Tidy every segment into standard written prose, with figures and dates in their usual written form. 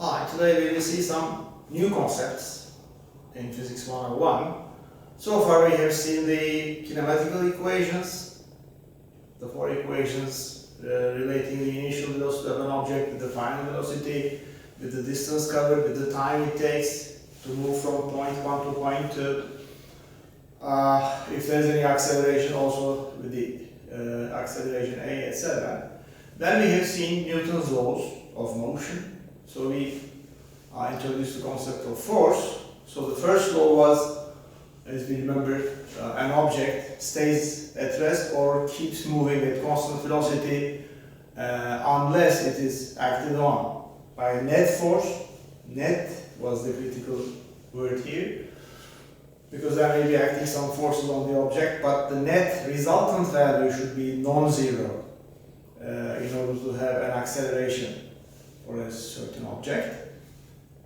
Hi, today we will see some new concepts in Physics 101. So far we have seen the kinematical equations, the four equations relating the initial velocity of an object with the final velocity, with the distance covered, with the time it takes to move from point 1 to point 2. If there's any acceleration also with the acceleration A, etc. Then we have seen Newton's laws of motion. So we introduced the concept of force. So the first law was, as we remember, an object stays at rest or keeps moving at constant velocity unless it is acted on by net force. Net was the critical word here, because there may be acting some forces on the object, but the net resultant value should be non-zero in order to have an acceleration for a certain object.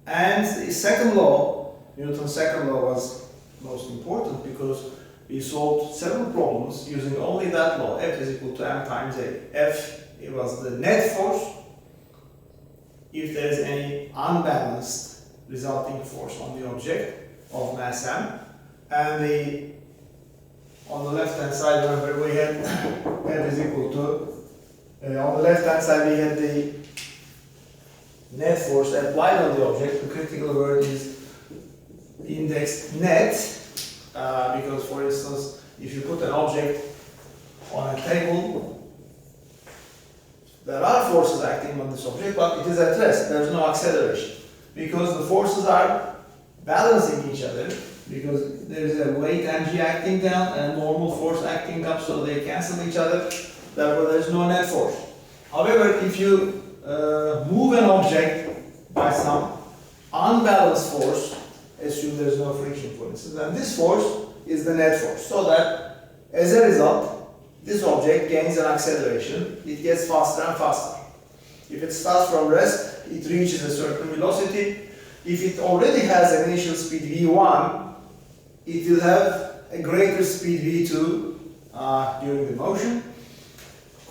And the second law, Newton's second law, was most important because we solved several problems using only that law. F is equal to m times a. F, it was the net force if there is any unbalanced resulting force on the object of mass m. And on the left hand side, remember, we had F is equal to, on the left hand side we had the net force applied on the object. The critical word is indexed net, because for instance, if you put an object on a table, there are forces acting on this object, but it is at rest, there is no acceleration, because the forces are balancing each other, because there is a weight mg acting down and normal force acting up, so they cancel each other, therefore there is no net force. However, if you move an object by some unbalanced force, assume there is no friction for instance, and this force is the net force, so that as a result this object gains an acceleration, it gets faster and faster. If it starts from rest, it reaches a certain velocity. If it already has an initial speed v1, it will have a greater speed v2 during the motion.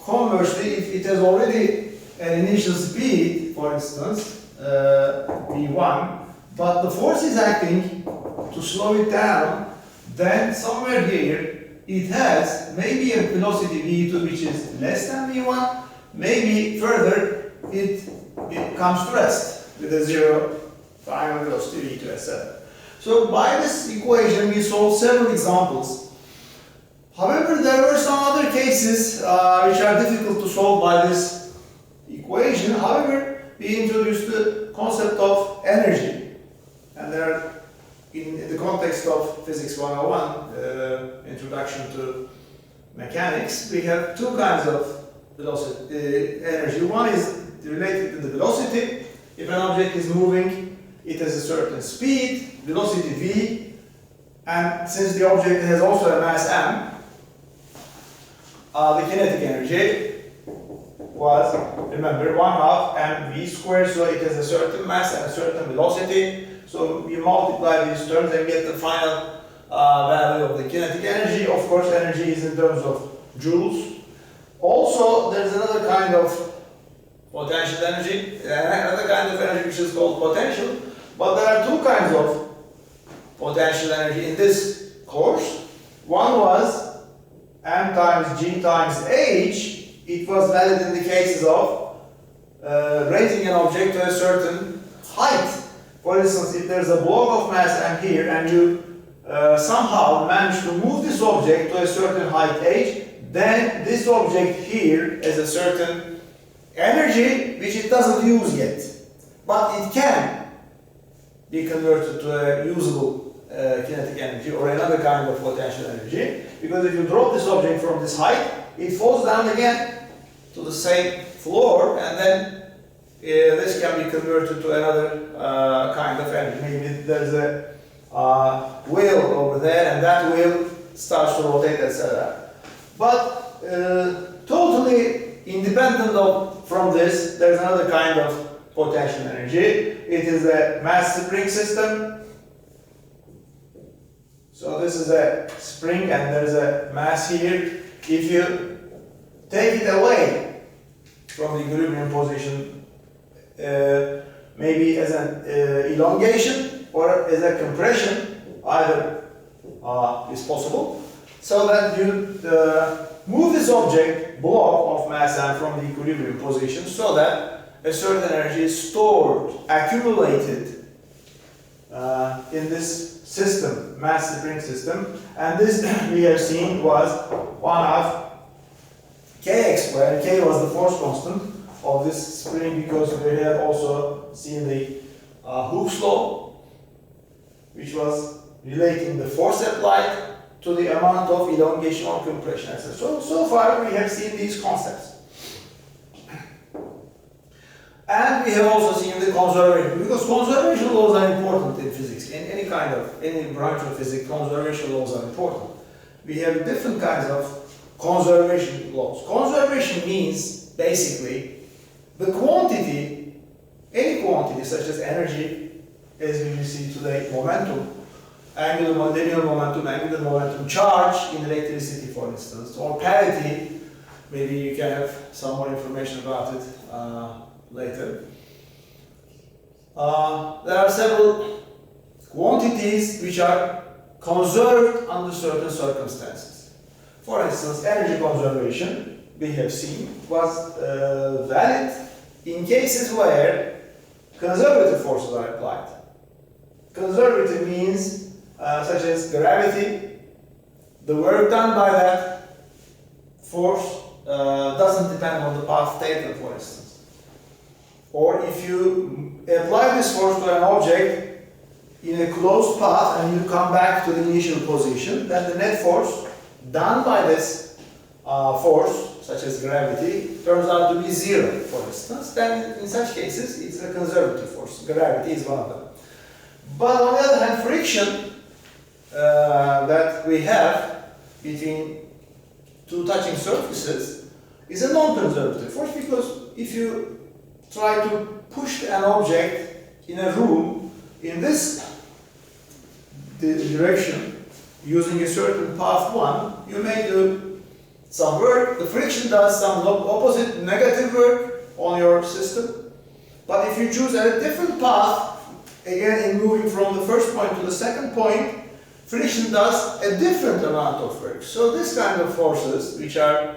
Conversely, if it has already an initial speed, for instance, v1, but the force is acting to slow it down, then somewhere here it has maybe a velocity v2 which is less than v1, maybe further it comes to rest with a zero final velocity v2, etc. So by this equation we solved several examples. However, there were some other cases which are difficult to solve by this equation. However, we introduced the concept of energy, and there are, in the context of Physics 101, Introduction to Mechanics, we have two kinds of velocity, energy. One is related to the velocity. If an object is moving, it has a certain speed, velocity v, and since the object has also a mass m, the kinetic energy was, remember, 1/2 mv squared, so it has a certain mass and a certain velocity. So we multiply these terms and get the final value of the kinetic energy. Of course, energy is in terms of joules. Also, there's another kind of potential energy, another kind of energy which is called potential. But there are two kinds of potential energy in this course. One was m times g times h. It was valid in the cases of raising an object to a certain height. For instance, if there's a block of mass m here and you somehow manage to move this object to a certain height h, then this object here has a certain energy which it doesn't use yet, but it can be converted to a usable kinetic energy or another kind of potential energy, because if you drop this object from this height, it falls down again to the same floor, and then this can be converted to another kind of energy. Maybe there's a wheel over there, and that wheel starts to rotate, etc. But totally independent from this, there's another kind of potential energy. It is a mass spring system. So this is a spring and there's a mass here. If you take it away from the equilibrium position, maybe as an elongation or as a compression, either is possible, so that you move this object, block of mass m, from the equilibrium position so that a certain energy is stored, accumulated in this system, mass spring system, and this we have seen was 1/2 kx squared. K was the force constant of this spring, because we have also seen the Hooke's law, which was relating the force applied to the amount of elongation or compression, etc. So far we have seen these concepts. And we have also seen the conservation, because conservation laws are important in physics. In any branch of physics, conservation laws are important. We have different kinds of conservation laws. Conservation means basically the quantity, any quantity such as energy, as we will see today, momentum, linear momentum, angular momentum, charge in electricity, for instance, or parity. Maybe you can have some more information about it later. There are several quantities which are conserved under certain circumstances. For instance, energy conservation, we have seen, was valid in cases where conservative forces are applied. Conservative means such as gravity. The work done by that force doesn't depend on the path taken, for instance. Or if you apply this force to an object in a closed path and you come back to the initial position, then the net force done by this force, such as gravity, turns out to be 0, for instance. Then in such cases, it's a conservative force. Gravity is one of them. But on the other hand, friction that we have between two touching surfaces is a non-conservative force, because if you try to push an object in a room in this direction using a certain path 1, you may do some work. The friction does some opposite negative work on your system. But if you choose a different path, again in moving from the first point to the second point, friction does a different amount of work. So this kind of forces, which are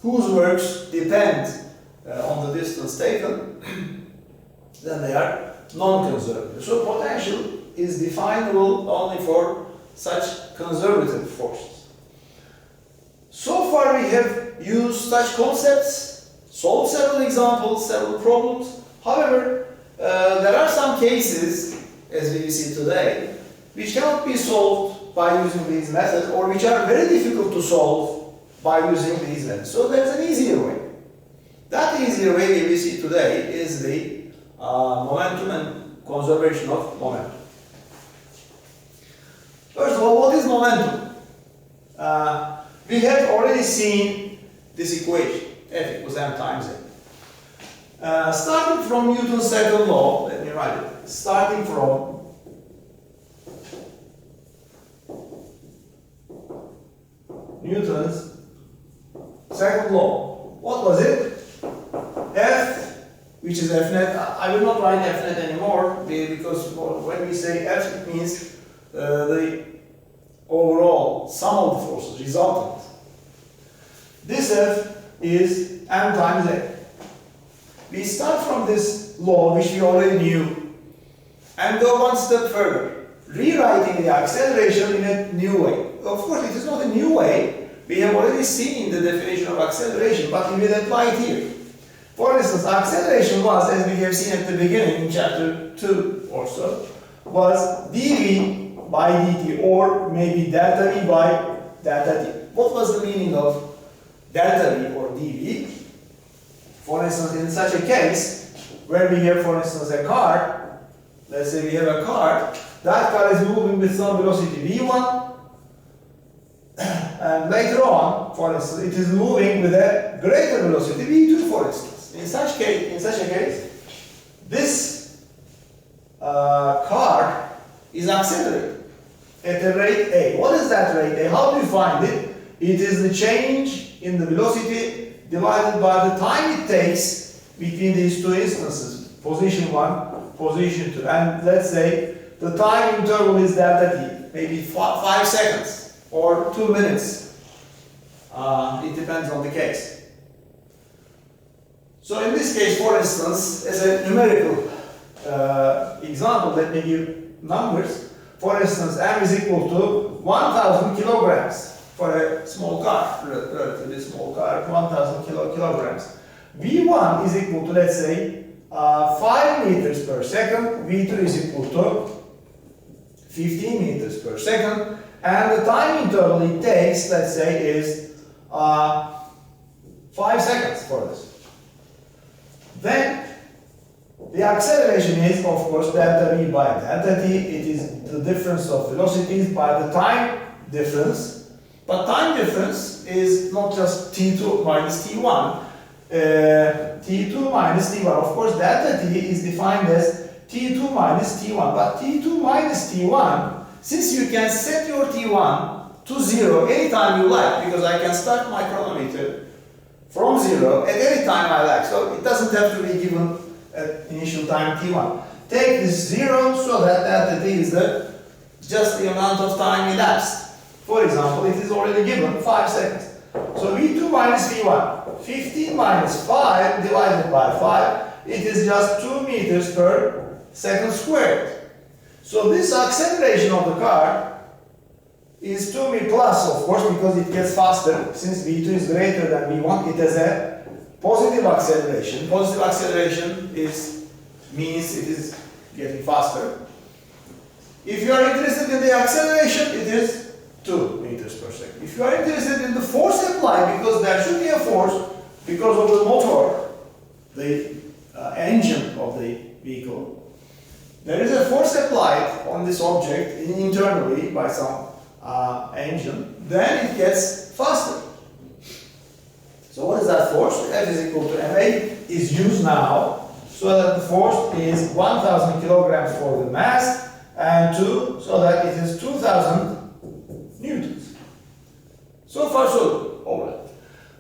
whose works depend on the distance taken, then they are non-conservative. So potential is definable only for such conservative forces. So far we have used such concepts, solved several examples, several problems. However, there are some cases, as we see today, which cannot be solved by using these methods, or which are very difficult to solve by using these methods. So there's an easier way. That easier way we see today is the momentum and conservation of momentum. First of all, what is momentum? We have already seen this equation, F equals m times a. Starting from Newton's second law, let me write it. Starting from Newton's second law, what was it? F, which is F net. I will not write F net anymore, because when we say F, it means the overall sum of the forces, resultant. This F is m times a. We start from this law, which we already knew, and go one step further, rewriting the acceleration in a new way. Of course, it is not a new way. We have already seen the definition of acceleration, but we will apply it here. For instance, acceleration was, as we have seen at the beginning in chapter 2 or so, was dv by dt, or maybe delta v by delta t. What was the meaning of delta v or dv? For instance, in such a case, where we have, for instance, a car, let's say we have a car, that car is moving with some velocity v1, and later on, for instance, it is moving with a greater velocity v2, for instance. In such a case, this car is accelerating at a rate a. What is that rate a? How do you find it? It is the change in the velocity divided by the time it takes between these two instances, position 1, position 2, and let's say the time interval is delta t, maybe 5 seconds or 2 minutes. It depends on the case. So in this case, for instance, as a numerical example, let me give numbers. For instance, m is equal to 1,000 kilograms for a small car, relatively small car, 1,000 kilograms. V1 is equal to, let's say, 5 meters per second. V2 is equal to 15 meters per second. And the time interval it takes, let's say, is 5 seconds for this. Then the acceleration is, of course, delta v by delta t. It is the difference of velocities by the time difference. But time difference is not just t2 minus t1. T2 minus t1. Of course, delta t is defined as t2 minus t1. But t2 minus t1, since you can set your t1 to 0 anytime you like, because I can start my chronometer from 0 at any time I like. So it doesn't have to be given at initial time t1. Take this 0 so that delta t is just the amount of time elapsed. For example, it is already given 5 seconds. So v2 minus v1, 15 minus 5 divided by 5, it is just 2 meters per second squared. So this acceleration of the car is 2m plus, of course, because it gets faster. Since v2 is greater than v1, it has a positive acceleration. Positive acceleration means it is getting faster. If you are interested in the acceleration, it is 2 meters per second. If you are interested in the force applied, because there should be a force because of the motor, the engine of the vehicle, there is a force applied on this object internally by some engine, then it gets faster. So what is that force? F is equal to ma is used now, so that the force is 1,000 kilograms for the mass, and 2, so that it is 2,000 newtons. So far so good, alright.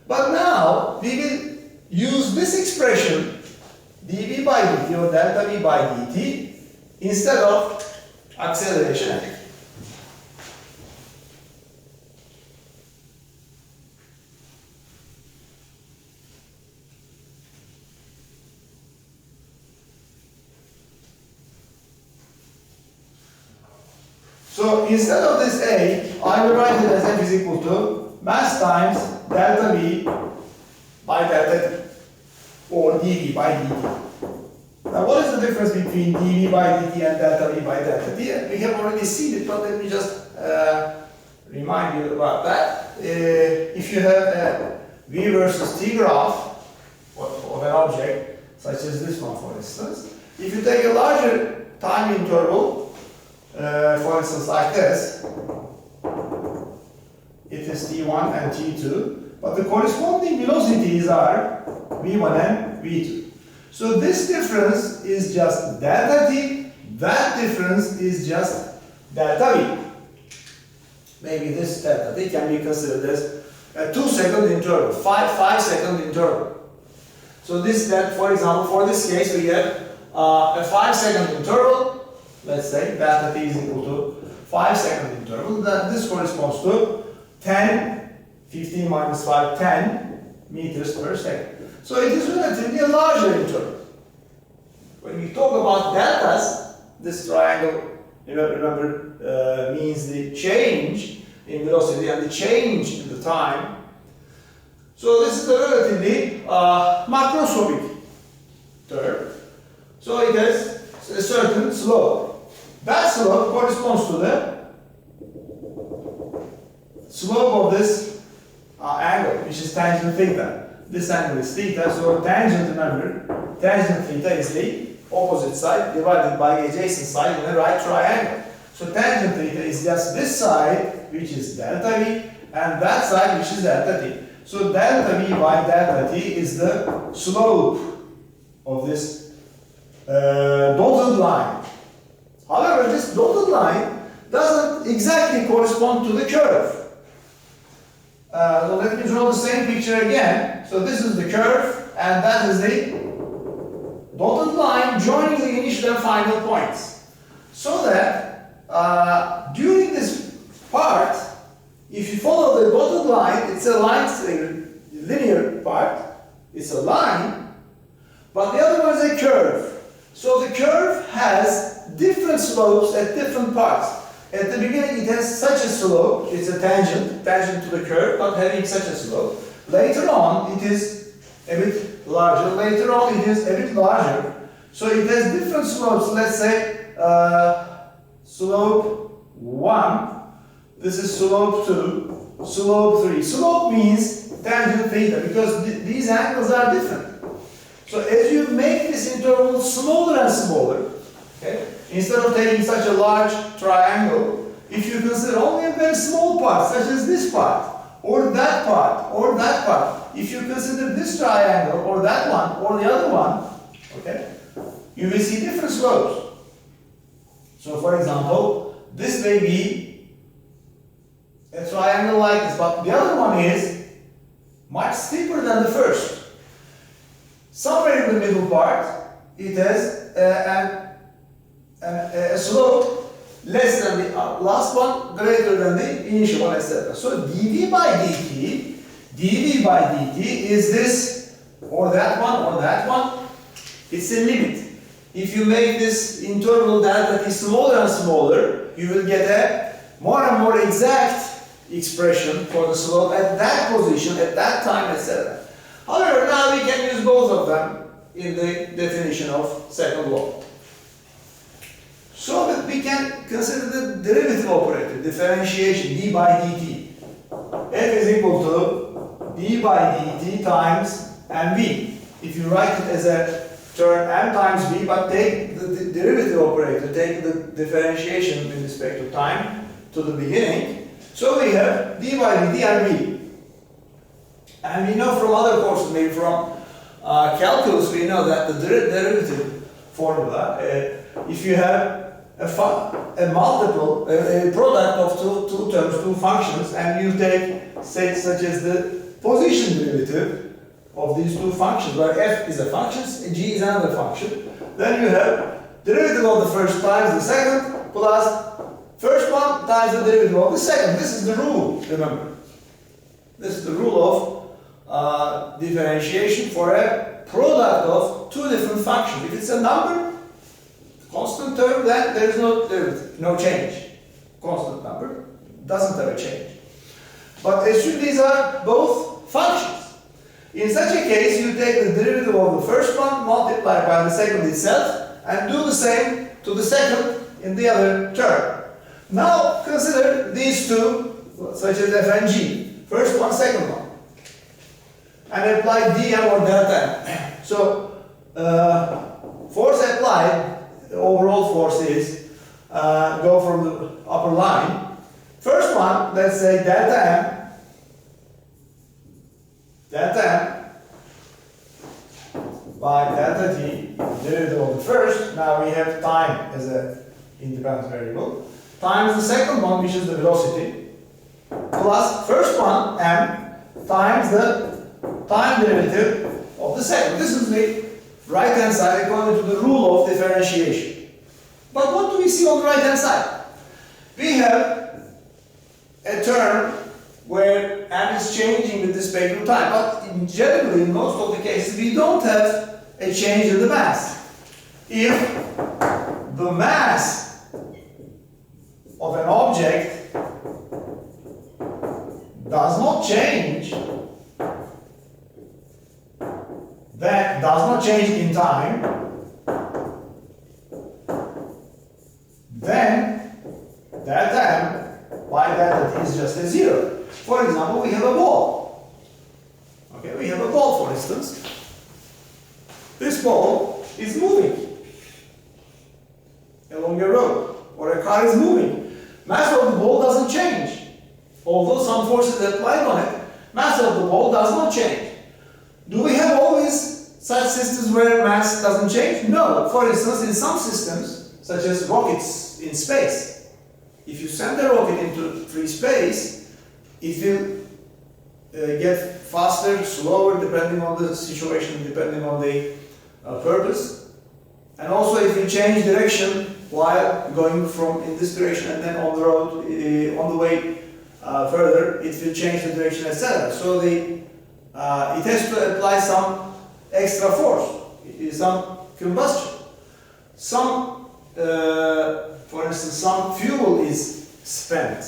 But now we will use this expression dv by dt or delta v by dt instead of acceleration. So instead of this A, I will write it as F is equal to mass times delta V by delta T, or dV by dt. Now what is the difference between dV by dt and delta V by delta T? We have already seen it, but let me just remind you about that. If you have a V versus T graph of an object, such as this one for instance, if you take a larger time interval, for instance, like this, it is t1 and t2, but the corresponding velocities are v1 and v2. So this difference is just delta t, that difference is just delta v. Maybe this delta t can be considered as a 2-second interval, 5-second interval. So this, for example, for this case, we have a 5-second interval. Let's say delta t is equal to 5-second interval. That this corresponds to 15 minus 5, 10 meters per second. So it is relatively a larger interval. When we talk about deltas, this triangle, remember, means the change in velocity and the change in the time. So this is a relatively macroscopic term. So it has a certain slope. That slope corresponds to the slope of this angle, which is tangent theta. This angle is theta, so tangent, remember, tangent theta is the opposite side divided by adjacent side in a right triangle. So tangent theta is just this side, which is delta v, and that side, which is delta t. So delta v by delta t is the slope of this dotted line. However, this dotted line doesn't exactly correspond to the curve. So let me draw the same picture again. So this is the curve, and that is the dotted line joining the initial and final points. So that during this part, if you follow the dotted line, it's a line, linear part, it's a line, but the other one is a curve. So the curve has different slopes at different parts. At the beginning it has such a slope, it's a tangent to the curve, but having such a slope. Later on it is a bit larger, later on it is a bit larger. So it has different slopes, let's say slope 1, this is slope 2, slope 3. Slope means tangent theta because these angles are different. So as you make this interval smaller and smaller, okay, instead of taking such a large triangle, if you consider only a very small part, such as this part, or that part, or that part, if you consider this triangle, or that one, or the other one, okay, you will see different slopes. So for example, this may be a triangle like this, but the other one is much steeper than the first. Somewhere in the middle part, it has a slope less than the last one, greater than the initial one, etc. So dv by dt is this, or that one, it's a limit. If you make this interval delta t smaller and smaller, you will get a more and more exact expression for the slope at that position, at that time, etc. However, now we can use both of them in the definition of second law. So that we can consider the derivative operator, differentiation, d by dt. F is equal to d by dt times mv. If you write it as a term m times v, but take the derivative operator, take the differentiation with respect to time to the beginning. So we have d by dt and v. And we know from other courses, maybe from calculus, we know that the derivative formula, if you have a multiple, a product of two terms, two functions, and you take, say, such as the position derivative of these two functions, where f is a function and g is another function, then you have derivative of the first times the second plus first one times the derivative of the second. This is the rule, remember. This is the rule of differentiation for a product of two different functions. If it's a number, constant term, then there is no derivative, no change. Constant number doesn't have a change. But assume these are both functions. In such a case, you take the derivative of the first one, multiply by the second itself, and do the same to the second in the other term. Now consider these two, such as f and g. First one, second one. And apply dm or delta m. So, force applied, the overall force is, go from the upper line. First one, let's say delta m by delta t, derivative of the first. Now we have time as an independent variable, times the second one, which is the velocity, plus first one, m, times the time derivative of the second. This is the right hand side according to the rule of differentiation. But what do we see on the right hand side? We have a term where m is changing with respect to time, but generally in most of the cases we don't have a change in the mass. If the mass of an object does not change, that does not change in time, then delta m by delta t is just a zero. For example, we have a ball. Okay, we have a ball, for instance. This ball is moving along a road, or a car is moving. Mass of the ball doesn't change. Although some force is applied on it, mass of the ball does not change. Do we have always such systems where mass doesn't change? No. For instance, in some systems, such as rockets in space, if you send a rocket into free space, it will get faster, slower, depending on the situation, depending on the purpose. And also it will change direction while going from in this direction, and then on the road, on the way further, it will change the direction, etc. So it has to apply some extra force, some combustion. For instance, some fuel is spent,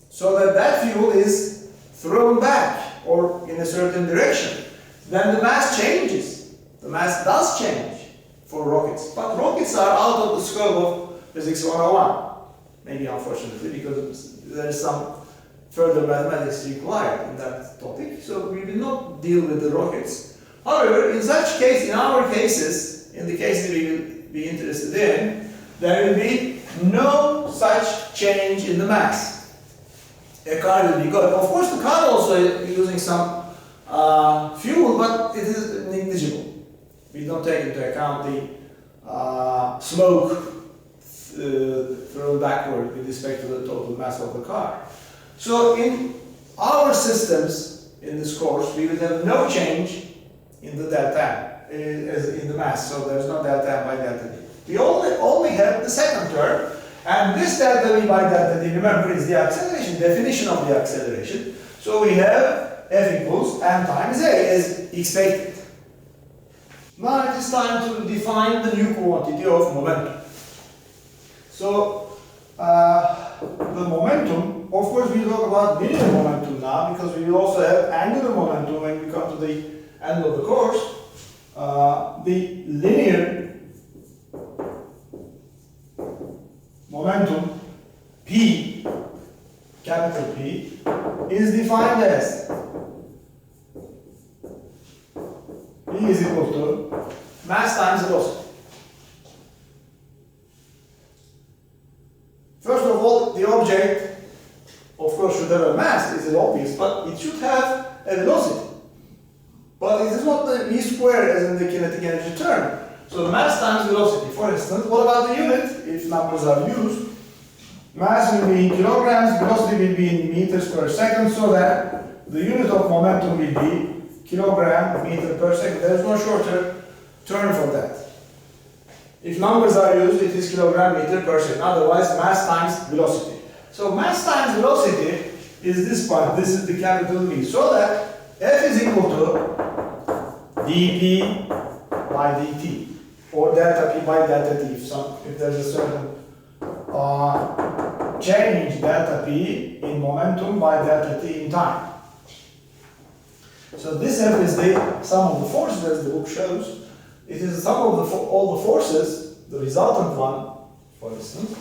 so that fuel is thrown back or in a certain direction. Then the mass changes. The mass does change for rockets, but rockets are out of the scope of Physics 101. Maybe unfortunately, because there is some further mathematics required in that topic, so we will not deal with the rockets. However, in such case, in our cases, in the cases we will be interested in, there will be no such change in the mass. A car will be good. Of course, the car also is using some fuel, but it is negligible. We don't take into account the smoke thrown backward with respect to the total mass of the car. So in our systems in this course, we will have no change in the delta M, as in the mass, so there's no delta M by delta D. We only have the second term, and this delta V by delta D, remember, is the acceleration, definition of the acceleration. So we have F equals m times A as expected. Now it is time to define the new quantity of momentum. So the momentum, of course we talk about linear momentum now, because we will also have angular momentum when we come to the end of the course. The linear momentum P, capital P, is defined as P is equal to mass times velocity. First of all, the object, of course, should have a mass, this is obvious, but it should have a velocity. But it is not the v squared as in the kinetic energy term. So mass times velocity. For instance, what about the unit? If numbers are used, mass will be in kilograms, velocity will be in meters per second, so that the unit of momentum will be kilogram meter per second. There is no shorter term for that. If numbers are used, it is kilogram meter per second. Otherwise, mass times velocity. So mass times velocity is this part. This is the capital V. So that F is equal to dP by dt, or delta P by delta T. If there is a certain change delta P in momentum by delta T in time. So this F is the sum of the forces, as the book shows. It is the sum of all the forces. The resultant one, for instance,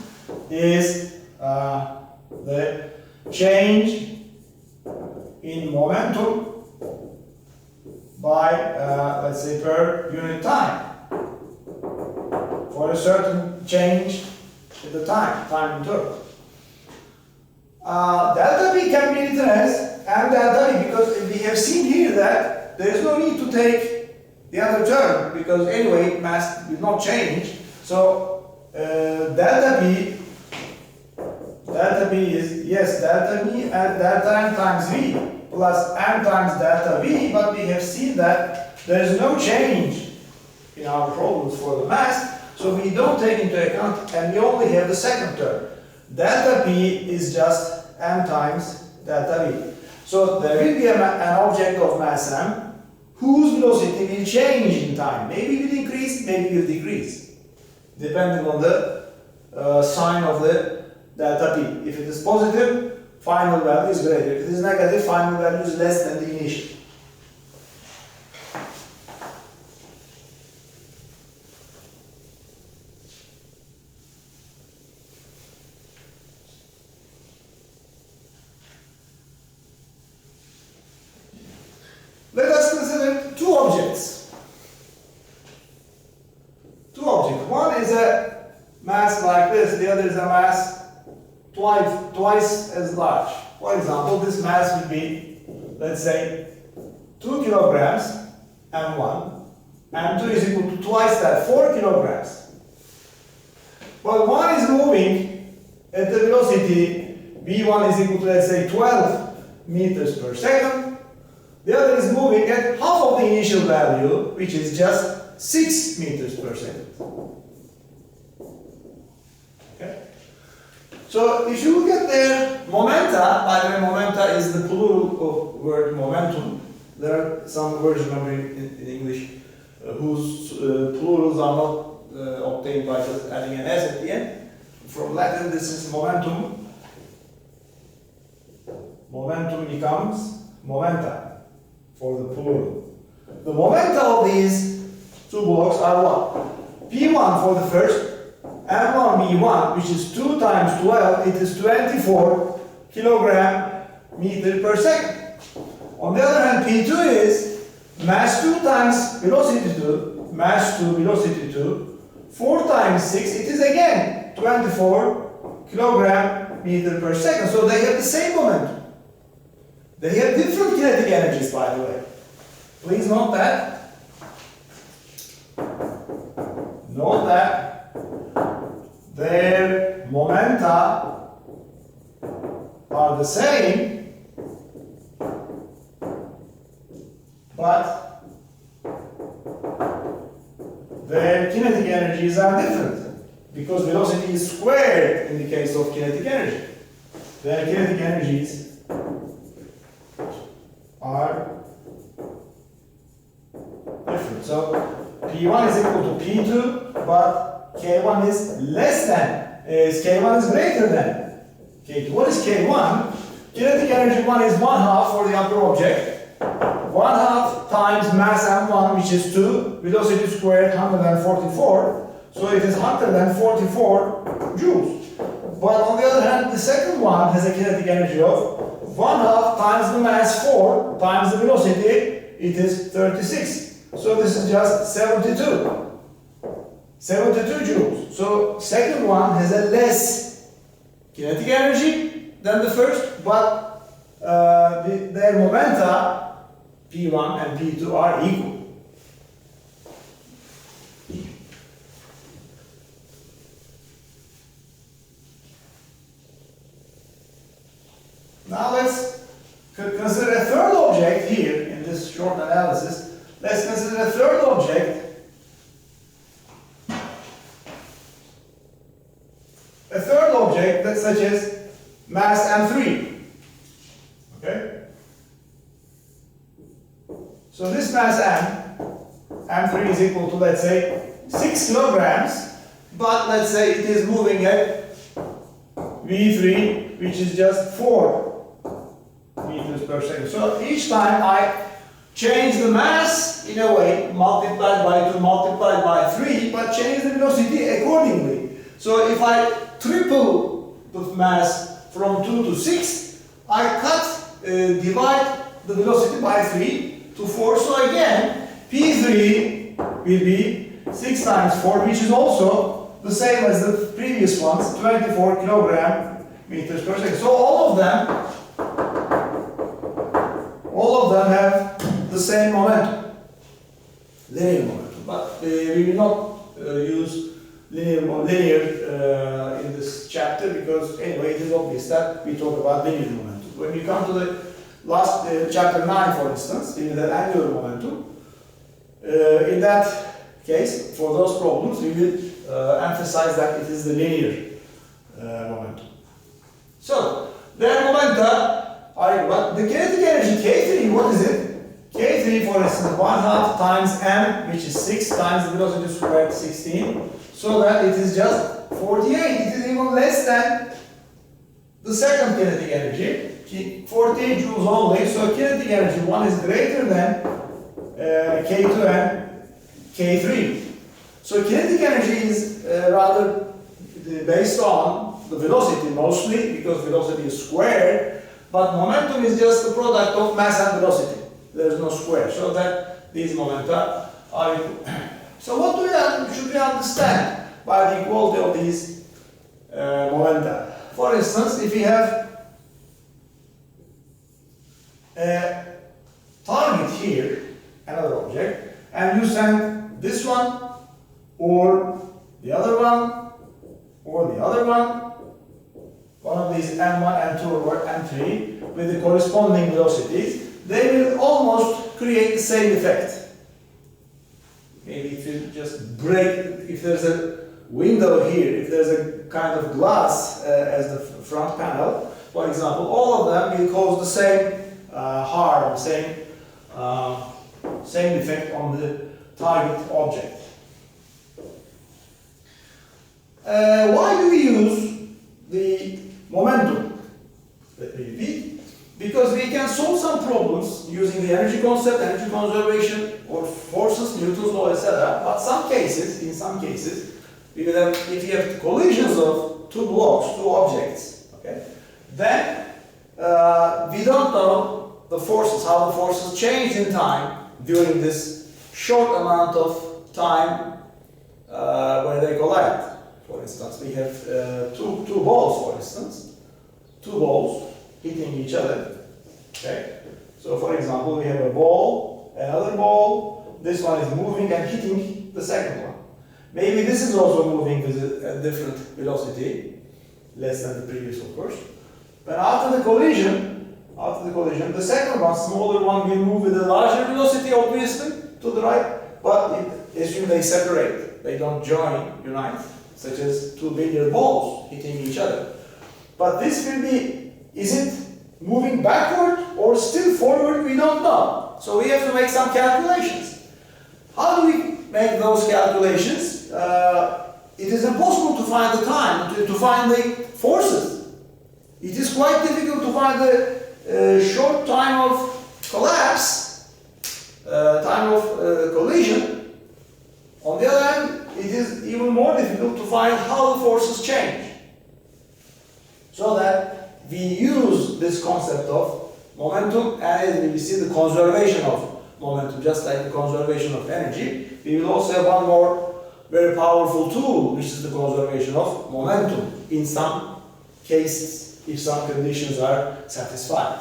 is the change in momentum by, let's say, per unit time, for a certain change in the time interval. Delta V can be written as m delta V, because we have seen here that there is no need to take the other term, because anyway mass will not change. So delta V is, yes, delta V and delta m times V plus m times delta V, but we have seen that there is no change in our problems for the mass, so we don't take into account, and we only have the second term. Delta P is just m times delta V. So there will be an object of mass m whose velocity will change in time. Maybe it will increase, maybe it will decrease, depending on the sign of the delta P. If it is positive, final value is greater. If it is negative, final value is less than the initial. Let us consider two objects. One is a mass like this, the other is a mass twice as large. For example, this mass would be, let's say, 2 kilograms, m1, m2 is equal to twice that, 4 kilograms. Well, one is moving at the velocity v1 is equal to, let's say, 12 meters per second. The other is moving at half of the initial value, which is just 6 meters per second. Okay? So if you look at their momenta, by the way, momenta is the plural of word momentum. There are some words, remember, in English whose plurals are not obtained by just adding an s at the end. From Latin, this is momentum. Momentum becomes momenta for the plural. The momenta of these two blocks are what? P1 for the first, M1V1, which is 2 times 12, it is 24 kilogram meter per second. On the other hand, P2 is mass 2 times velocity 2, mass 2, velocity 2, 4 times 6, it is again 24 kilogram meter per second. So they have the same momentum. They have different kinetic energies, by the way. Please note that. Note that their momenta are the same, but their kinetic energies are different because velocity is squared in the case of kinetic energy. Their kinetic energies are different. So P1 is equal to P2, but K1 is less than, K1 is greater than K2. What is K1? Kinetic energy 1 is 1/2 for the upper object. 1/2 times mass m1, which is 2, velocity squared 144. So it is 144 joules. But on the other hand, the second one has a kinetic energy of 1/2 times the mass 4 times the velocity, it is 36. So this is just 72. 72 joules. So second one has a less kinetic energy than the first, but their momenta P1 and P2 are equal. Now let's consider a third object here in this short analysis. Let's consider a third object. A third object that's such as mass m3. Okay? So this mass m3 is equal to, let's say, 6 kilograms, but let's say it is moving at V3, which is just 4 meters per second. So each time I change the mass in a way, multiplied by 2, multiplied by 3, but change the velocity accordingly. So if I triple the mass from 2 to 6, I divide the velocity by 3 to 4. So again, P3 will be 6 times 4, which is also the same as the previous ones, 24 kilogram meters per second. So all of them have the same momentum, linear momentum. But we will not use linear in this chapter because anyway it is obvious that we talk about linear momentum. When we come to the last chapter 9, for instance, in the angular momentum, in that case, for those problems, we will emphasize that it is the linear momentum. So, their momenta are, but the kinetic energy K3, what is it? K3, for instance, 1/2 times m, which is 6 times the velocity squared, 16, so that it is just 48. It is even less than the second kinetic energy, 48 joules only. So kinetic energy 1 is greater than K2 and K3. So kinetic energy is rather based on the velocity mostly, because velocity is squared, but momentum is just the product of mass and velocity. There is no square, so that these momenta are equal. So what should we understand by the equality of these momenta? For instance, if we have a target here, another object, and you send this one, or the other one, or the other one of these m1, m2, or m3, with the corresponding velocities, they will almost create the same effect. maybe if you just break, if there's a window here, if there's a kind of glass as the front panel, for example, all of them will cause the same harm, same effect on the target object. Why do we use the momentum? Let me repeat. Because we can solve some problems using the energy concept, energy conservation, or forces, Newton's law, etc. But in some cases, we will have, if you have collisions of two blocks, two objects, okay, then we don't know the forces, how the forces change in time during this short amount of time where they collide. For instance, we have two balls, for instance, two balls hitting each other. Okay? So for example, we have a ball, another ball, this one is moving and hitting the second one. Maybe this is also moving with a different velocity, less than the previous, of course. But after the collision, the second one, smaller one, will move with a larger velocity, obviously, to the right, but assume they separate, they don't unite, such as two billiard balls hitting each other. But this will be, is it moving backward or still forward? We don't know. So we have to make some calculations. How do we make those calculations? It is impossible to find the time, to find the forces. It is quite difficult to find the short time of collapse, time of collision. On the other hand, it is even more difficult to find how the forces change. So that we use this concept of momentum, and we see the conservation of momentum, just like the conservation of energy. We will also have one more very powerful tool, which is the conservation of momentum in some cases, if some conditions are satisfied.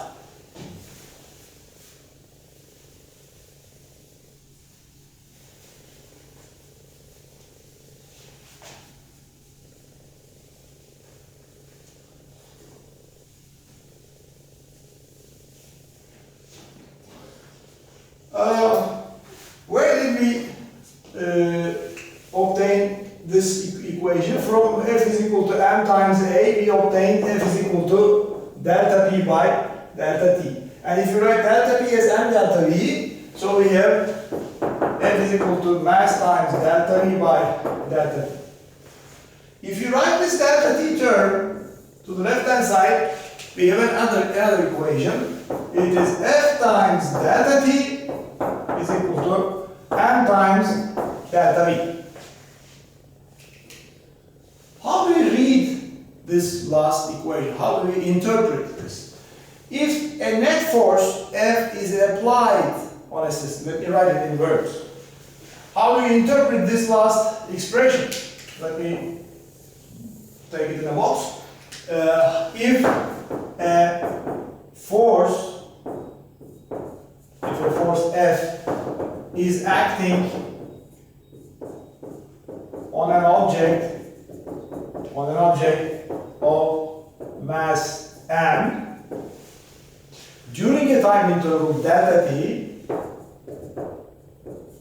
Where did we obtain this equation? From F is equal to m times a, we obtain F is equal to delta P by delta T. And if you write delta P as m delta V, so we have F is equal to mass times delta V by delta T. If you write this delta T term to the left hand side, we have another equation. It is F times delta T is equal to m times delta V. How do we read this last equation? How do we interpret this? If a net force F is applied on a system, let me write it in words. How do we interpret this last expression? Let me take it in a box. If a force F is acting on an object of mass m during a time interval delta t,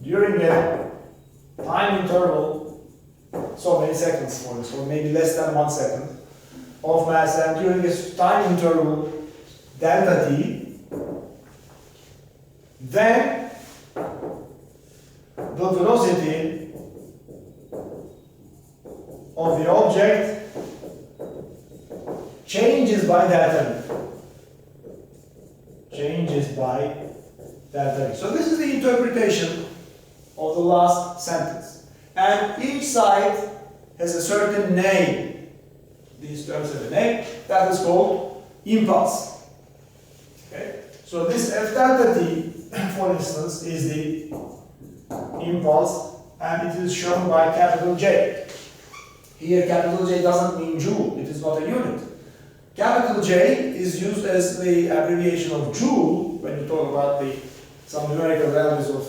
during a time interval, so many seconds for this, or maybe less than 1 second, of mass m during this time interval delta t, then the velocity of the object changes by delta v. So this is the interpretation of the last sentence. And each side has a certain name. These terms have a name that is called impulse. Okay? So this F delta t, for instance, is the impulse, and it is shown by capital J. Here capital J doesn't mean joule, it is not a unit. Capital J is used as the abbreviation of joule when you talk about some numerical values of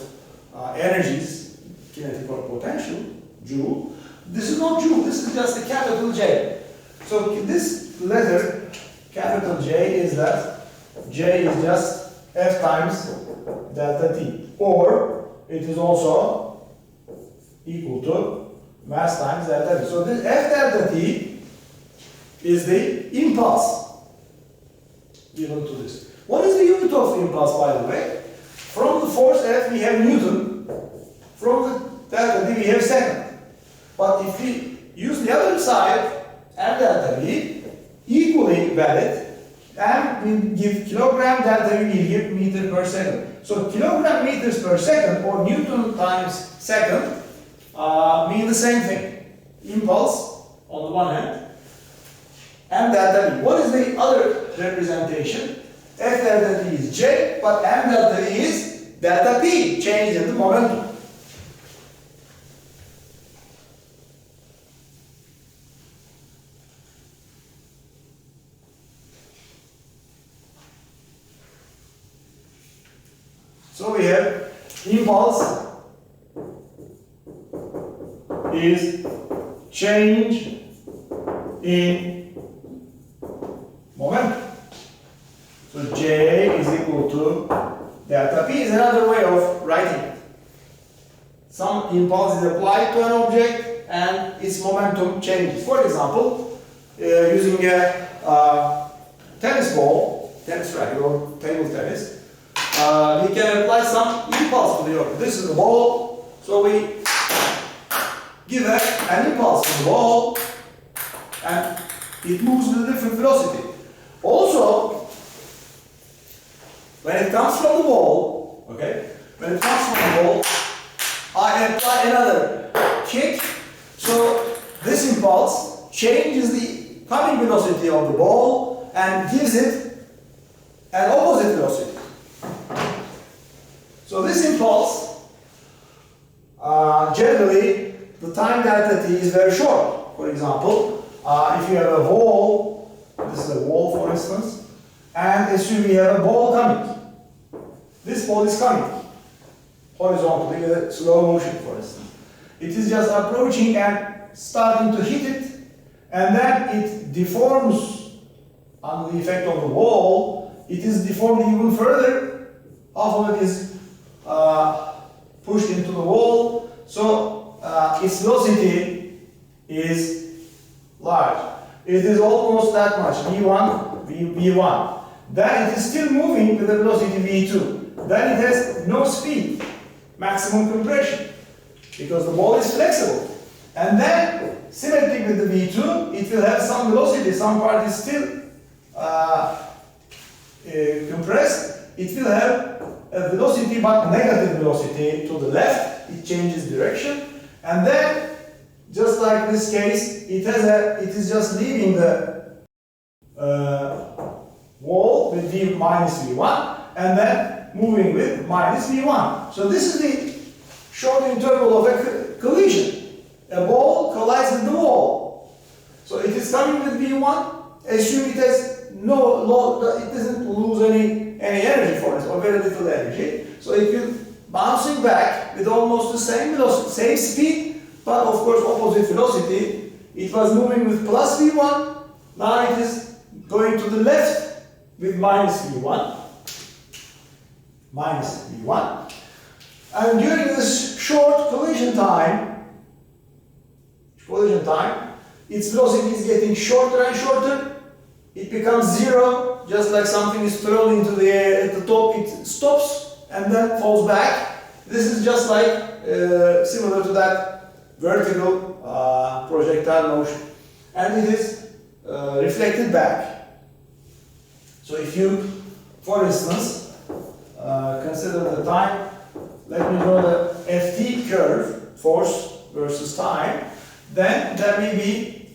energies, kinetic or potential, joule. This is not joule, this is just a capital J. So this letter, capital J, is that J is just F times delta T. Or it is also equal to mass times delta V. So this F delta T is the impulse given to this. What is the unit of impulse, by the way? From the force F we have Newton, from the delta V we have second. But if we use the other side, M delta V, equally valid, and we give kilogram delta V, we give meter per second. So kilogram meters per second or Newton times second mean the same thing. Impulse on the one hand, M delta V. What is the other representation? F delta T is J, but M delta V is delta P, change in the momentum. So we have impulse is change in momentum. So J is equal to delta P is another way of writing it. Some impulse is applied to an object and its momentum changes. For example, using a tennis ball, tennis racket or table tennis, we can apply some impulse to the object. This is the ball, so we give an impulse to the ball and it moves with a different velocity. Also, when it comes from the ball, okay, when it comes from the ball, I apply another kick, so this impulse changes the coming velocity of the ball and gives it an opposite velocity. So this impulse, generally, the time delta T is very short. For example, if you have a ball, this is a ball for instance, and assume we have a ball coming. This ball is coming horizontally with a slow motion, for instance. It is just approaching and starting to hit it, and then it deforms under the effect of the ball. It is deformed even further. Often it is pushed into the wall, so its velocity is large. It is almost that much, v1, v1. Then it is still moving with the velocity v2. Then it has no speed, maximum compression, because the ball is flexible. And then, symmetric with the v2, it will have some velocity, some part is still compressed. It will have a velocity but negative velocity to the left. It changes direction, and then just like this case, it is just leaving the wall with v minus v1 and then moving with minus v1. So this is the short interval of a collision. A ball collides with the wall. So it is coming with v1. Assume it has it doesn't lose any energy for it, or very little energy. So it will bouncing back with almost the same velocity, same speed, but of course opposite velocity. It was moving with plus v1, now it is going to the left with minus v1. And during this short collision time, its velocity is getting shorter and shorter. It becomes zero, just like something is thrown into the air. At the top it stops and then falls back. This is just like similar to that vertical projectile motion. And it is reflected back. So if you, for instance, consider the time, let me draw the Ft curve, force versus time, then there may be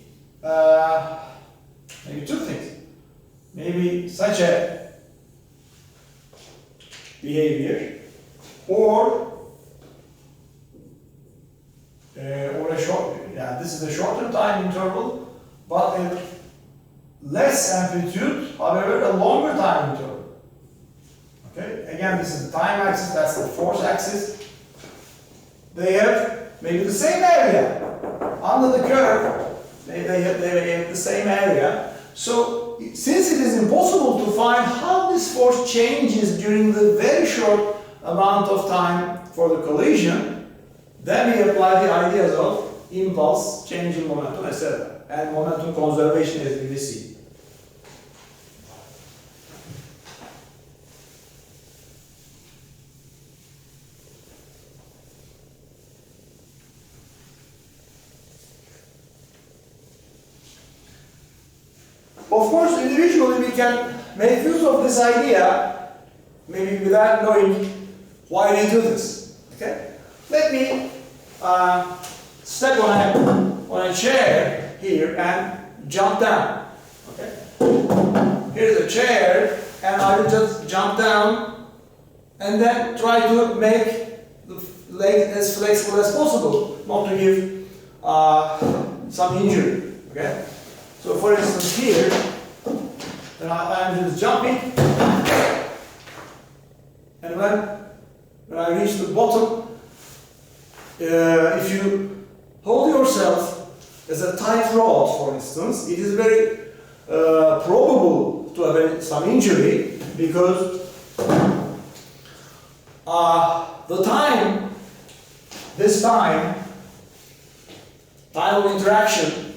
maybe two things. Maybe such a behavior, or a short, this is a shorter time interval, but a less amplitude, however, a longer time interval. Okay, again, this is the time axis, that's the force axis. They have maybe the same area under the curve. They have the same area. So, since it is impossible to find how this force changes during the very short amount of time for the collision, Then we apply the ideas of impulse, change in momentum, etc. and momentum conservation as we will see. Of course, individually we can make use of this idea, maybe without knowing why we do this. Okay? Let me step on a chair here and jump down. Okay? Here's a chair, and I will just jump down and then try to make the leg as flexible as possible, not to give some injury. Okay? So for instance here, then I'm just jumping, and when I reach the bottom, if you hold yourself as a tight rod, for instance, it is very probable to have some injury, because the time of interaction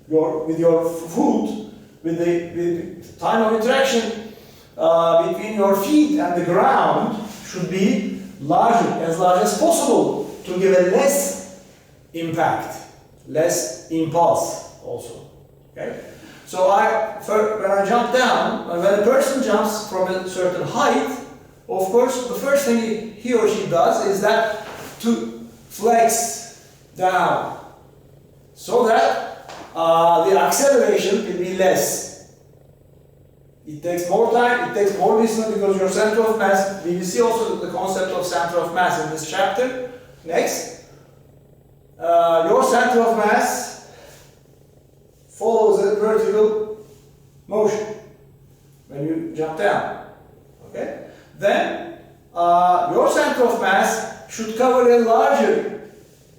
with your foot, with the time of interaction between your feet and the ground should be as large as possible, to give a less impact, less impulse also. Okay? So when I jump down, when a person jumps from a certain height, of course the first thing he or she does is that to flex down, so that the acceleration will be less. It takes more time, it takes more distance, because your center of mass, we will see also the concept of center of mass in this chapter. Next, your center of mass follows a vertical motion when you jump down. Okay? Then, your center of mass should cover a larger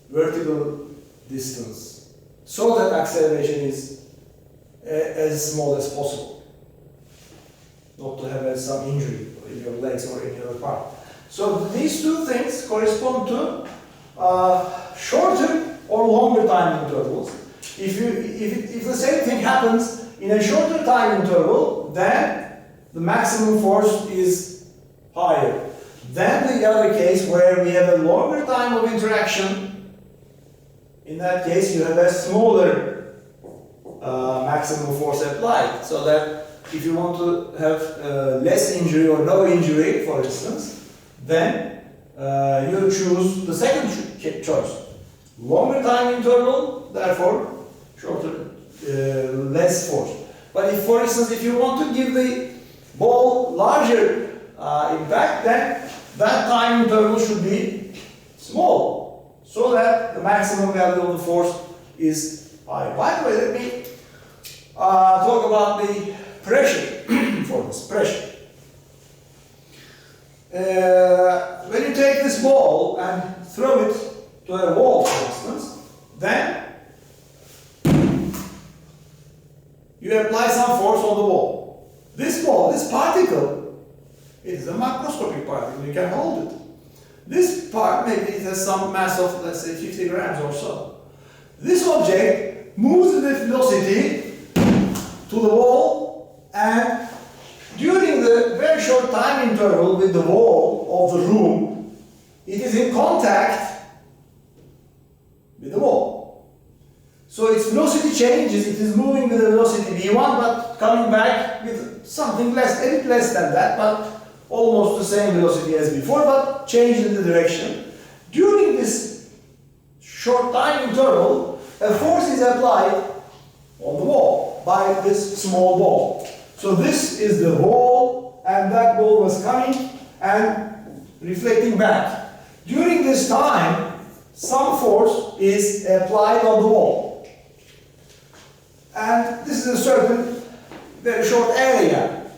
vertical distance, so that acceleration is as small as possible, not to have some injury in your legs or any other part. So these two things correspond to shorter or longer time intervals. If the same thing happens in a shorter time interval, then the maximum force is higher. Then the other case where we have a longer time of interaction, in that case you have a smaller maximum force applied, so that if you want to have less injury or no injury, for instance, then you choose the second choice. Longer time interval, therefore shorter, less force. But if, for instance, if you want to give the ball larger impact, then that time interval should be small, so that the maximum value of the force is high. By the way, let me talk about the pressure for this pressure. When you take this ball and throw it to a wall, for instance, then you apply some force on the wall. This ball, this particle, it is a macroscopic particle, you can hold it. This part, maybe it has some mass of, let's say, 50 grams or so. This object moves with velocity to the wall, and during the very short time interval with the wall of the room, it is in contact with the wall. So its velocity changes, it is moving with a velocity v1, but coming back with something less, a bit less than that, but almost the same velocity as before, but changed in the direction. During this short time interval, a force is applied on the wall by this small ball. So this is the ball, and that ball was coming and reflecting back. During this time, some force is applied on the wall. And this is a certain very short area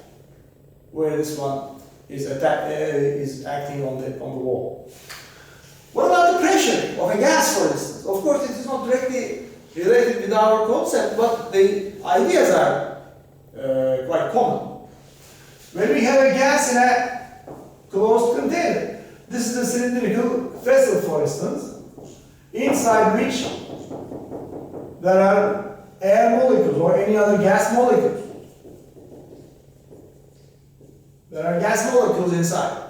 where this one is acting on the wall. What about the pressure of a gas, for instance? Of course, it is not directly related with our concept, but the ideas are quite common. When we have a gas in a closed container, this is a cylindrical vessel, for instance, inside which there are air molecules or any other gas molecules. There are gas molecules inside.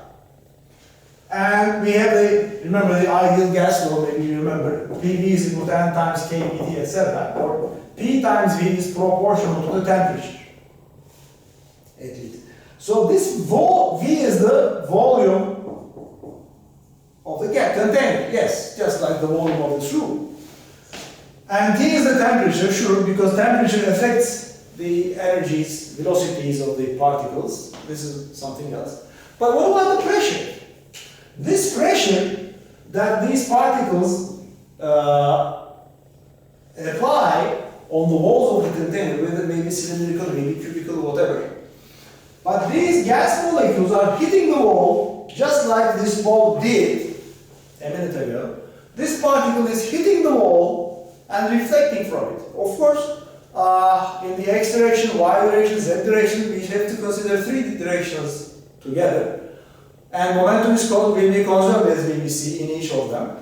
And we have remember the ideal gas law, maybe you remember, PV is equal to N times kBT, etc. Or P times V is proportional to the temperature. At least. So this V is the volume of the container, yes, just like the volume of this room. And T is the temperature, sure, because temperature affects the energies, velocities of the particles. This is something else. But what about the pressure? This pressure that these particles apply on the walls of the container, whether maybe cylindrical, maybe cubical, whatever. But these gas molecules are hitting the wall just like this ball did a minute ago. This particle is hitting the wall and reflecting from it. Of course, in the x direction, y direction, z direction, we have to consider three directions together. And momentum is will be conserved as we see in each of them.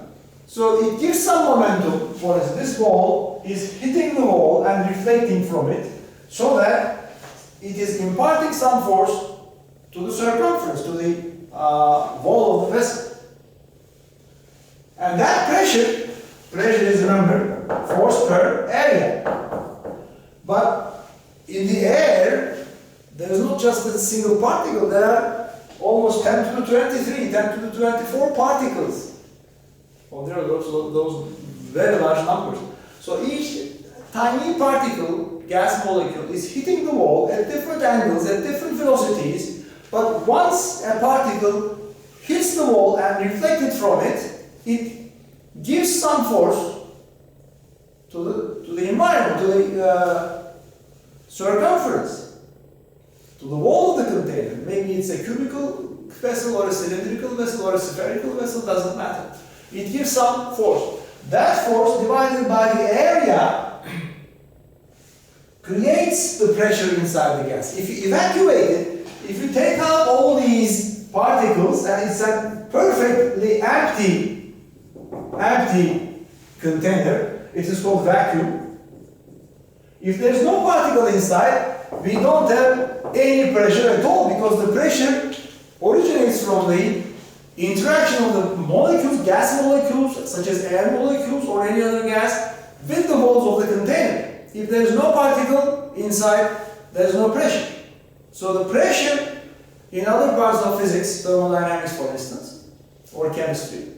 So it gives some momentum. For instance, this ball is hitting the wall and reflecting from it, so that it is imparting some force to the circumference, to the wall of the vessel. And that pressure is, remember, force per area. But in the air, there is not just a single particle, there are almost 10 to the 23, 10 to the 24 particles. Oh, there are those very large numbers. So each tiny particle, gas molecule, is hitting the wall at different angles, at different velocities, but once a particle hits the wall and reflected from it, it gives some force to the environment, to the circumference, to the wall of the container. Maybe it's a cubical vessel or a cylindrical vessel or a spherical vessel, doesn't matter. It gives some force. That force divided by the area creates the pressure inside the gas. If you evacuate it, if you take out all these particles and it's a perfectly empty container, it is called vacuum. If there's no particle inside, we don't have any pressure at all, because the pressure originates from the interaction of the molecules, gas molecules, such as air molecules or any other gas, with the walls of the container. If there is no particle inside, there is no pressure. So the pressure in other parts of physics, thermodynamics for instance, or chemistry,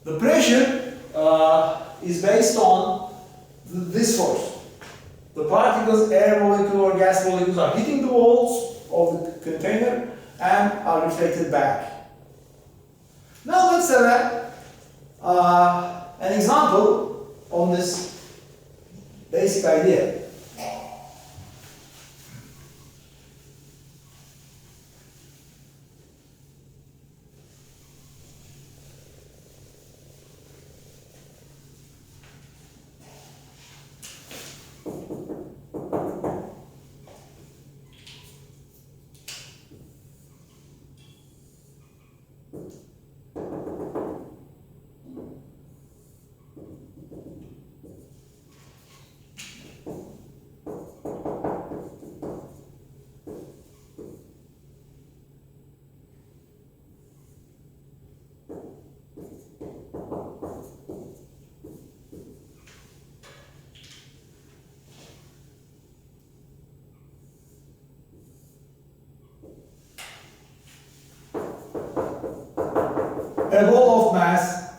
the pressure is based on this force. The particles, air molecule or gas molecules, are hitting the walls of the container and are reflected back. Now let's have an example on this basic idea. A ball of mass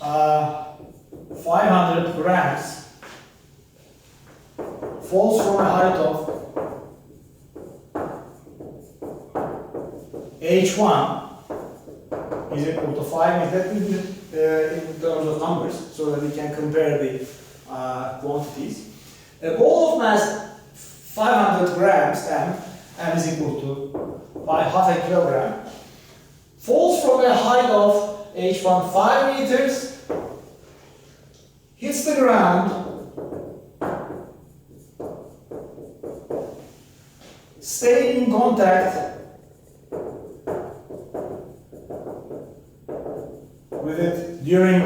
500 grams falls from a height of h1 is equal to 5 meters. Let me do it in terms of numbers so that we can compare the quantities. A ball of mass 500 grams, m is equal to half a kilogram, falls from a height of h1 5 meters, hits the ground, stay in contact with it during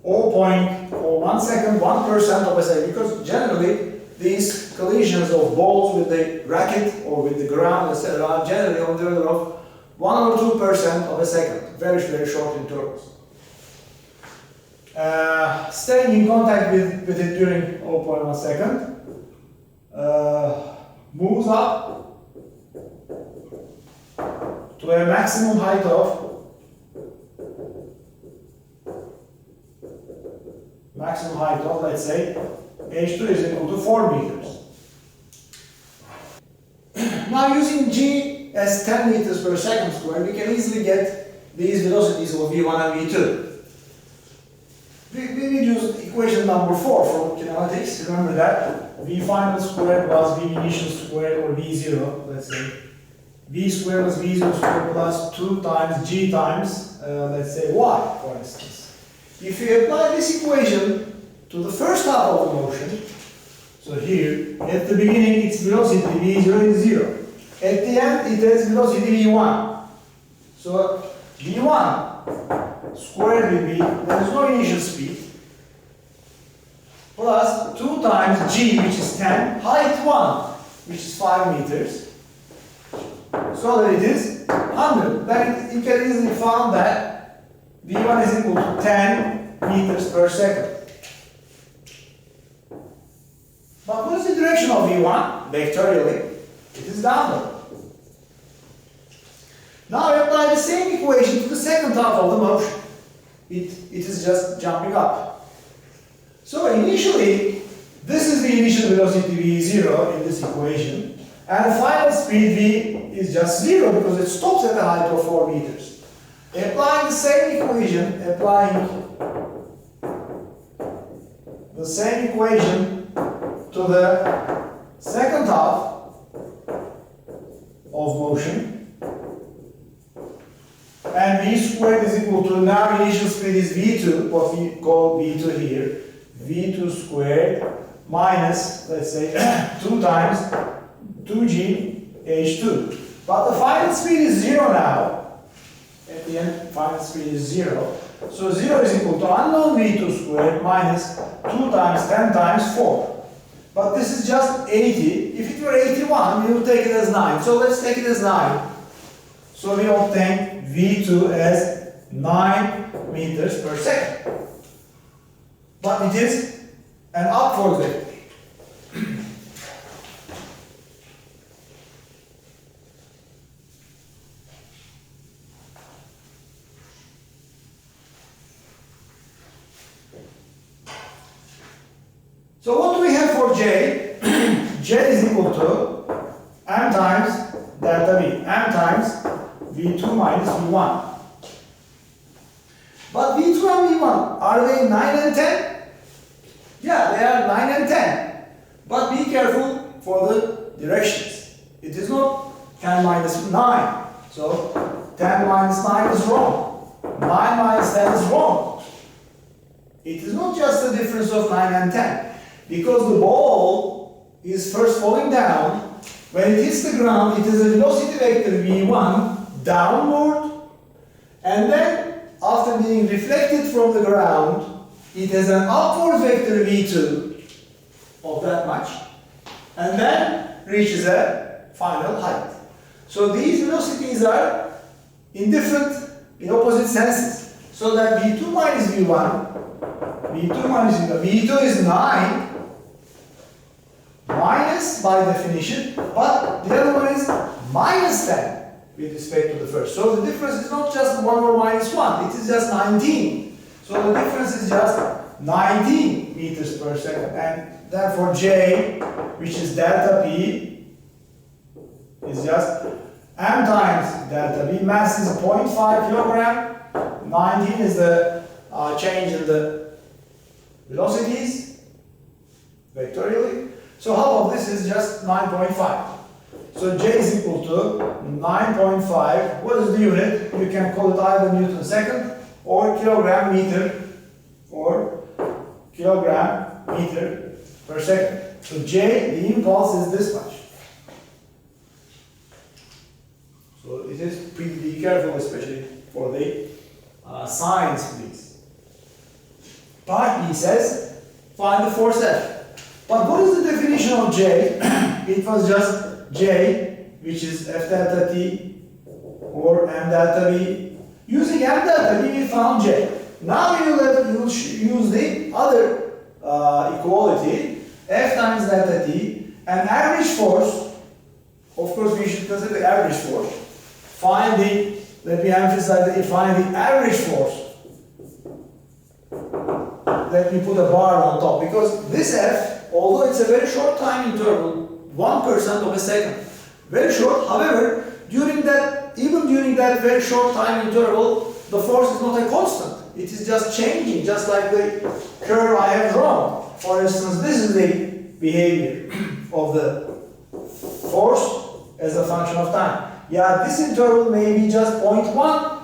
0.01 second, 1% of a second, because generally these collisions of balls with the racket or with the ground, etc., are generally on the order of 1 or 2% of a second, very, very short intervals. Staying in contact with it during 0.1 second, moves up to a maximum height of let's say h2 is equal to 4 meters. Now using g as 10 meters per second squared, we can easily get these velocities of v1 and v2. We used equation number 4 from kinematics. Remember that v final squared was v initial squared, or v0, let's say. V squared was v0 squared plus 2 times g times, let's say, y, for instance. If you apply this equation to the first half of the motion, so here, at the beginning its velocity v0 is 0. At the end it has velocity v1. So v1 squared will be, there is no initial speed, plus 2 times g, which is 10, height 1, which is 5 meters, so that it is 100. Then you can easily find that v1 is equal to 10 meters per second. But what is the direction of v1? Vectorially, it is downward. Now I apply the same equation to the second half of the motion. It is just jumping up. So initially, this is the initial velocity v0 in this equation, and the final speed v is just 0 because it stops at a height of 4 meters. Applying the same equation, to the second half of motion, and v squared is equal to, now initial speed is v2, what we call v2 here, v2 squared minus, let's say, 2 times 2g h2. But the final speed is 0 now. At the end, final speed is 0. So 0 is equal to unknown v2 squared minus 2 times 10 times 4. But this is just 80. If it were 81, we would take it as 9. So let's take it as 9. So we obtain v2 as 9 meters per second. But it is an upward vector. So what do we have for j? J is equal to m times delta v, m times v2 minus v1. But v2 and v1, are they 9 and 10? Yeah, they are 9 and 10. But be careful for the directions. It is not 10 minus 9. So 10 minus 9 is wrong. 9 minus 10 is wrong. It is not just the difference of 9 and 10. Because the ball is first falling down, when it hits the ground, it is a velocity vector v1 downward, and then after being reflected from the ground, it has an upward vector v2 of that much, and then reaches a final height. So these velocities are in opposite senses. So that v2 minus v1, v2 is 9, minus by definition, but the other one is minus 10 with respect to the first. So the difference is not just 1 or minus 1, it is just 19. So the difference is just 19 meters per second, and therefore J, which is delta P, is just m times delta V. Mass is 0.5 kilogram, 19 is the change in the velocities vectorially. So half of this is just 9.5. So J is equal to 9.5. What is the unit? You can call it either Newton second or kilogram meter per second. So J, the impulse is this much. So it is pretty be careful, especially for the science, please. Part B says, find the force F. But what is the definition of J? It was just J, which is F delta T or M delta V. Using M delta V, we found J. Now you will use the other equality, F times delta T, and average force. Of course, we should consider the average force. Find the, let me emphasize that, find the average force. Let me put a bar on top, because this F, although it's a very short time interval, 1% of a second, very short, however, even during that very short time interval, the force is not a constant. It is just changing, just like the curve I have drawn. For instance, this is the behavior of the force as a function of time. Yeah, this interval may be just 0.01,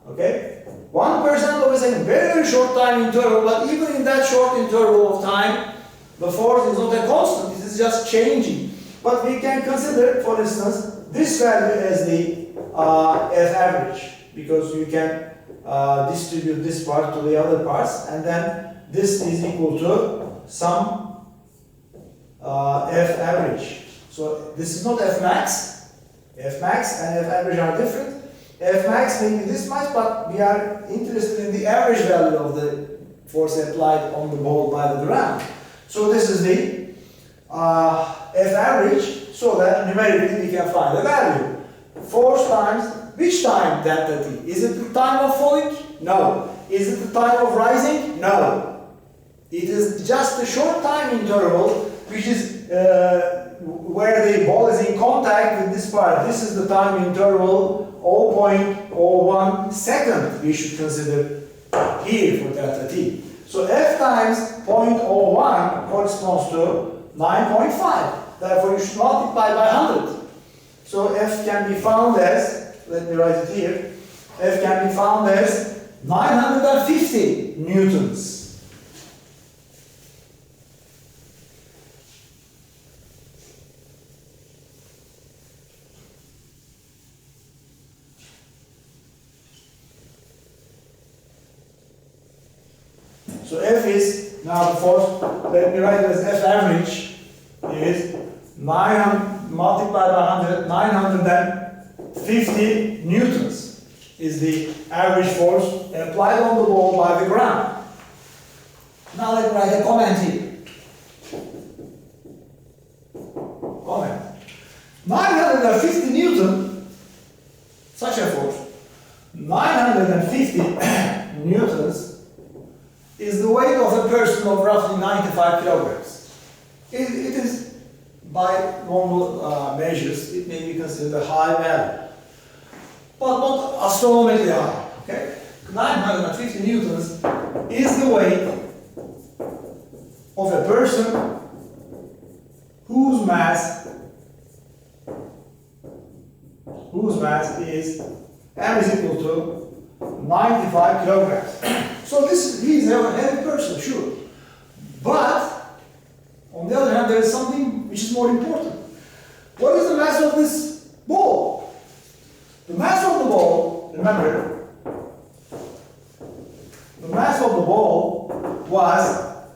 okay? 1% of a second, very, very short time interval, but even in that short interval of time, the force is not a constant, it is just changing. But we can consider, for instance, this value as the F average, because you can distribute this part to the other parts, and then this is equal to some F average. So this is not F max. F max and F average are different. F max may be this much, but we are interested in the average value of the force applied on the ball by the ground. So this is the F average, so that numerically we can find the value. Force times which time delta T? Is it the time of falling? No. Is it the time of rising? No. It is just a short time interval, which is where the ball is in contact with this part. This is the time interval 0.01 second we should consider here for delta T. So F times 0.01 corresponds to 9.5. Therefore, you should multiply by 100. So F can be found as, let me write it here, F can be found as 950 newtons. So F is, now the force, let me write it as F average is 900 multiplied by 100, 950 newtons is the average force applied on the ball by the ground. Now let me write a comment here. Comment. 950 newton, such a force, 950 newtons is the weight of a person of roughly 95 kilograms. It is, by normal measures, it may be considered a high value, but not astronomically high. Okay, 950 newtons is the weight of a person whose mass is M is equal to 95 kilograms. So he is a heavy person, sure. But, on the other hand, there is something which is more important. What is the mass of this ball? The mass of the ball, remember, the mass of the ball was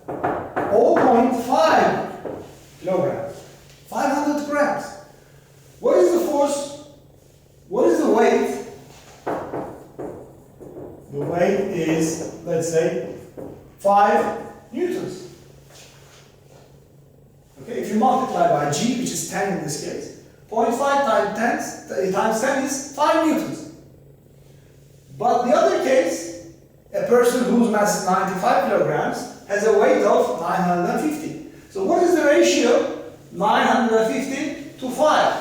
0.5 kilograms, 500 grams. What is the force? What is the weight? The weight is, let's say, 5 newtons. Okay, if you multiply by G, which is 10 in this case, 0.5 times 10 is 5 newtons. But the other case, a person whose mass is 95 kilograms has a weight of 950. So what is the ratio? 950 to 5.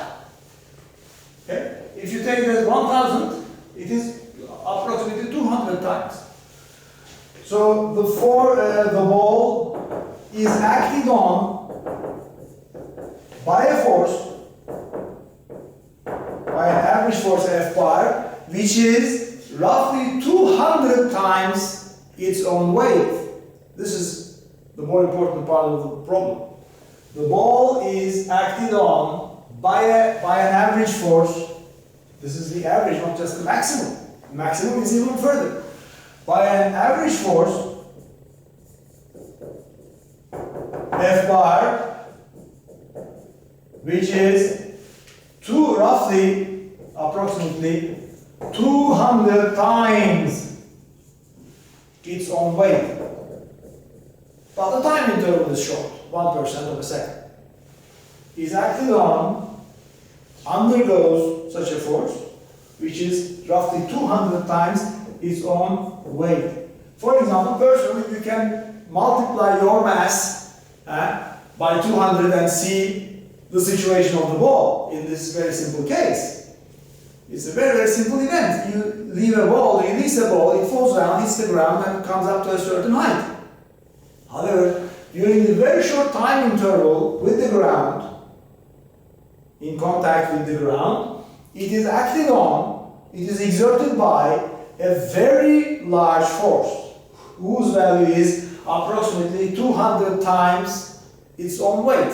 Okay? If you take that 1000, it is approximately 200 times. So the ball is acted on by a force, by an average force F bar, which is roughly 200 times its own weight. This is the more important part of the problem. The ball is acted on by an average force. This is the average, not just the maximum. The maximum is even further. by an average force F bar, which is roughly, approximately 200 times its own weight. But the time interval is short, 1% of a second. Is acted on, undergoes such a force, which is roughly 200 times its own weight. For example, personally, you can multiply your mass by 200 and see the situation of the ball in this very simple case. It's a very, very simple event. You leave a ball, release a ball, it falls down, hits the ground, and comes up to a certain height. However, during the very short time interval with the ground, in contact with the ground, it is acted on, it is exerted by a very large force, whose value is approximately 200 times its own weight.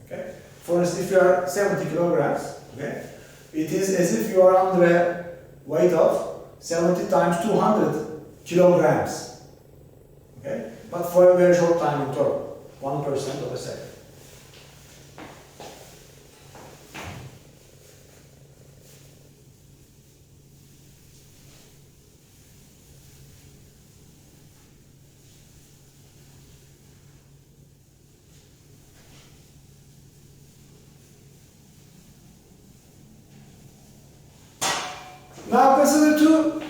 Okay? For instance, if you are 70 kilograms, okay, it is as if you are under a weight of 70 times 200 kilograms. Okay? But for a very short time interval, 1% of a second. Now consider two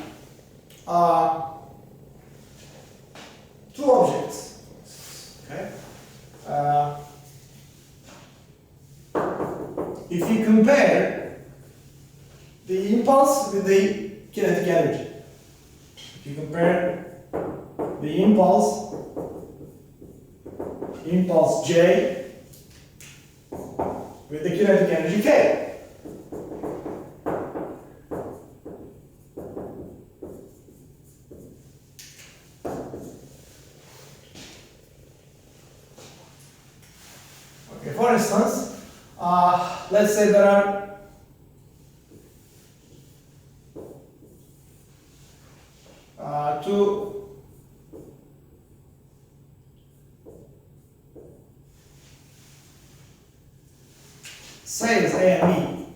objects. Okay. If you compare the impulse with the kinetic energy, if you compare the impulse J with the kinetic energy K. For instance, let's say there are two sails A and B.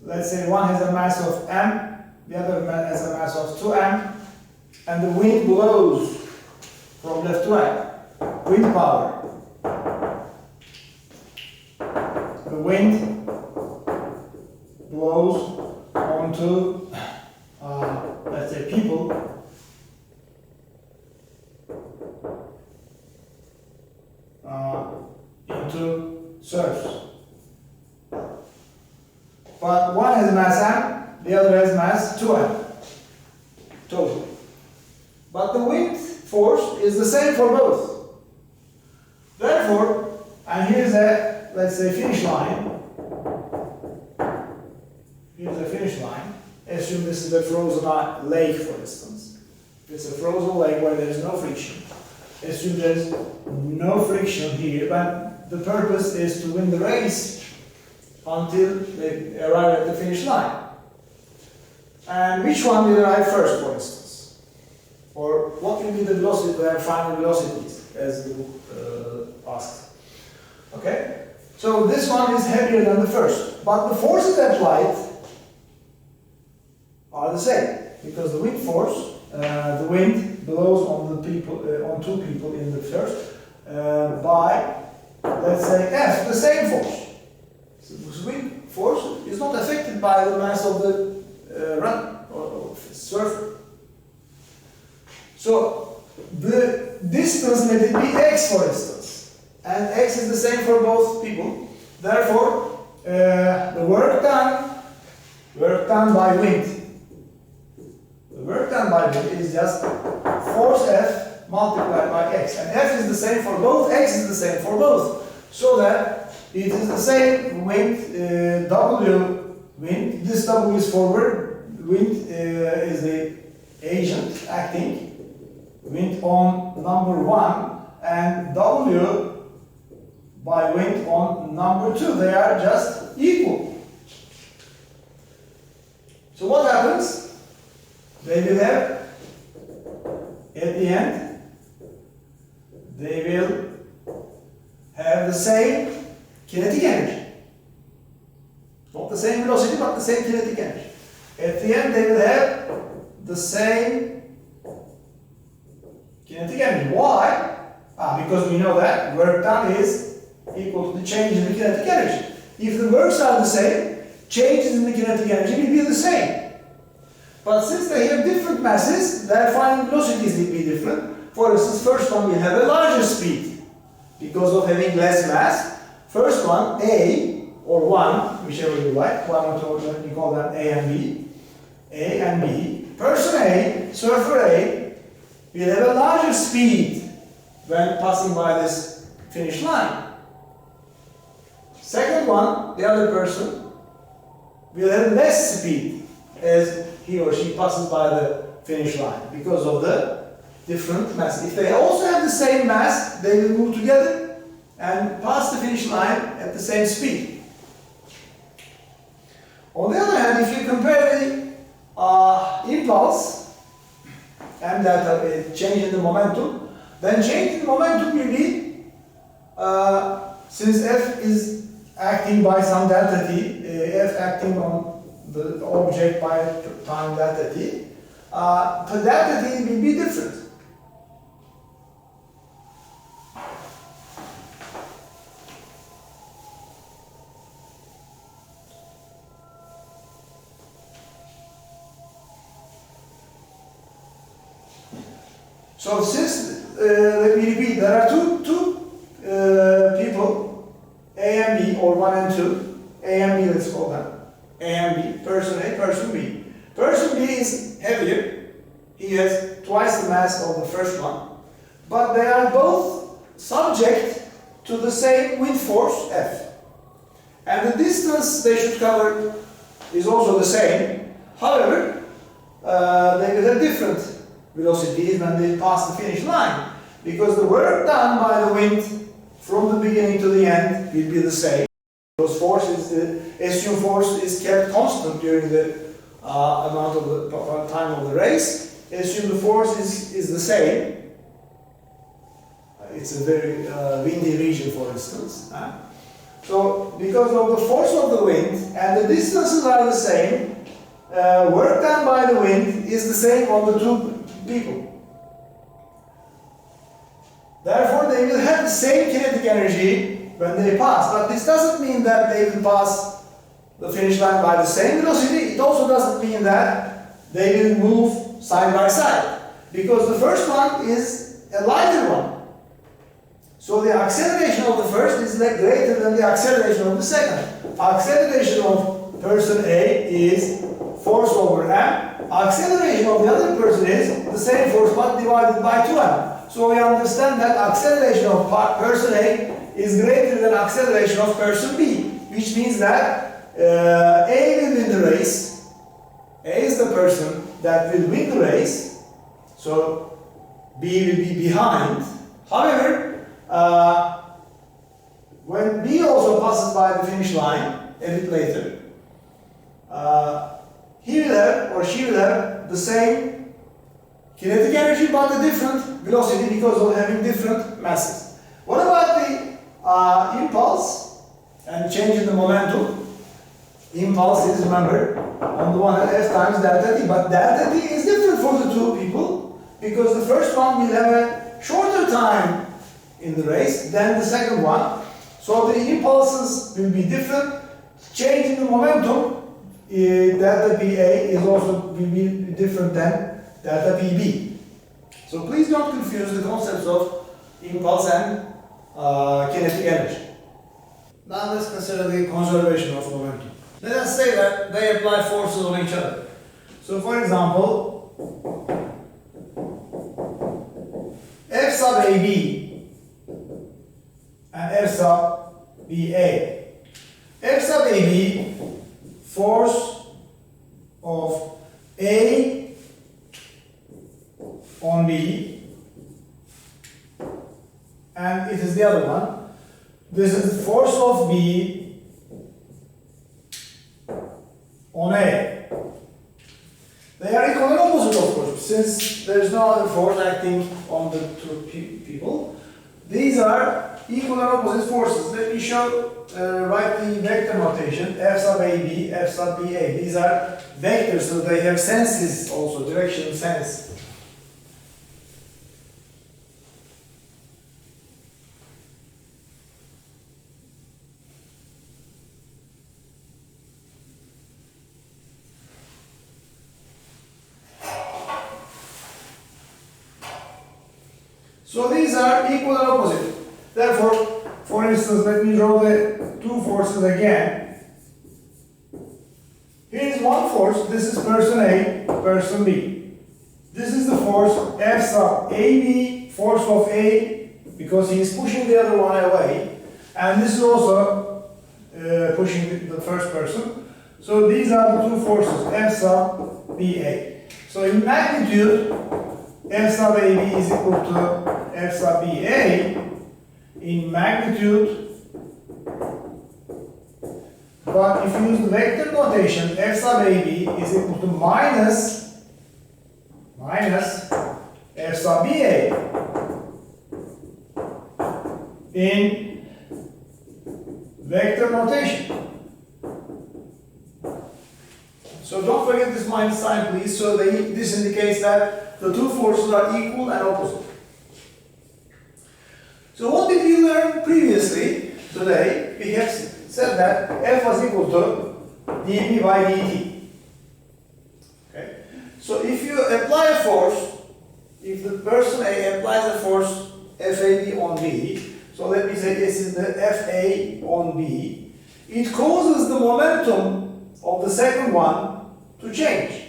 Let's say one has a mass of m, the other has a mass of 2m, and the wind blows from left to right. Wind power. The wind blows onto, let's say, people, into surfs. But one has mass m, the other has mass 2m, total. But the wind force is the same for both. Therefore, and here's a, let's say, finish line. Here's a finish line. Assume this is a frozen lake, for instance. It's a frozen lake where there is no friction. Assume there is no friction here, but the purpose is to win the race until they arrive at the finish line. And which one will arrive first, for instance? Or what will be the velocity, the final velocities, as the book asks. Okay? So this one is heavier than the first, but the forces applied are the same, because the wind force, the wind blows on the people, on two people in the first, by, let's say, F, the same force. So this wind force is not affected by the mass of the runner or surfer. So the distance, let it be x, for instance, and x is the same for both people. Therefore, the work done by wind. The work done by wind is just force F multiplied by x, and F is the same for both, x is the same for both, so that it is the same wind, W wind. This W is forward, wind is the agent acting, wind on number 1, and W by wind on number 2. They are just equal. So what happens? They will have at the end, they will have the same kinetic energy. Not the same velocity, but the same kinetic energy. At the end, they will have the same kinetic energy. Why? Because we know that work done is equal to the change in the kinetic energy. If the works are the same, changes in the kinetic energy will be the same. But since they have different masses, their final velocities will be different. For instance, first one will have a larger speed because of having less mass. First one, A, or 1, whichever you like, 1 or 2, we call them A and B. A and B. Person A, surfer A, will have a larger speed when passing by this finish line. Second one, the other person, will have less speed as he or she passes by the finish line because of the different mass. If they also have the same mass, they will move together and pass the finish line at the same speed. On the other hand, if you compare the impulse and that change in the momentum, then change in momentum will be, since F is acting by some delta t, F acting on the object by time delta t, the delta t will be different. So since, let me repeat, there are two people, A and B, or 1 and 2, A and B, let's call them, A and B, person A, person B. Person B is heavier, he has twice the mass of the first one, but they are both subject to the same wind force, F. And the distance they should cover is also the same. However, they will have different velocities when they pass the finish line, because the work done by the wind from the beginning to the end will be the same. Because force is the assumed force is kept constant during the amount of the time of the race. Assume the force is the same. It's a very windy region, for instance. So because of the force of the wind and the distances are the same, work done by the wind is the same on the two people. Therefore, they will have the same kinetic energy when they pass. But this doesn't mean that they will pass the finish line by the same velocity. It also doesn't mean that they will move side by side, because the first one is a lighter one. So the acceleration of the first is greater than the acceleration of the second. Acceleration of person A is force over m. Acceleration of the other person is the same force but divided by 2m. So we understand that acceleration of person A is greater than acceleration of person B, which means that A will win the race. A is the person that will win the race, so B will be behind. However, when B also passes by the finish line a bit later, he will have or she will have the same kinetic energy but a different velocity because of having different masses. What about the impulse and change in the momentum? Impulse is, remember, on the one hand F times delta t, but delta t is different for the two people because the first one will have a shorter time in the race than the second one. So the impulses will be different. Change in the momentum, delta PA is also will be different than delta PB. So please don't confuse the concepts of impulse and kinetic energy. Now let's consider the conservation of momentum. Let us say that they apply forces on each other. So for example, F sub AB and F sub BA. F sub AB, force of A on B, and it is the other one. This is the force of B on A. They are equal and opposite, of course. since there is no other force acting on the two people, these are equal and opposite forces. Let me write the vector notation, F sub AB, F sub BA. These are vectors, so they have senses also, direction sense. So these are equal and opposite. Therefore, for instance, let me draw the two forces again. Here is one force, this is person A, person B. This is the force F sub AB, force of A, because he is pushing the other one away. And this is also pushing the first person. So these are the two forces, F sub BA. So in magnitude, F sub AB is equal to F sub BA in magnitude, but if you use the vector notation, F sub AB is equal to minus F sub BA in vector notation. So don't forget this minus sign, please. So this indicates that the two forces are equal and opposite. So what did we learn previously today? We have said that F was equal to dB by dt. Okay? So if you apply a force, if the person A applies a force FAB on B, so let me say this is the FA on B, it causes the momentum of the second one to change.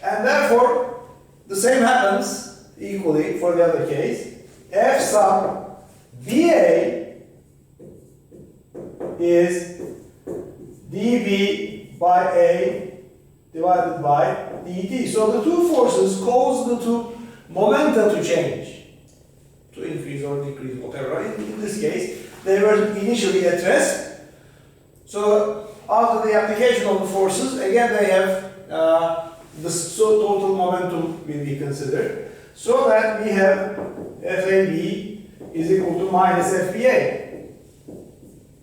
And therefore, the same happens equally for the other case. F sub BA is dB by A divided by dt. So the two forces cause the two momenta to change, to increase or decrease, whatever. In this case, they were initially at rest. So after the application of the forces, again they have the total momentum will be considered. So that we have FAB is equal to minus FBA.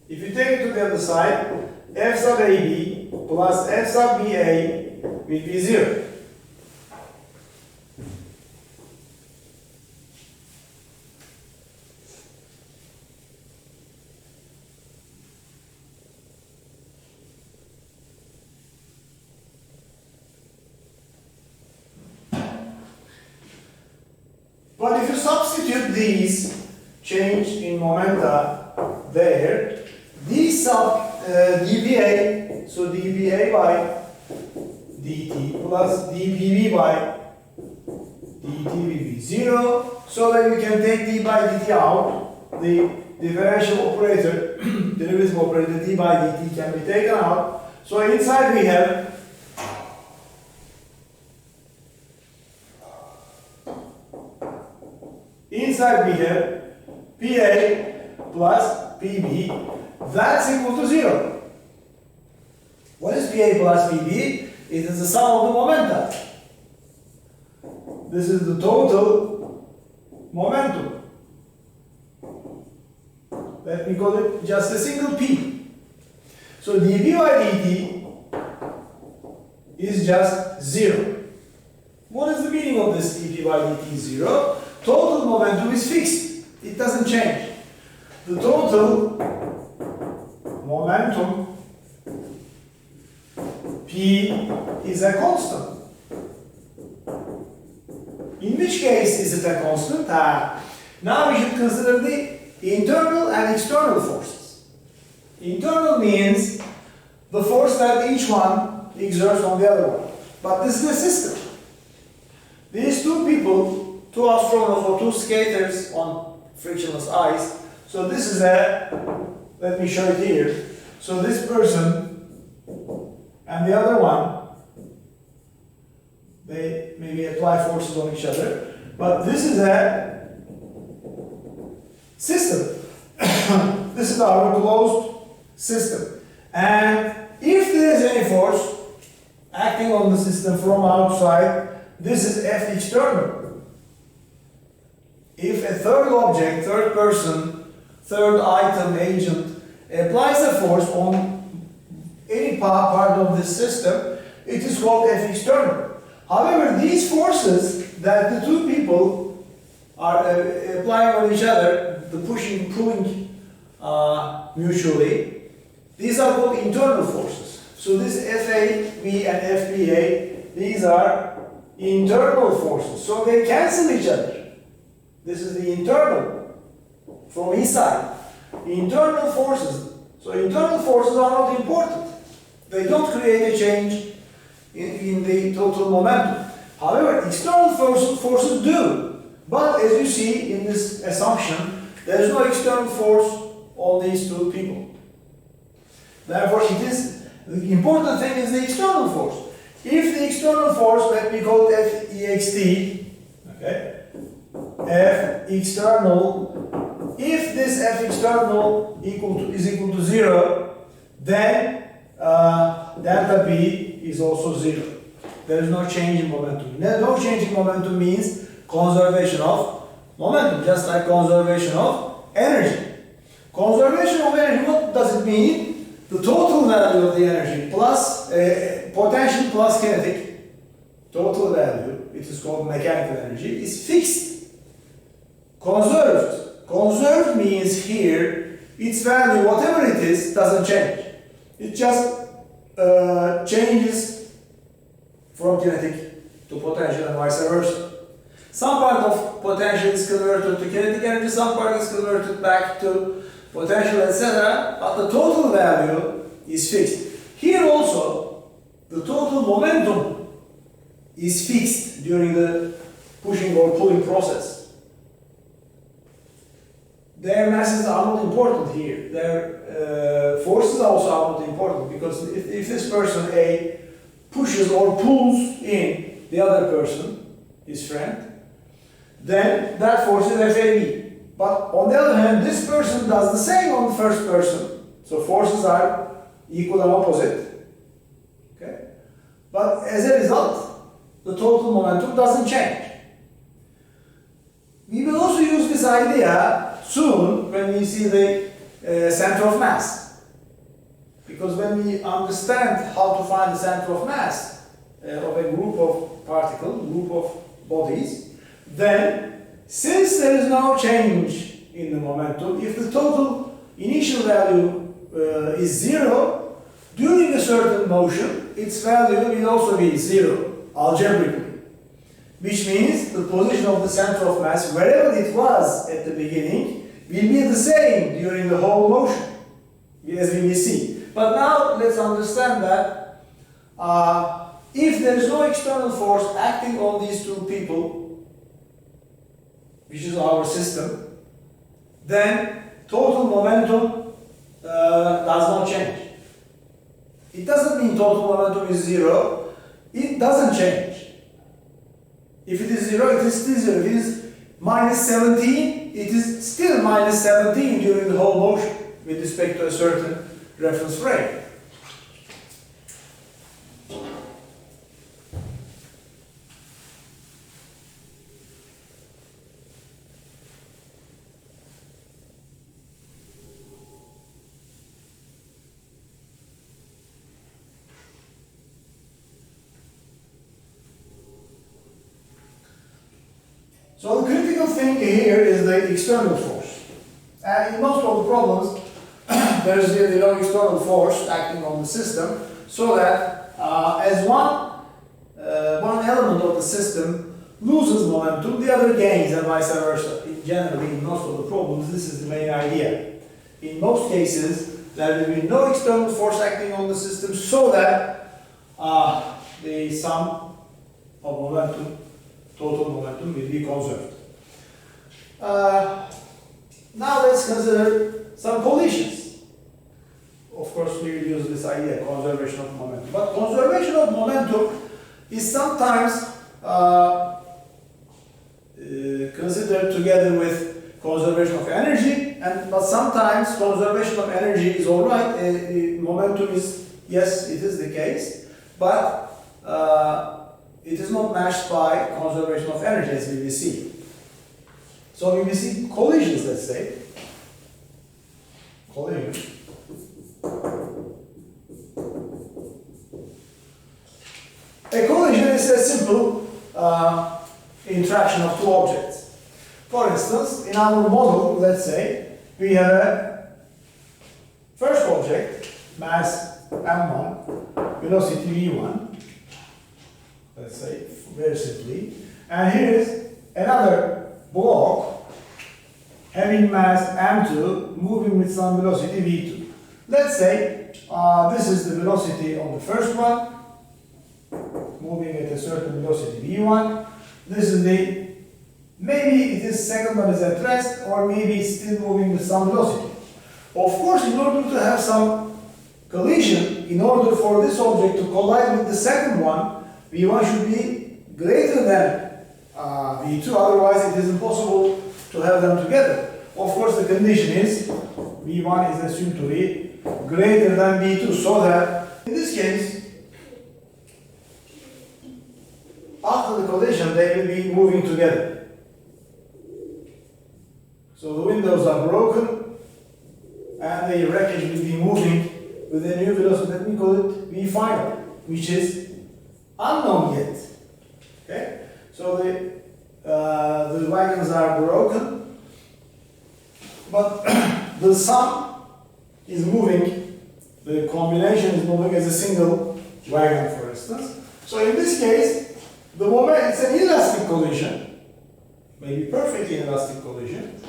If you take it to the other side, F sub AB plus F sub BA will be 0. But if you substitute these change in momenta there, these sub dBA, so dBA by dt plus dBB by dt will be 0, so that you can take d by dt out. The differential operator, derivative operator d by dt can be taken out. So inside we have PA plus PB, that's equal to 0. What is PA plus PB? It is the sum of the momenta. This is the total momentum. Let me call it just a single P. So dB by dt is just 0. What is the meaning of this dB by dt 0? Total momentum is fixed. It doesn't change. The total momentum P is a constant. In which case is it a constant? Now we should consider the internal and external forces. Internal means the force that each one exerts on the other one. But this is a system. These two people, two astronauts or two skaters on frictionless ice. So this is let me show it here. So this person and the other one, they maybe apply forces on each other. But this is a system. This is our closed system. And if there is any force acting on the system from outside, this is F external. If a third object, third person, third item, agent applies a force on any part of this system, it is called F external. However, these forces that the two people are applying on each other, the pushing, pulling mutually, these are called internal forces. So this FAB and FBA, these are internal forces. So they cancel each other. This is the internal from each side. Internal forces. So internal forces are not important. They don't create a change in the total momentum. However, external forces do. But as you see in this assumption, there is no external force on these two people. Therefore, the important thing is the external force. If the external force, let me call it Fext, okay? F external, if this F external is equal to 0, then delta B is also 0. There is no change in momentum. No change in momentum means conservation of momentum, just like conservation of energy. Conservation of energy, what does it mean? The total value of the energy plus potential plus kinetic, total value, it is called mechanical energy, is fixed. Conserved. Conserved means here, its value, whatever it is, doesn't change. It just changes from kinetic to potential and vice versa. Some part of potential is converted to kinetic energy, some part is converted back to potential, etc. But the total value is fixed. Here also, the total momentum is fixed during the pushing or pulling process. Their masses are not important here. Their forces also are not important, because if this person A pushes or pulls in the other person, his friend, then that force is FAB. But on the other hand, this person does the same on the first person. So forces are equal and opposite. Okay? But as a result, the total momentum doesn't change. We will also use this idea soon when we see the center of mass. Because when we understand how to find the center of mass of a group of particles, group of bodies, then since there is no change in the momentum, if the total initial value is 0, during a certain motion, its value will also be 0, algebraically. Which means the position of the center of mass, wherever it was at the beginning, will be the same during the whole motion, as we will see. But now let's understand that if there is no external force acting on these two people, which is our system, then total momentum does not change. It doesn't mean total momentum is 0. It doesn't change. If it is 0, it is still 0. If it is minus 17, it is still minus 17 during the whole motion with respect to a certain reference frame. So the critical thing here is the external force. And in most of the problems, there is really no external force acting on the system, so that as one element of the system loses momentum, the other gains, and vice versa. Generally, in most of the problems, this is the main idea. In most cases, there will be no external force acting on the system, so that the sum of momentum, total momentum, will be conserved. Now let's consider some collisions. Of course, we will use this idea, conservation of momentum. But conservation of momentum is sometimes considered together with conservation of energy, but sometimes conservation of energy is all right. Momentum is, yes, it is the case, but it is not matched by conservation of energy, as we will see. So we will see collisions, let's say. Collision. A collision is a simple interaction of two objects. For instance, in our model, let's say, we have a first object, mass m1, velocity v1, let's say, very simply, and here is another block having mass m2 moving with some velocity v2. Let's say this is the velocity on the first one, moving at a certain velocity v1. This is the, maybe it is second one is at rest, or maybe it's still moving with some velocity. Of course, in order to have some collision, in order for this object to collide with the second one, v1 should be greater than v2, otherwise it is impossible to have them together. Of course, the condition is v1 is assumed to be greater than v2, so that in this case, after the collision, they will be moving together. So the windows are broken, and the wreckage will be moving with a new velocity. Let me call it v final, which is unknown yet. Okay? So the wagons are broken, but the sum is moving, the combination is moving as a single wagon, for instance. So in this case, the moment, it's an inelastic collision, maybe perfectly inelastic collision,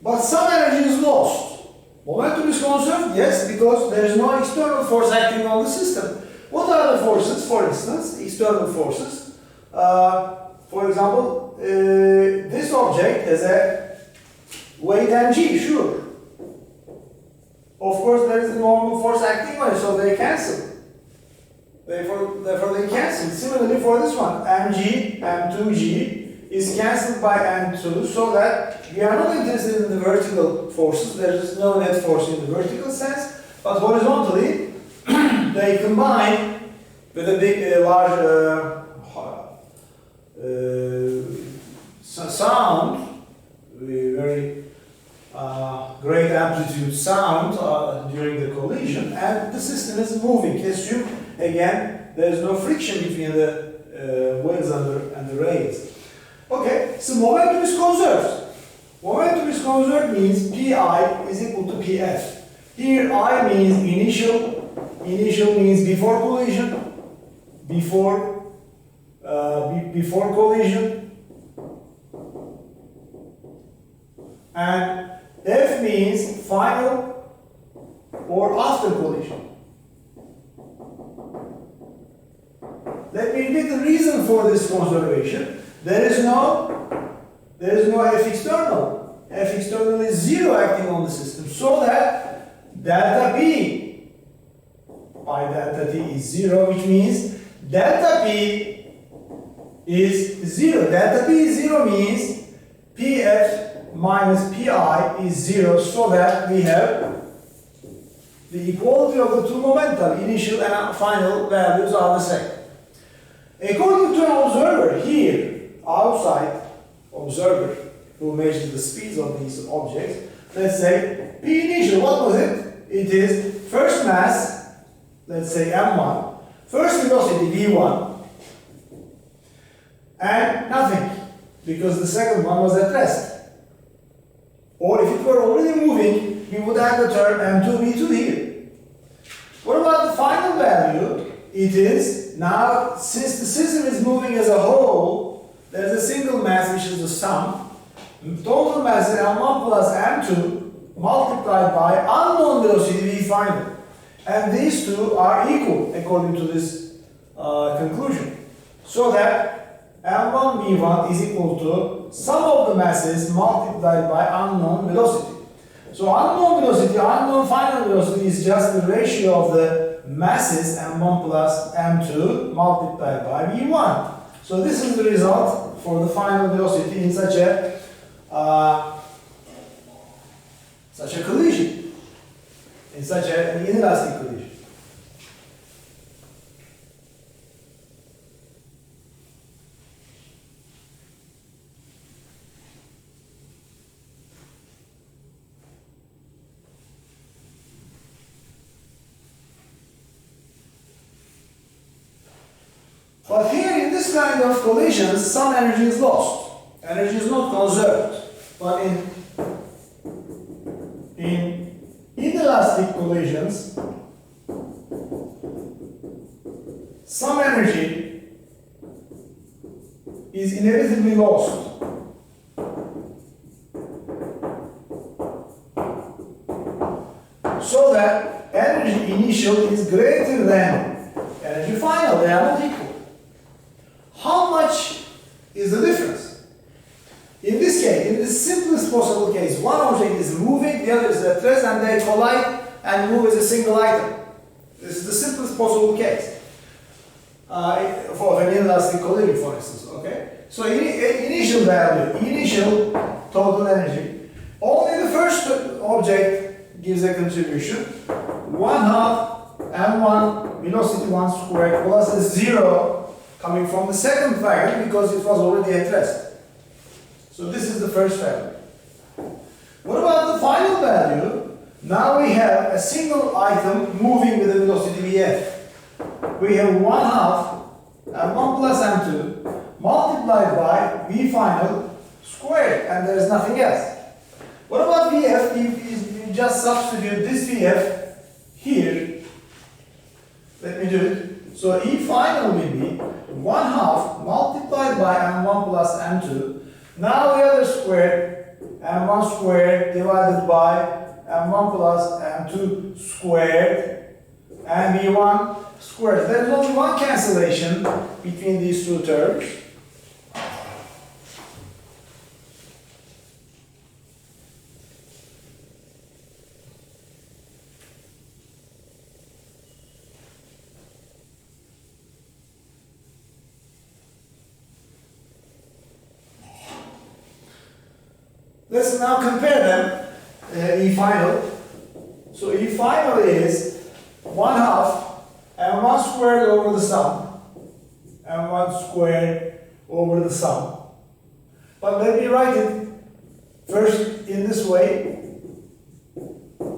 but some energy is lost. Momentum is conserved, yes, because there is no external force acting on the system. What are the forces, for instance, external forces? For example, this object has a weight mg, sure. Of course, there is a normal force acting on it, so they cancel. Therefore they cancel. Similarly for this one, mg, m2g is cancelled by m2, so that we are not interested in the vertical forces. There is no net force in the vertical sense, but horizontally they combine with a big, large sound, very great amplitude sound during the collision, and the system is moving. Assume again there is no friction between the wheels and the rails. Okay, so momentum is conserved. Momentum is conserved means Pi is equal to Pf. Here I means initial means before collision, before collision, and F means final or after collision. Let me repeat the reason for this conservation. There is no F external. F external is zero acting on the system, so that delta P by delta T is zero, which means delta P is zero. Delta P is zero means Pf minus Pi is zero, so that we have the equality of the two momenta, initial and final values are the same. According to an observer here, outside observer who measures the speeds of these objects, let's say P initial, what was it? It is first mass, let's say m1, first velocity v1, and nothing, because the second one was at rest. Or if it were already moving, we would add the term m2 v2 here. What about the final value? It is now, since the system is moving as a whole, there is a single mass which is the sum. Total mass is m1 plus m2 multiplied by unknown velocity v final. And these two are equal according to this conclusion. So that m1 v1 is equal to sum of the masses multiplied by unknown velocity. So unknown velocity, unknown final velocity is just the ratio of the masses m1 plus m2 multiplied by v1. So this is the result for the final velocity in such a collision, in such an inelastic collision. But here in this kind of collisions, some energy is lost. Energy is not conserved. But in inelastic collisions, some energy is inevitably lost. So that energy initial is greater than energy final. They are not equal. How much is the difference? In this case, in the simplest possible case, one object is moving, the other is at rest, and they collide and move as a single item. This is the simplest possible case. For an inelastic collision, for instance, okay? So initial value, initial total energy, only the first object gives a contribution, 1/2 m1 velocity 1 squared plus a 0 coming from the second fragment because it was already at rest. So this is the first value. What about the final value? Now we have a single item moving with a velocity vf. We have 1/2 m1 plus m2 multiplied by v final squared, and there is nothing else. What about vf? You just substitute this vf here. Let me do it. So E final will be 1/2 multiplied by m1 plus m2. Now the other squared, m1 squared divided by m1 plus m2 squared and v1 squared. There is only one cancellation between these two terms. Let's now compare them, E final. So E final is 1/2 m1 squared over the sum, m1 squared over the sum. But let me write it first in this way,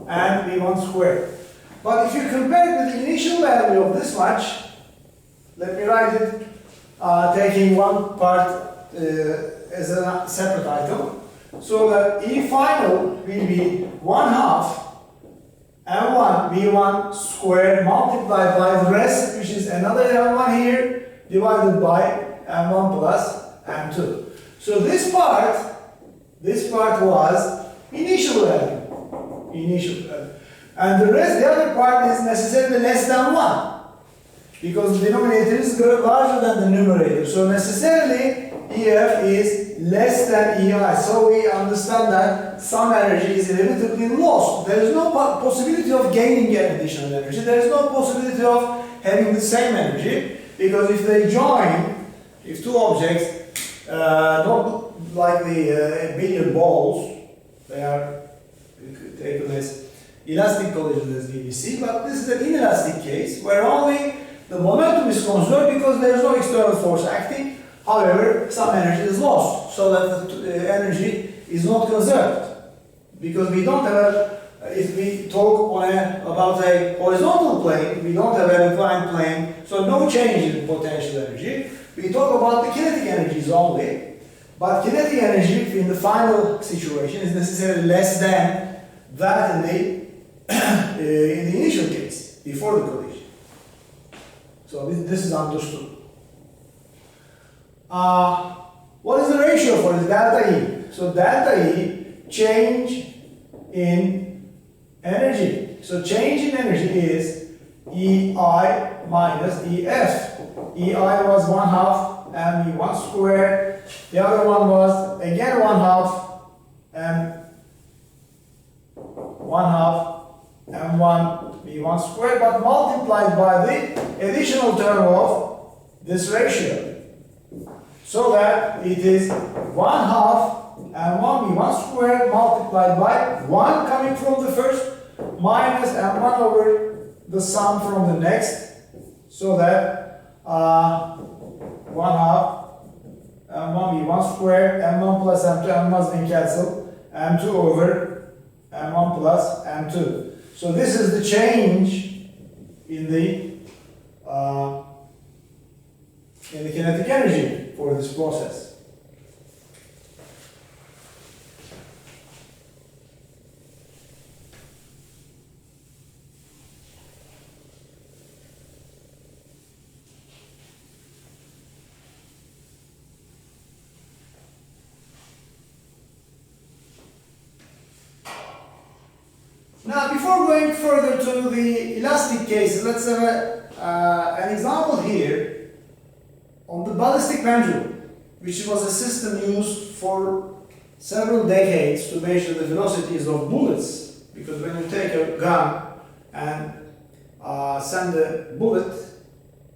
and v1 squared. But if you compare it with the initial value of this much, let me write it taking one part as a separate item. So that E final will be 1/2 m1 v1 squared multiplied by the rest, which is another m1 here, divided by m1 plus m2. So this part was initial value, and the rest, the other part is necessarily less than 1, because the denominator is larger than the numerator. So necessarily EF is less than EI. So we understand that some energy is inevitably lost. There is no possibility of gaining an additional energy. There is no possibility of having the same energy, because if they join, if two objects, not like the billiard balls, they are taken as elastic collisions as BBC, but this is an inelastic case where only the momentum is conserved because there is no external force acting. However, some energy is lost, so that the energy is not conserved. Because we don't have if we talk about a horizontal plane, we don't have an inclined plane, so no change in potential energy. We talk about the kinetic energies only, but kinetic energy in the final situation is necessarily less than that in the initial case, before the collision. So this is understood. What is the ratio for this delta E? So delta E, change in energy. So change in energy is EI minus EF. EI was 1/2 mv1 squared. The other one was again 1/2 m1 v1 squared, but multiplied by the additional term of this ratio. So that it is 1/2 m1 v1 squared multiplied by 1 coming from the first minus m1 over the sum from the next. So that 1/2 m1 v1 squared, m1 plus m2, m1 has been cancelled, m2 over m1 plus m2. So this is the change in the in the kinetic energy for this process. Now, before going further to the elastic cases, let's have an example here on the ballistic pendulum, which was a system used for several decades to measure the velocities of bullets. Because when you take a gun and send a bullet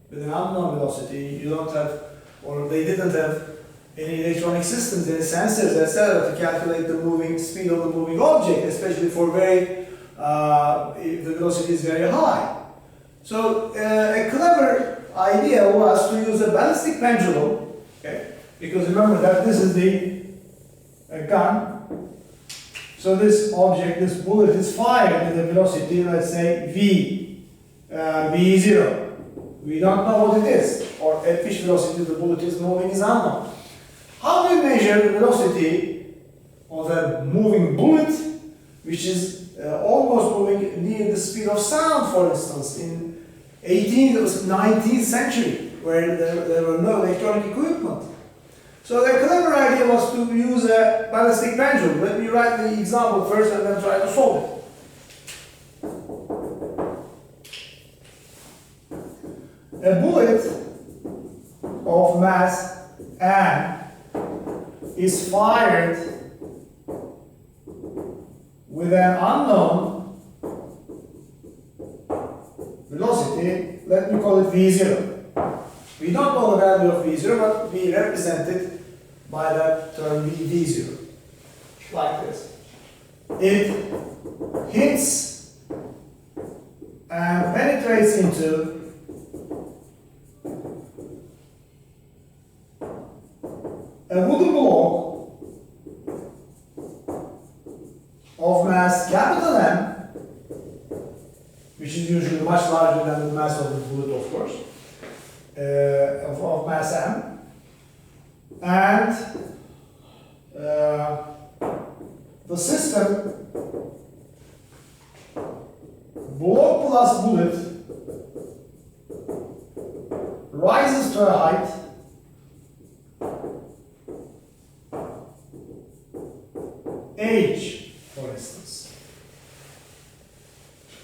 with an unknown velocity, you don't have, or they didn't have any electronic systems, any sensors, etc., to calculate the moving speed of the moving object, especially for if the velocity is very high. So a clever idea was to use a ballistic pendulum, okay? Because remember that this is the gun. So this object, this bullet is fired with a velocity, let's say v0. We don't know what it is, or at which velocity the bullet is moving is unknown. How do we measure the velocity of a moving bullet, which is almost moving near the speed of sound, for instance, in 18th, 19th century, where there were no electronic equipment? So the clever idea was to use a ballistic pendulum. Let me write the example first and then try to solve it. A bullet of mass m is fired with an unknown velocity. Let me call it v0. We don't know the value of v0, but we represent it by that term v0, like this. It hits and penetrates into a wooden block of mass capital M, which is usually much larger than the mass of the bullet, of course, of mass M, and the system block plus bullet rises to a height h, for instance.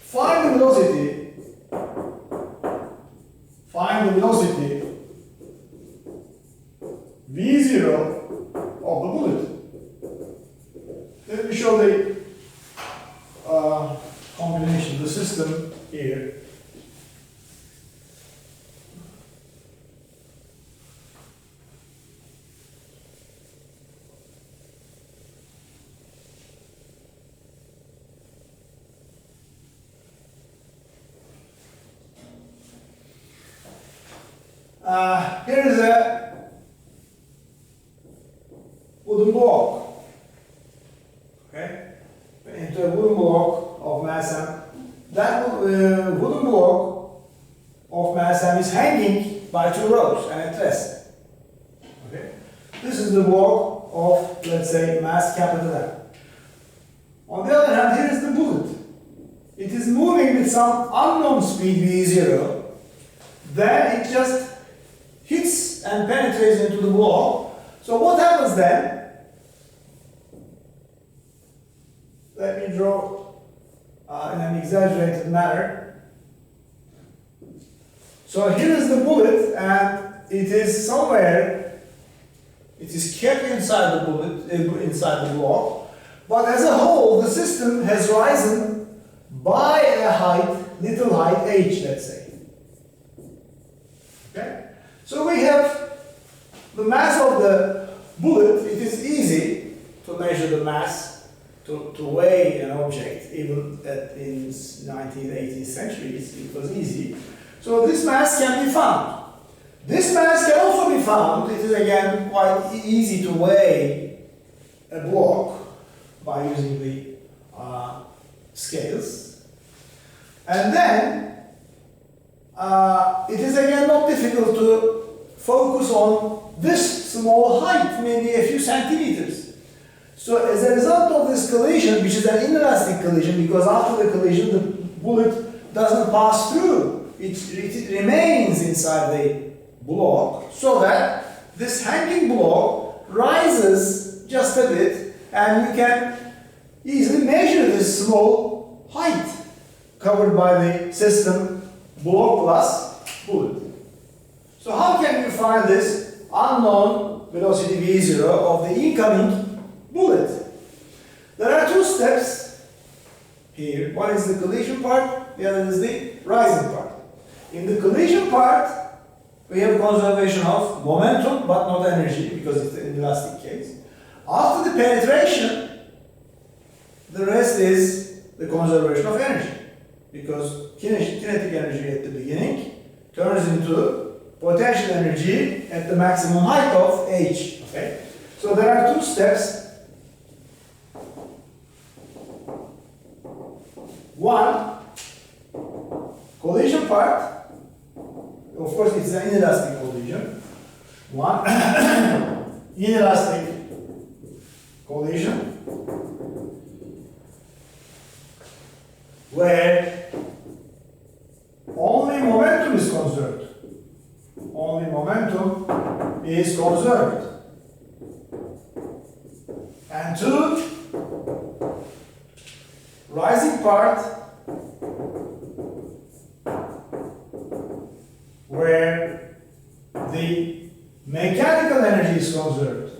Find the velocity v0 of the bullet. Let me show the combination, the system here. Here is a wooden block, okay, into a wooden block of mass m. That wooden block of mass m is hanging by two ropes and at rest. Okay, this is the block of, let's say, mass capital M. On the other hand, here is the bullet. It is moving with some unknown speed v0. Then it just hits and penetrates into the block. So what happens then? Let me draw in an exaggerated manner. So here is the bullet, and it is somewhere, it is kept inside the bullet, inside the block. But as a whole, the system has risen by a height, little height h, let's say. Okay? So we have the mass of the bullet. It is easy to measure the mass, to weigh an object, even in 19th, 18th centuries, it was easy. So this mass can be found. This mass can also be found. It is again quite easy to weigh a block by using the scales. And then it is again not difficult to focus on this small height, maybe a few centimeters. So as a result of this collision, which is an inelastic collision, because after the collision the bullet doesn't pass through, it remains inside the block, so that this hanging block rises just a bit, and you can easily measure this small height covered by the system block plus bullet. So how can you find this unknown velocity V0 of the incoming bullet? There are two steps here. One is the collision part, the other is the rising part. In the collision part, we have conservation of momentum but not energy, because it's an elastic case. After the penetration, the rest is the conservation of energy, because kinetic energy at the beginning turns into potential energy at the maximum height of h. Okay? So there are two steps. One, collision part. Of course, it's an inelastic collision. One, inelastic collision, where only momentum is conserved. Only momentum is conserved. And two, rising part, where the mechanical energy is conserved.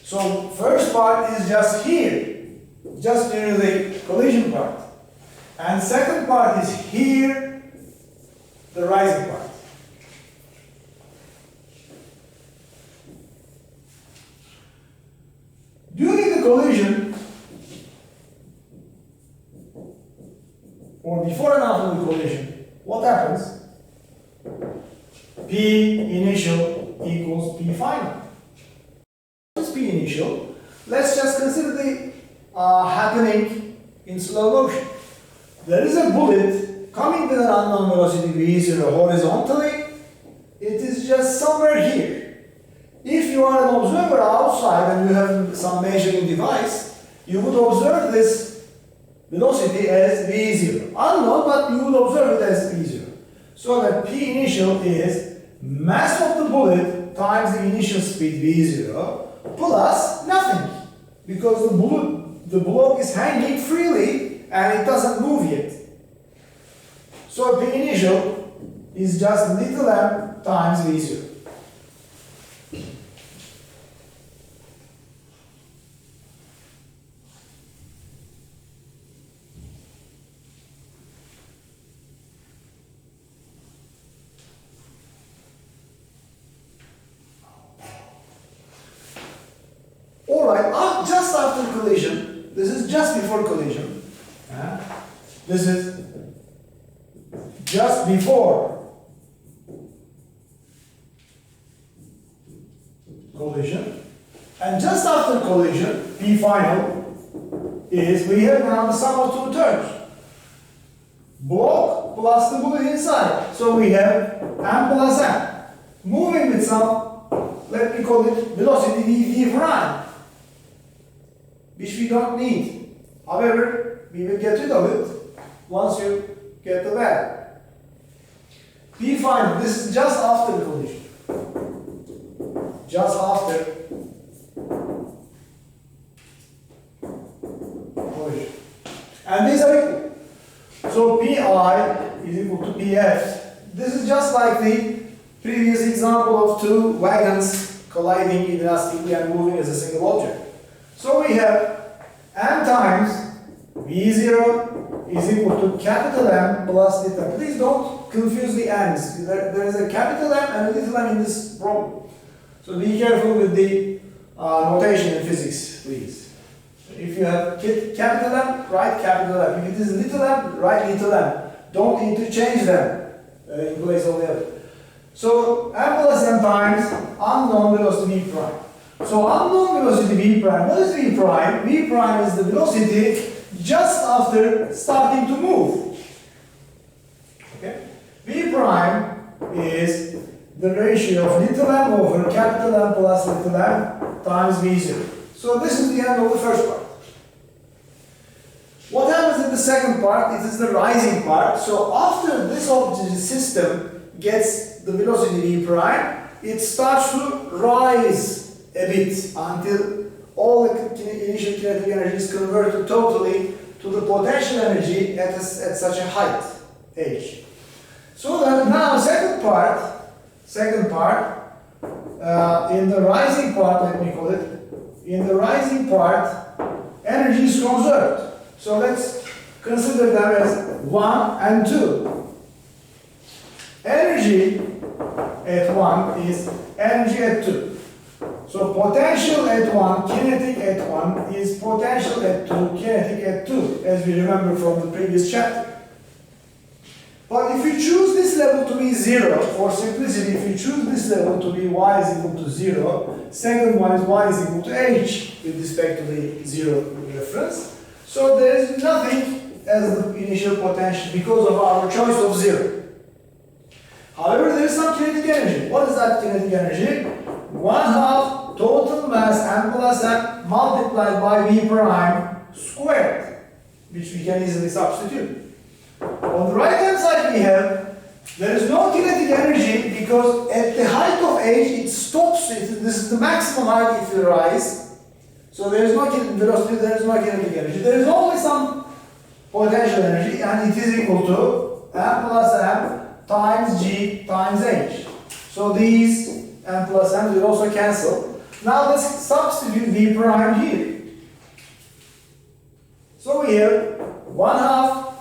So first part is just here, just near the collision part. And second part is here, the rising part. During the collision, or before and after the collision, what happens? P initial equals P final. What is P initial? Let's just consider the happening in slow motion. There is a bullet coming with an unknown velocity V0 horizontally. It is just somewhere here. If you are an observer outside and you have some measuring device, you would observe this velocity as V0. Unknown, but you would observe it as V0. So that P initial is mass of the bullet times the initial speed V0 plus nothing. Because the block is hanging freely and it doesn't move yet. So P initial is just little m times V0. Alright, just after collision, this is just before collision. This is just before collision. And just after collision, P final is, we have now the sum of two terms. Block plus the bullet inside. So we have m plus m. Moving with some, let me call it velocity v prime, which we don't need. However, we will get rid of it once you get the value. P final, this is just after the collision. Just after collision. And these are equal. So Pi is equal to Pf. This is just like the previous example of two wagons colliding inelastically and moving as a single object. So we have m times V0 is equal to capital M plus little m. Please don't confuse the m's. There is a capital M and a little m in this problem. So be careful with the notation in physics, please. If you have capital M, write capital M. If it is little m, write little m. Don't interchange them in place of the other. So m plus m times unknown velocity v prime. So unknown velocity v prime, what is v prime? V prime is the velocity just after starting to move. Okay? V prime is the ratio of little m over capital M plus little m times V0. So this is the end of the first part. What happens in the second part? It is the rising part. So after this object system gets the velocity V prime, it starts to rise a bit until all the initial kinetic energy is converted totally to the potential energy at such a height, h. So that now second part, in the rising part, let me call it, in the rising part, energy is conserved. So let's consider them as 1 and 2. Energy at 1 is energy at 2. So potential at 1, kinetic at 1 is potential at 2, kinetic at 2, as we remember from the previous chapter. But if you choose this level to be 0, for simplicity, if you choose this level to be y is equal to 0, second one is y is equal to h with respect to the 0 reference. So there is nothing as the initial potential because of our choice of 0. However, there is some kinetic energy. What is that kinetic energy? 1/2 total mass m plus m multiplied by v prime squared, which we can easily substitute. On the right hand side we have, there is no kinetic energy because at the height of h it stops, this is the maximum height if you rise. So there is no kinetic velocity, there is no kinetic energy. There is only some potential energy and it is equal to m plus m times g times h. So these m plus m will also cancel. Now let's substitute v prime here. So we have 1/2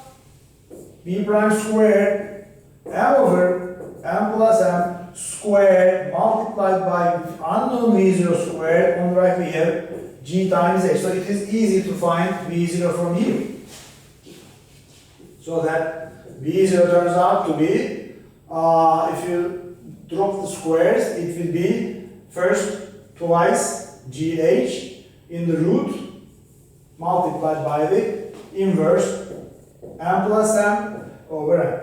v prime squared m over m plus m squared multiplied by unknown v0 squared. On the right we have g times h. So it is easy to find v0 from here. So that v0 turns out to be, if you drop the squares, it will be first twice gh in the root multiplied by the inverse m plus m over m.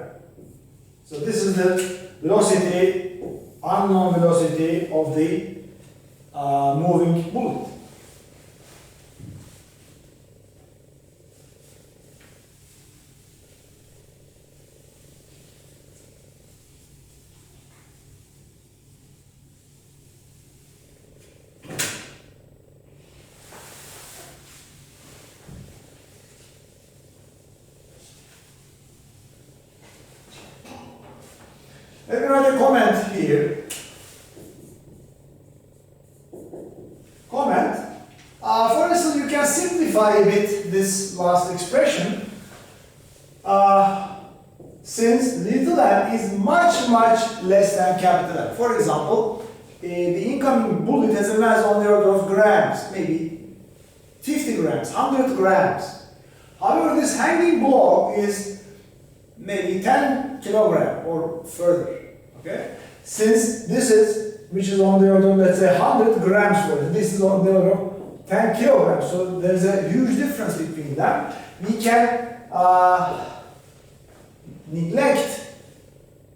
So this is the velocity, unknown velocity of the moving bullet. Let me write a comment here. Comment. For instance, you can simplify a bit this last expression. Since little m is much less than capital M. For example, the incoming bullet has a mass on the order of grams, maybe 50 grams, 100 grams. However, this hanging block is maybe 10 kilogram or further. Okay? Since this is, which is on the order of, let's say, 100 grams for it, this is on the order of 10 kilograms. So there's a huge difference between them. We can neglect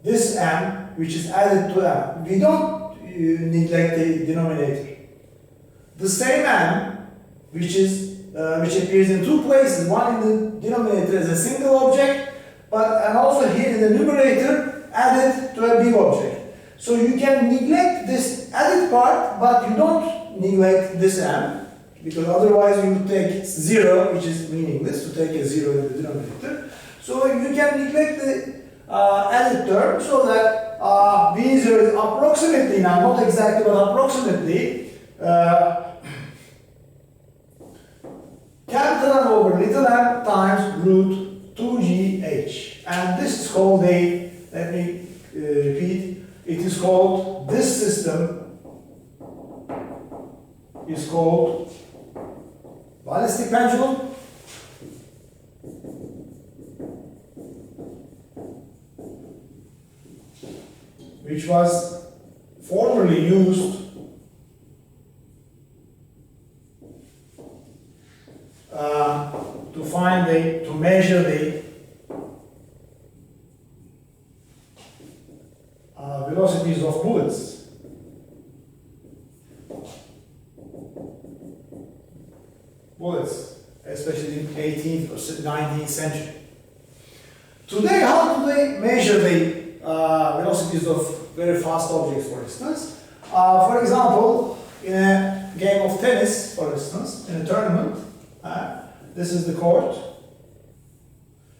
this m, which is added to m. We don't neglect the denominator. The same m, which appears in two places, one in the denominator as a single object, and also here in the numerator added to a big object. So you can neglect this added part, but you don't neglect this m, because otherwise you would take 0, which is meaningless to take a 0 in the denominator. So you can neglect the added term so that v0 is approximately, now not exactly but approximately, capital M over little m times root 2gh. And this is called a, let me repeat, it is called, this system is called ballistic pendulum, which was formerly used to find measure the velocities of bullets. Bullets, especially in 18th or 19th century. Today, how do they measure the velocities of very fast objects, for instance? For example, in a game of tennis, for instance, in a tournament, this is the court,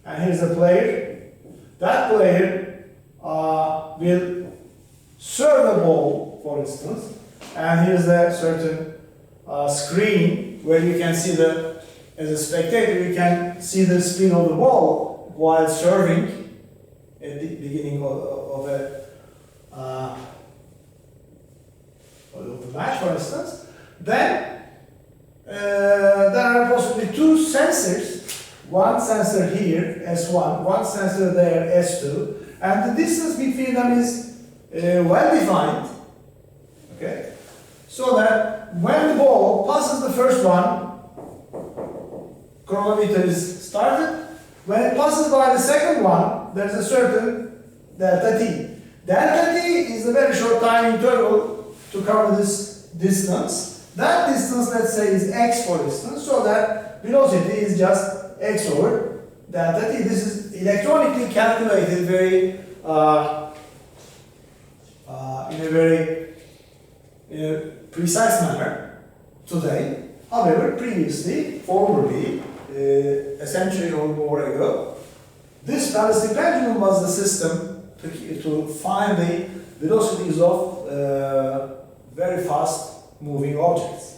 and here's the player. That player will serve the ball, for instance, and here's a certain screen where you can see as a spectator, you can see the spin of the ball while serving at the beginning of the match, for instance. Then there are possibly two sensors. One sensor here, S1, one sensor there, S2, and the distance between them is well defined. Okay, so that when the ball passes the first one, chronometer is started. When it passes by the second one, there's a certain delta t. Delta t is a very short time interval to cover this distance. That distance, let's say, is x, for instance, so that velocity is just x over delta t. This is electronically calculated in a very precise manner today. However, previously, formerly, a century or more ago, this ballistic pendulum was the system to find the velocities of very fast moving objects.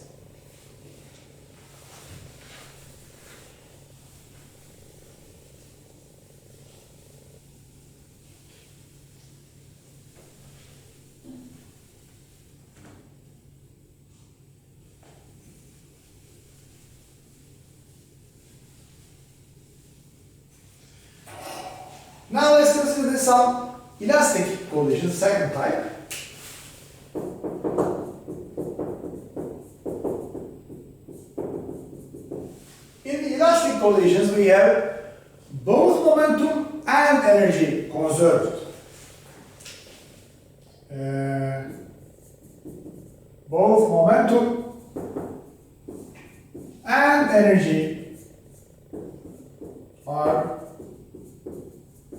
Now let's consider some elastic collisions, second type. In the elastic collisions, we have both momentum and energy conserved. Both momentum and energy are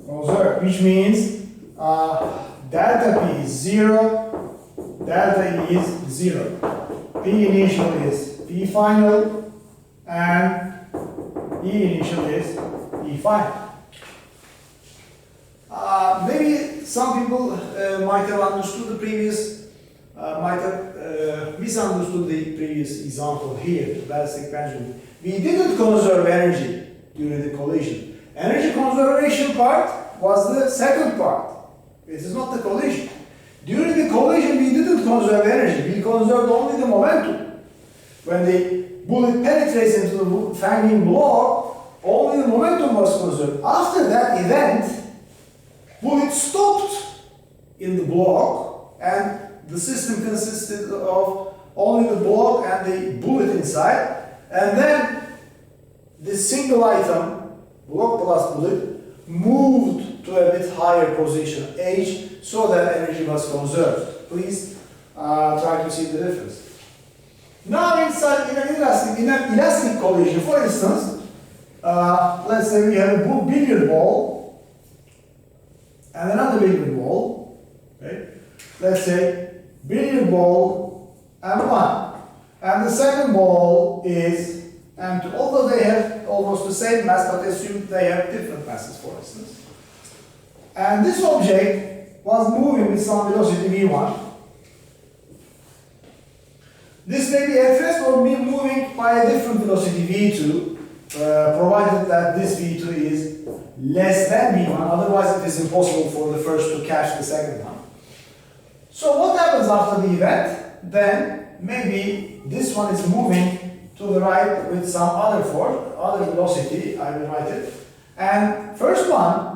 conserved, which means delta P is 0, delta E is 0. P initial is P final, and E initial is E final. Maybe some people might have understood the previous, might have misunderstood the previous example here, the ballistic pendulum. We didn't conserve energy during the collision. Energy conservation part was the second part. It is not the collision. During the collision, we didn't conserve energy. We conserved only the momentum. When the bullet penetrates into the fanging block, only the momentum was conserved. After that event, bullet stopped in the block, and the system consisted of only the block and the bullet inside, and then this single item, block plus bullet, moved to a bit higher position, H, so that energy was conserved. Please try to see the difference. Now in an elastic collision, for instance, let's say we have a billiard ball and another billiard ball. Okay? Let's say billiard ball M1, and the second ball is M2. Although they have almost the same mass, but assume they have different masses, for instance. And this object was moving with some velocity v1. This may be at rest or be moving by a different velocity v2, provided that this v2 is less than v1, otherwise it is impossible for the first to catch the second one. So what happens after the event? Then maybe this one is moving to the right with some other force, other velocity, I will write it. And first one,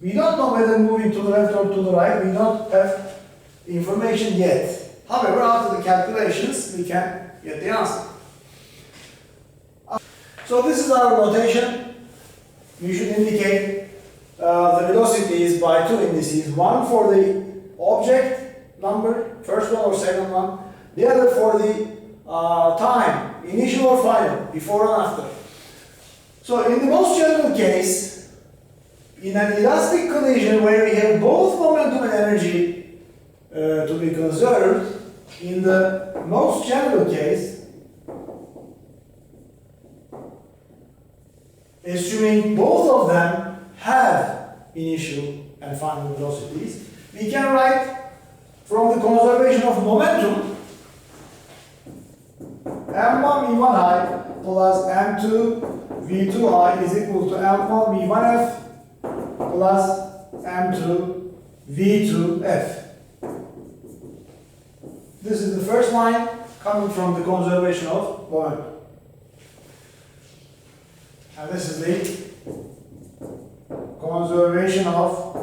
we don't know whether moving to the left or to the right, we don't have information yet. However, after the calculations, we can get the answer. So this is our notation. we should indicate the velocities by two indices. One for the object number, first one or second one. The other for the time, initial or final, before and after. So in the most general case, in an elastic collision where we have both momentum and energy to be conserved, in the most general case, assuming both of them have initial and final velocities, we can write from the conservation of momentum m1 v1i plus m2 v2i is equal to m1 v1f plus m2 v2f. This is the first line coming from the conservation of momentum. And this is the conservation of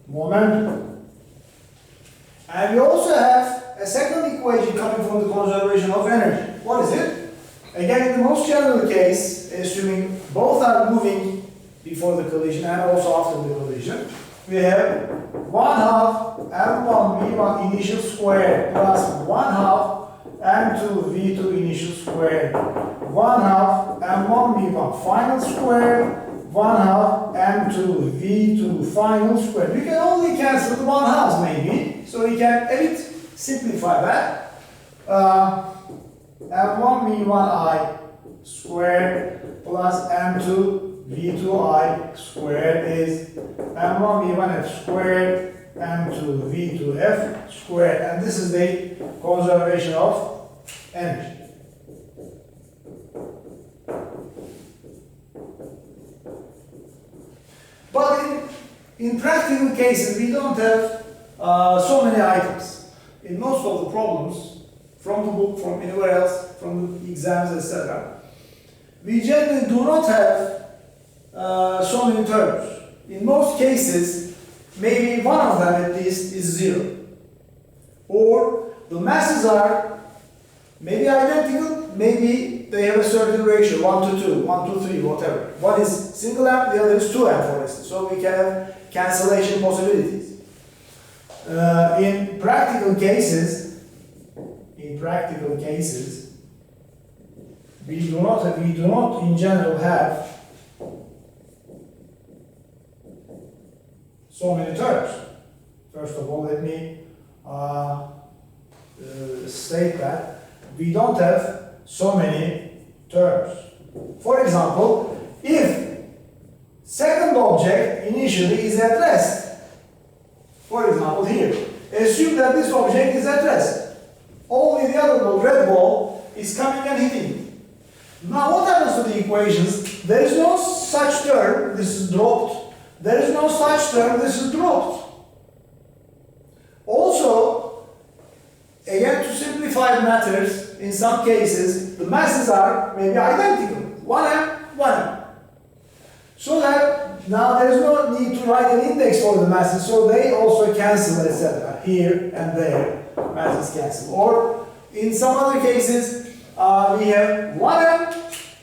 momentum. And we also have a second equation coming from the conservation of energy. What is it? Again, in the most general case, assuming both are moving before the collision and also after the collision, we have 1/2 m1 v1 initial squared plus 1/2 m2 v2 initial squared, 1/2 m1 v1 final squared, 1/2 m2 v2 final squared. We can only cancel the 1/2s maybe, so we can a bit simplify that. m1 v1i squared plus m2 v2i squared is m1 v1f squared m2 v2f squared, and this is the conservation of energy. But in practical cases, we don't have so many items. In most of the problems, from the book, from anywhere else, from the exams, etc., we generally do not have so many terms. In most cases, maybe one of them at least is 0. Or the masses are maybe identical, maybe they have a certain ratio, 1 to 2, 1 to 3, whatever. One is single M, the other is 2M, for instance. So we can have cancellation possibilities. In practical cases, we do not in general have so many terms. First of all, let me state that we don't have so many terms. For example, if second object initially is at rest, for example here, assume that this object is at rest. Only the other ball, red ball, is coming and hitting it. Now what happens to the equations? There is no such term, this is dropped. There is no such term, this is dropped. Also, again to simplify matters, in some cases, the masses are maybe identical. 1m, 1m. So that now there is no need to write an index for the masses, so they also cancel, etc. Here and there. Masses cancel. Or in some other cases, we have 1m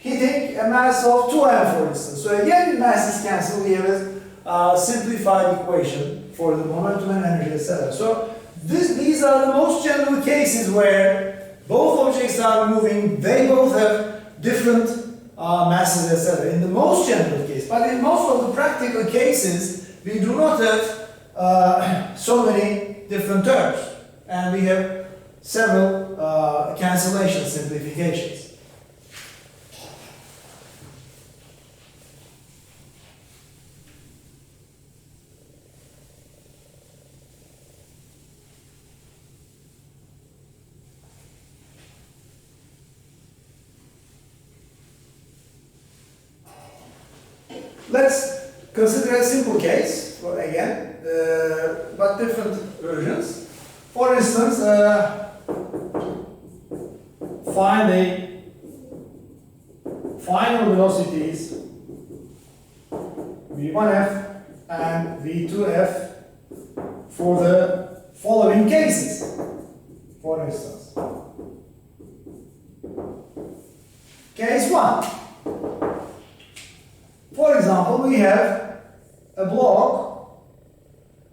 hitting a mass of 2m, for instance. So again, masses cancel. We have a simplified equation for the momentum and energy, etc. So these are the most general cases where both objects are moving. They both have different masses, etc. In the most general case, but in most of the practical cases, we do not have so many different terms. And we have several cancellation simplifications. Let's consider a simple case, again, but different versions. For instance, find the final velocities v1f and v2f for the following cases. For instance, case 1.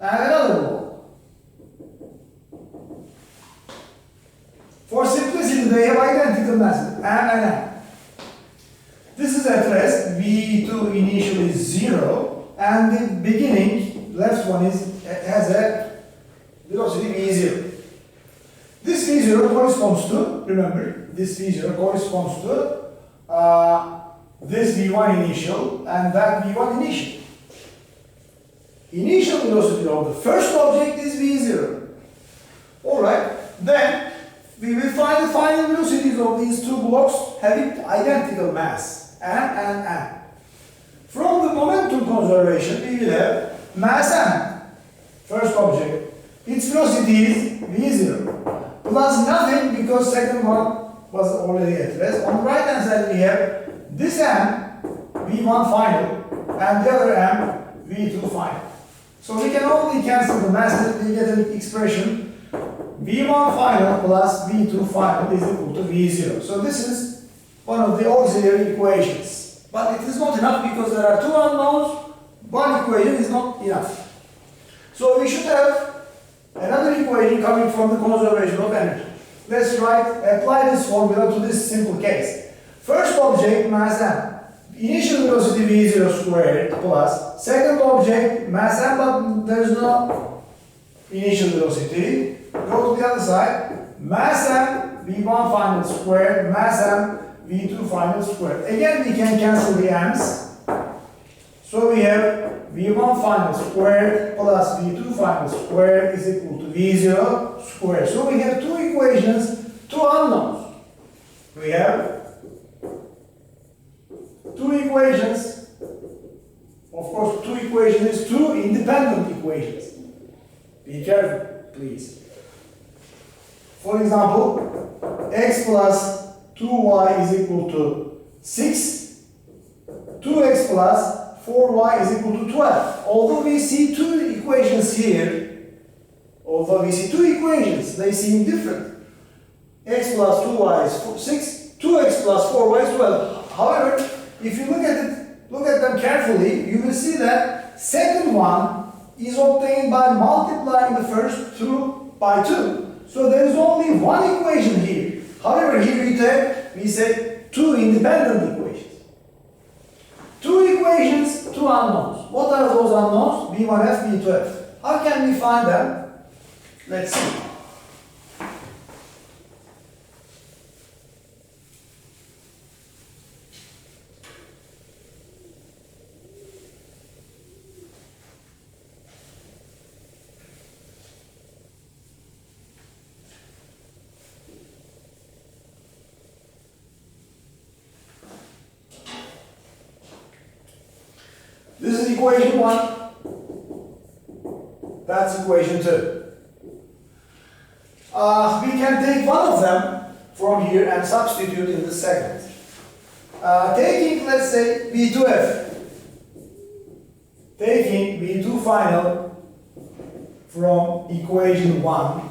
and another block. For simplicity, they have identical masses, M and M. This is at rest, V2 initially is 0, and the beginning, left one has a velocity V0. This V0 corresponds to, remember, this V0 corresponds to this V1 initial and that V1 initial. Initial velocity of the first object is V0. Alright, then we will find the final velocities of these two blocks having identical mass, M and M. From the momentum conservation, we will have mass M, first object. Its velocity is V0, plus nothing because second one was already at rest. On the right hand side, we have this M, V1 final, and the other M, V2 final. So we can only cancel the masses, we get an expression V1 final plus V2 final is equal to V0. So this is one of the auxiliary equations. But it is not enough because there are two unknowns, one equation is not enough. So we should have another equation coming from the conservation of energy. Let's apply this formula to this simple case. First object, mass M. Initial velocity V0 squared plus second object, mass M, but there is no initial velocity. Go to the other side. Mass M, V1 final squared, mass M, V2 final squared. Again, we can cancel the M's. So we have V1 final squared plus V2 final squared is equal to V0 squared. So we have two equations, two unknowns. We have two equations. Of course, two equations is two independent equations. Be careful, please. For example, x plus 2y is equal to 6. 2x plus 4y is equal to 12. Although we see two equations here, they seem different. X plus 2y is 6, 2x plus 4y is 12. However, if you look at them carefully, you will see that second one is obtained by multiplying the first two by 2. So there is only one equation here. However, here we say two independent equations. Two equations, two unknowns. What are those unknowns? V1f, V2f. How can we find them? Let's see. This is equation 1. That's equation 2. We can take one of them from here and substitute in the second. Taking, let's say, V2f. Taking V2 final from equation 1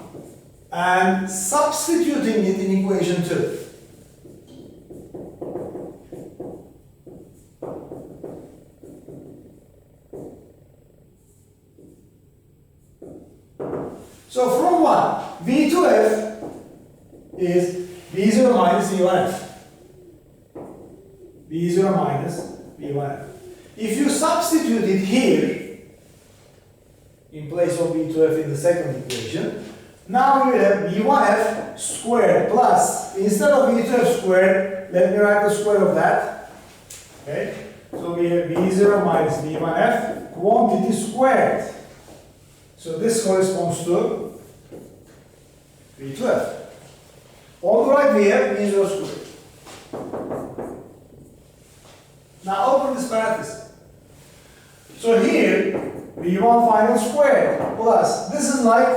and substituting it in equation 2. So from 1, V2f is V0 minus V1f. V0 minus V1f. If you substitute it here, in place of V2f in the second equation, now we have V1f squared plus, instead of V2f squared, let me write the square of that. Okay? So we have V0 minus V1f quantity squared. So this corresponds to V2f. On the right we have V0 squared. Now open this parenthesis. So here, V1 final squared plus, this is like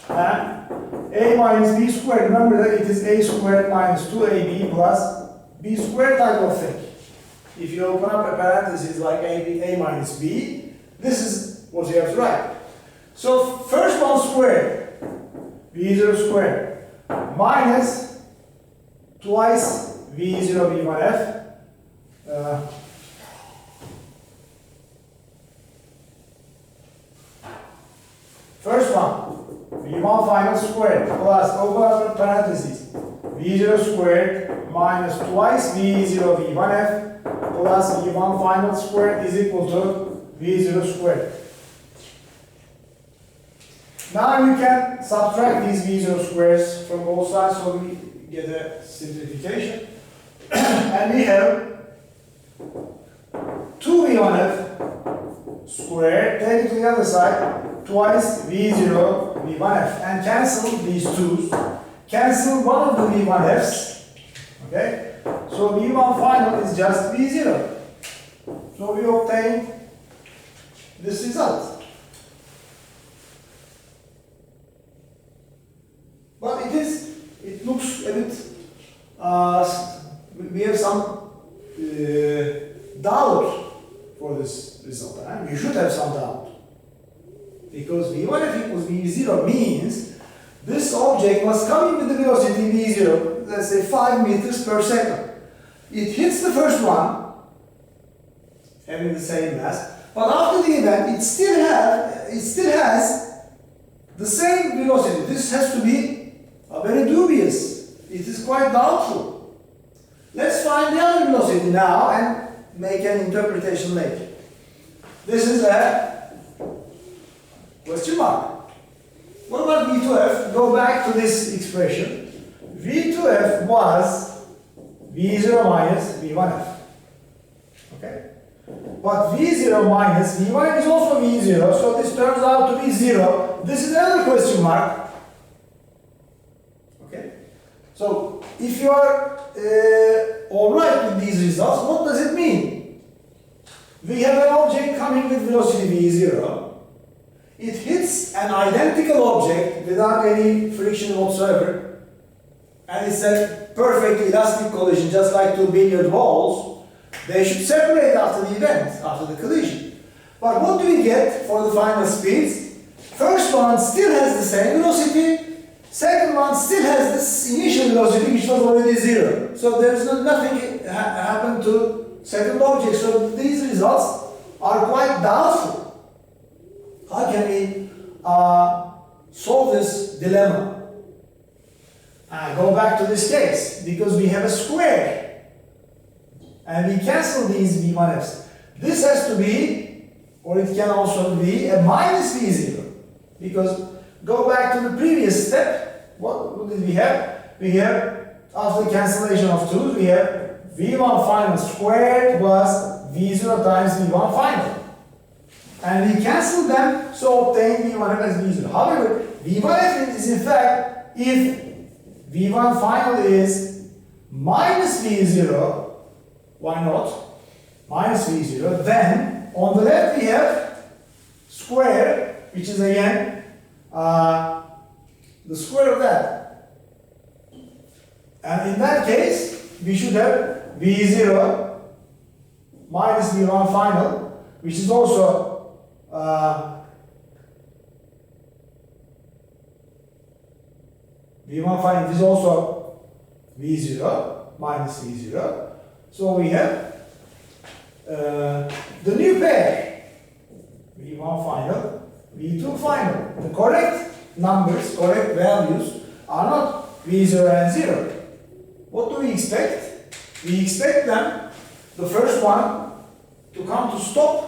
A minus B squared. Remember that it is A squared minus 2AB plus B squared type of thing. If you open up a parenthesis like A minus B, this is what you have to write. So first one squared, V0 squared, minus twice V0 V1f, First one, V1 final squared plus over parentheses V0 squared minus twice V0 V1F plus V1 final squared is equal to V0 squared. Now you can subtract these V0 squares from both sides so we get a simplification. And we have 2V1F squared, take it to the other side, twice V0 V1F, and cancel these 2's. Cancel one of the V1F's, okay? So V1 final is just V0. So we obtain this result. But it looks a bit, we have some doubt for this result. And we should have some doubt. Because V1F equals V0 means this object was coming with the velocity V0, let's say 5 meters per second. It hits the first one, having the same mass, but after the event, it still has the same velocity. This has to be very dubious. It is quite doubtful. Let's find the other velocity now and make an interpretation later. This is a question mark. What about V2F? Go back to this expression. V2F was V0 minus V1F. Okay? But V0 minus V1F is also V0, so this turns out to be 0. This is another question mark. Okay? So, if you are alright with these results, what does it mean? We have an object coming with velocity V0. It hits an identical object without any friction whatsoever, and it's a perfect elastic collision, just like two billiard balls. They should separate after the event, after the collision. But what do we get for the final speeds? First one still has the same velocity, second one still has this initial velocity which was already 0. So there is nothing happened to second object. So these results are quite doubtful. How can we solve this dilemma? Go back to this case, because we have a square and we cancel these V1Fs. This has to be, or it can also be, a minus V0, because go back to the previous step. What did we have? We have, after the cancellation of 2's, we have V1 final squared plus V0 times V1 final. And we cancel them, so obtain V1F as V0. However, V1F is in fact, if V1 final is minus V0, why not? Minus V0, then on the left we have square, which is again the square of that. And in that case, we should have V0 minus V1 final, which is also V1 final is also V0 minus V0. So we have the new pair, V1 final, V2 final. The correct numbers, correct values are not V0 and 0. What do we expect? We expect them, the first one to come to stop,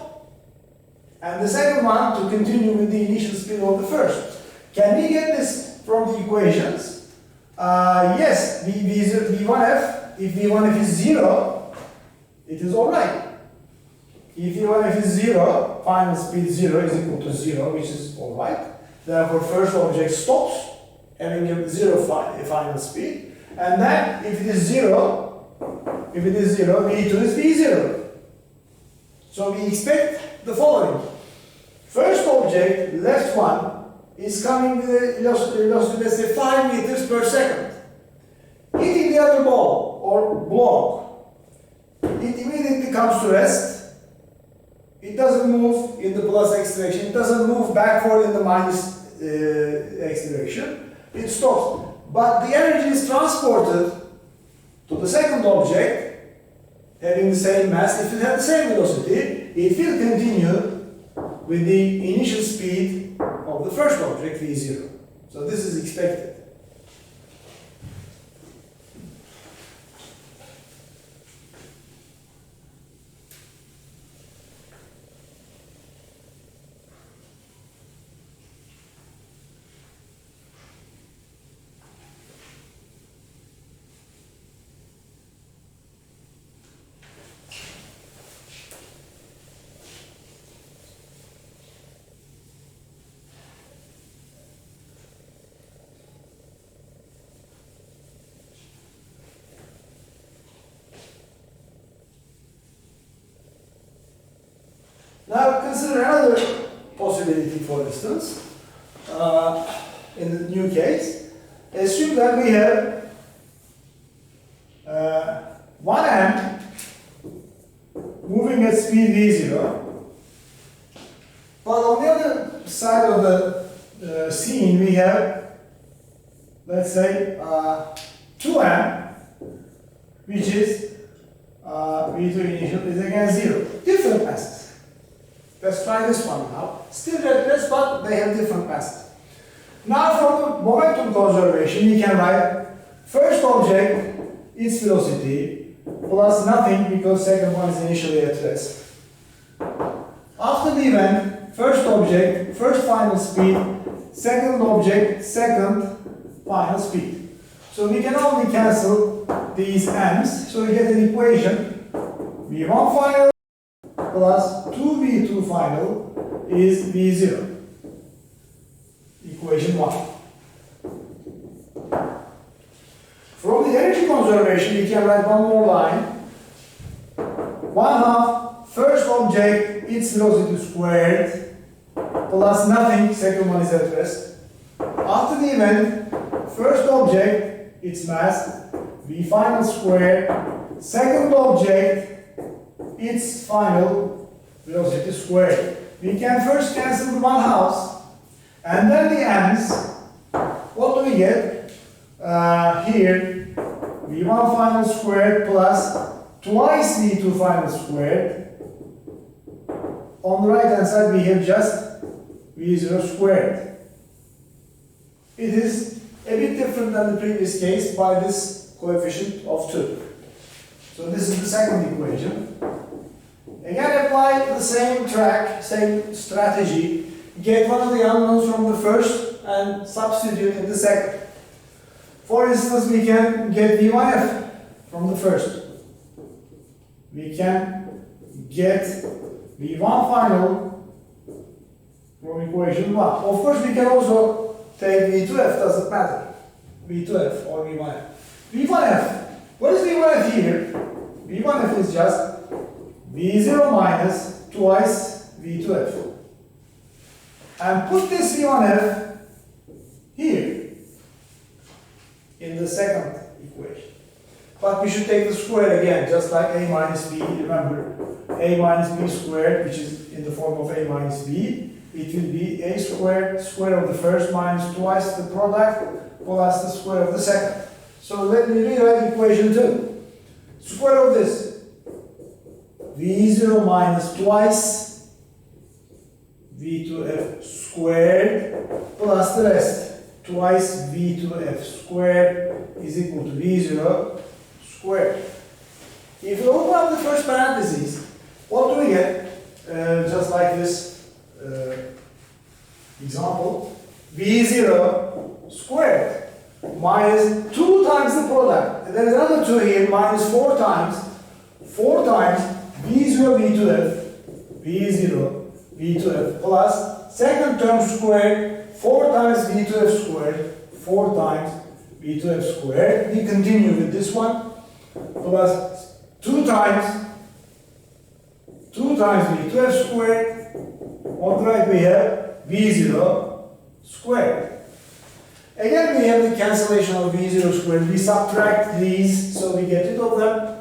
and the second one to continue with the initial speed of the first. Can we get this from the equations? Yes, V1F, if V1F is 0, it is alright. If V1F is 0, final speed 0 is equal to 0, which is alright. Therefore, first object stops, having a 0 final speed. And then, if it is 0, V2 is V0. So we expect the following. First object, left one, is coming with a velocity, let's say 5 meters per second. Hitting the other ball or block, it immediately comes to rest. It doesn't move in the plus x direction, it doesn't move backward in the minus x direction. It stops. But the energy is transported to the second object, having the same mass. If it had the same velocity, it will continue with the initial speed of of the first object V0. So this is expected. Now consider another possibility, for instance, in the new case. Assume that we have one amp moving at speed v0, but on the other side of the scene we have, let's say, 2 amp, which is v2 initial is again 0. Different masses. Let's try this one now. Still red press, but they have different masses. Now from the momentum conservation, we can write first object, its velocity, plus nothing because second one is initially at rest. After the event, first object, first final speed, second object, second final speed. So we can only cancel these m's, so we get an equation v1 final plus 2v2 final is v0. Equation 1. From the energy conservation, we can write one more line. 1/2 first object, its velocity squared, plus nothing, second one is at rest. After the event, first object, its mass, v final squared, second object, its final velocity squared. We can first cancel the 1/2 and then the m's. What do we get? Here, v1 final squared plus twice v2 final squared. On the right hand side we have just v0 squared. It is a bit different than the previous case by this coefficient of 2. So this is the second equation. Again, apply the same track, same strategy. Get one of the unknowns from the first and substitute in the second. For instance, we can get v1f from the first. We can get v1 final from equation 1. Of course, we can also take v2f, doesn't matter. v2f or v1f. v1f, what is v1f here? v1f is just v0 minus twice v2f. And put this v1f here in the second equation. But we should take the square again, just like a minus b. Remember, a minus b squared, which is in the form of a minus b. It will be a squared, square of the first minus twice the product, plus the square of the second. So let me rewrite equation 2. Square of this, v0 minus twice v2f squared plus the rest, twice v2f squared is equal to v0 squared. If we open up the first parentheses, what do we get? Just like this example, v0 squared minus 2 times the product. And there is another 2 here, minus 4 times v0 v2f, v0 v2f plus second term squared, 4 times v2f squared, 4 times v2f squared. We continue with this one, plus 2 times v2f squared. On the right we have v0 squared. Again we have the cancellation of v0 squared. We subtract these, so we get rid of them.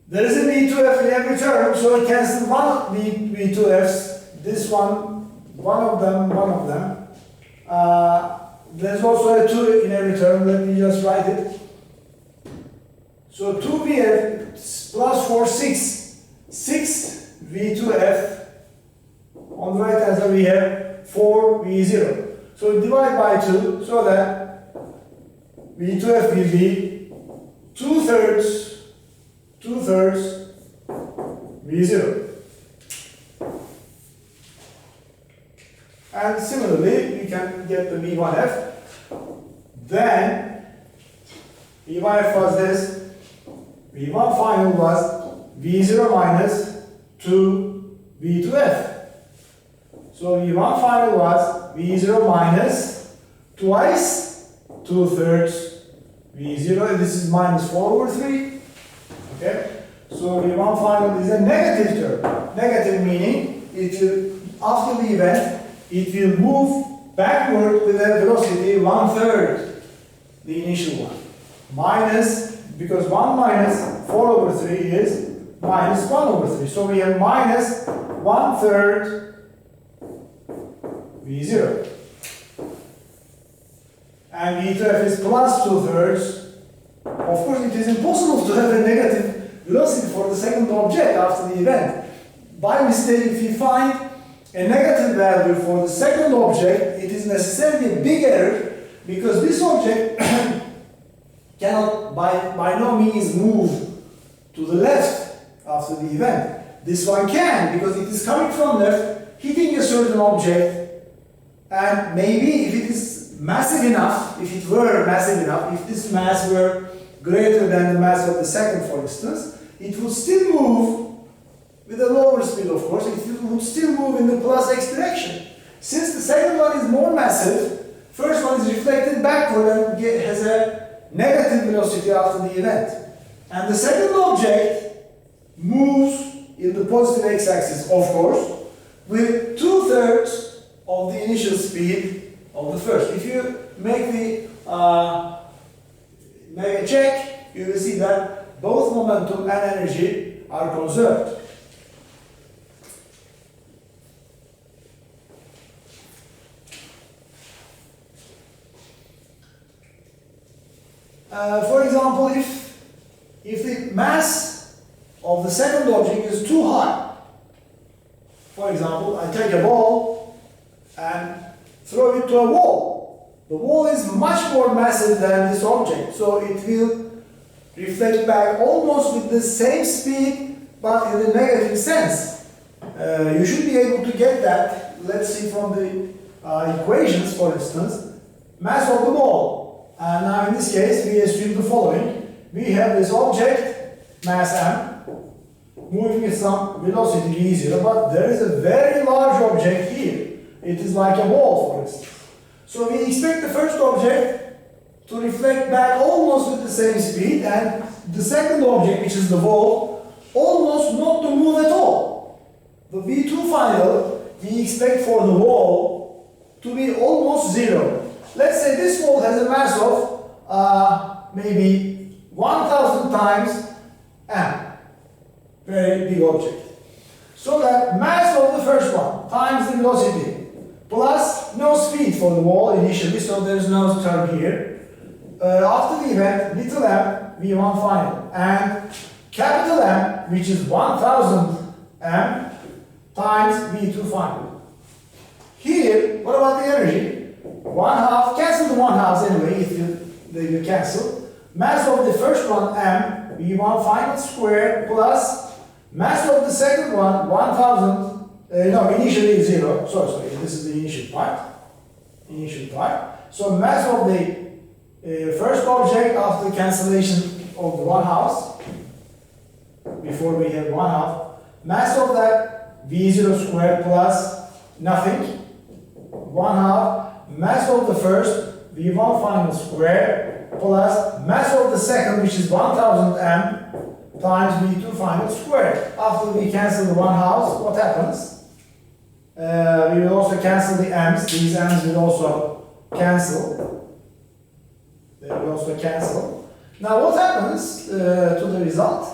There is a v2f in every term, so I cancel one v2f's. This one of them. There's also a 2 in every term. Let me just write it. So 2vf plus 4, 6 v2f. On the right hand side we have 4 V0. So divide by 2 so that V2F will be 2/3 V0. And similarly, we can get the V1F. Then V1F was this. V1 final was V0 minus 2 V2F. So V1 final was V0 minus twice 2/3 V0. And this is minus 4/3. Okay. So V1 final is a negative term. Negative meaning it will, after the event, it will move backward with a velocity 1/3 the initial one. Minus, because 1 minus 4/3 is minus 1/3. So we have minus 1/3 V0. And V2F is plus 2/3. Of course, it is impossible to have a negative velocity for the second object after the event. By mistake, if you find a negative value for the second object, it is necessarily a big error because this object cannot by no means move to the left after the event. This one can because it is coming from left, hitting a certain object, and maybe if it is massive enough, if it were massive enough, if this mass were greater than the mass of the second, for instance, it would still move with a lower speed, of course. It would still move in the plus x direction. Since the second one is more massive, first one is reflected backward and has a negative velocity after the event. And the second object moves in the positive x-axis, of course, with 2/3 of the initial speed of the first. If you make a check, you will see that both momentum and energy are conserved. For example, if the mass of the second object is too high, for example, I take a ball and throw it to a wall. The wall is much more massive than this object, so it will reflect back almost with the same speed, but in a negative sense. You should be able to get that. Let's see from the equations, for instance, mass of the ball. And now in this case, we assume the following. We have this object, mass m, moving with some velocity v0, but there is a very large object here. It is like a ball, for instance. So we expect the first object to reflect back almost with the same speed, and the second object, which is the ball, almost not to move at all. The V2 final, we expect for the wall to be almost 0. Let's say this wall has a mass of maybe 1,000 times m. Very big object. So that mass of the first one times the velocity plus no speed for the wall initially, so there is no term here. After the event, little m, V1 final, and capital M, which is 1,000 m times V2 final. Here, what about the energy? 1/2, cancel the 1/2 anyway, if they will cancel. Mass of the first one, m, V1 final squared, plus mass of the second one, 1,000, initially 0, sorry, this is the initial part. So mass of the first object after the cancellation of the 1/2, before we have 1/2, mass of that V0 squared plus nothing, 1/2, mass of the first, V1 final squared, plus mass of the second, which is 1,000 m, times V2 final squared. After we cancel the 1/2, what happens? We will also cancel the m's. These m's will also cancel. They will also cancel. Now what happens to the result?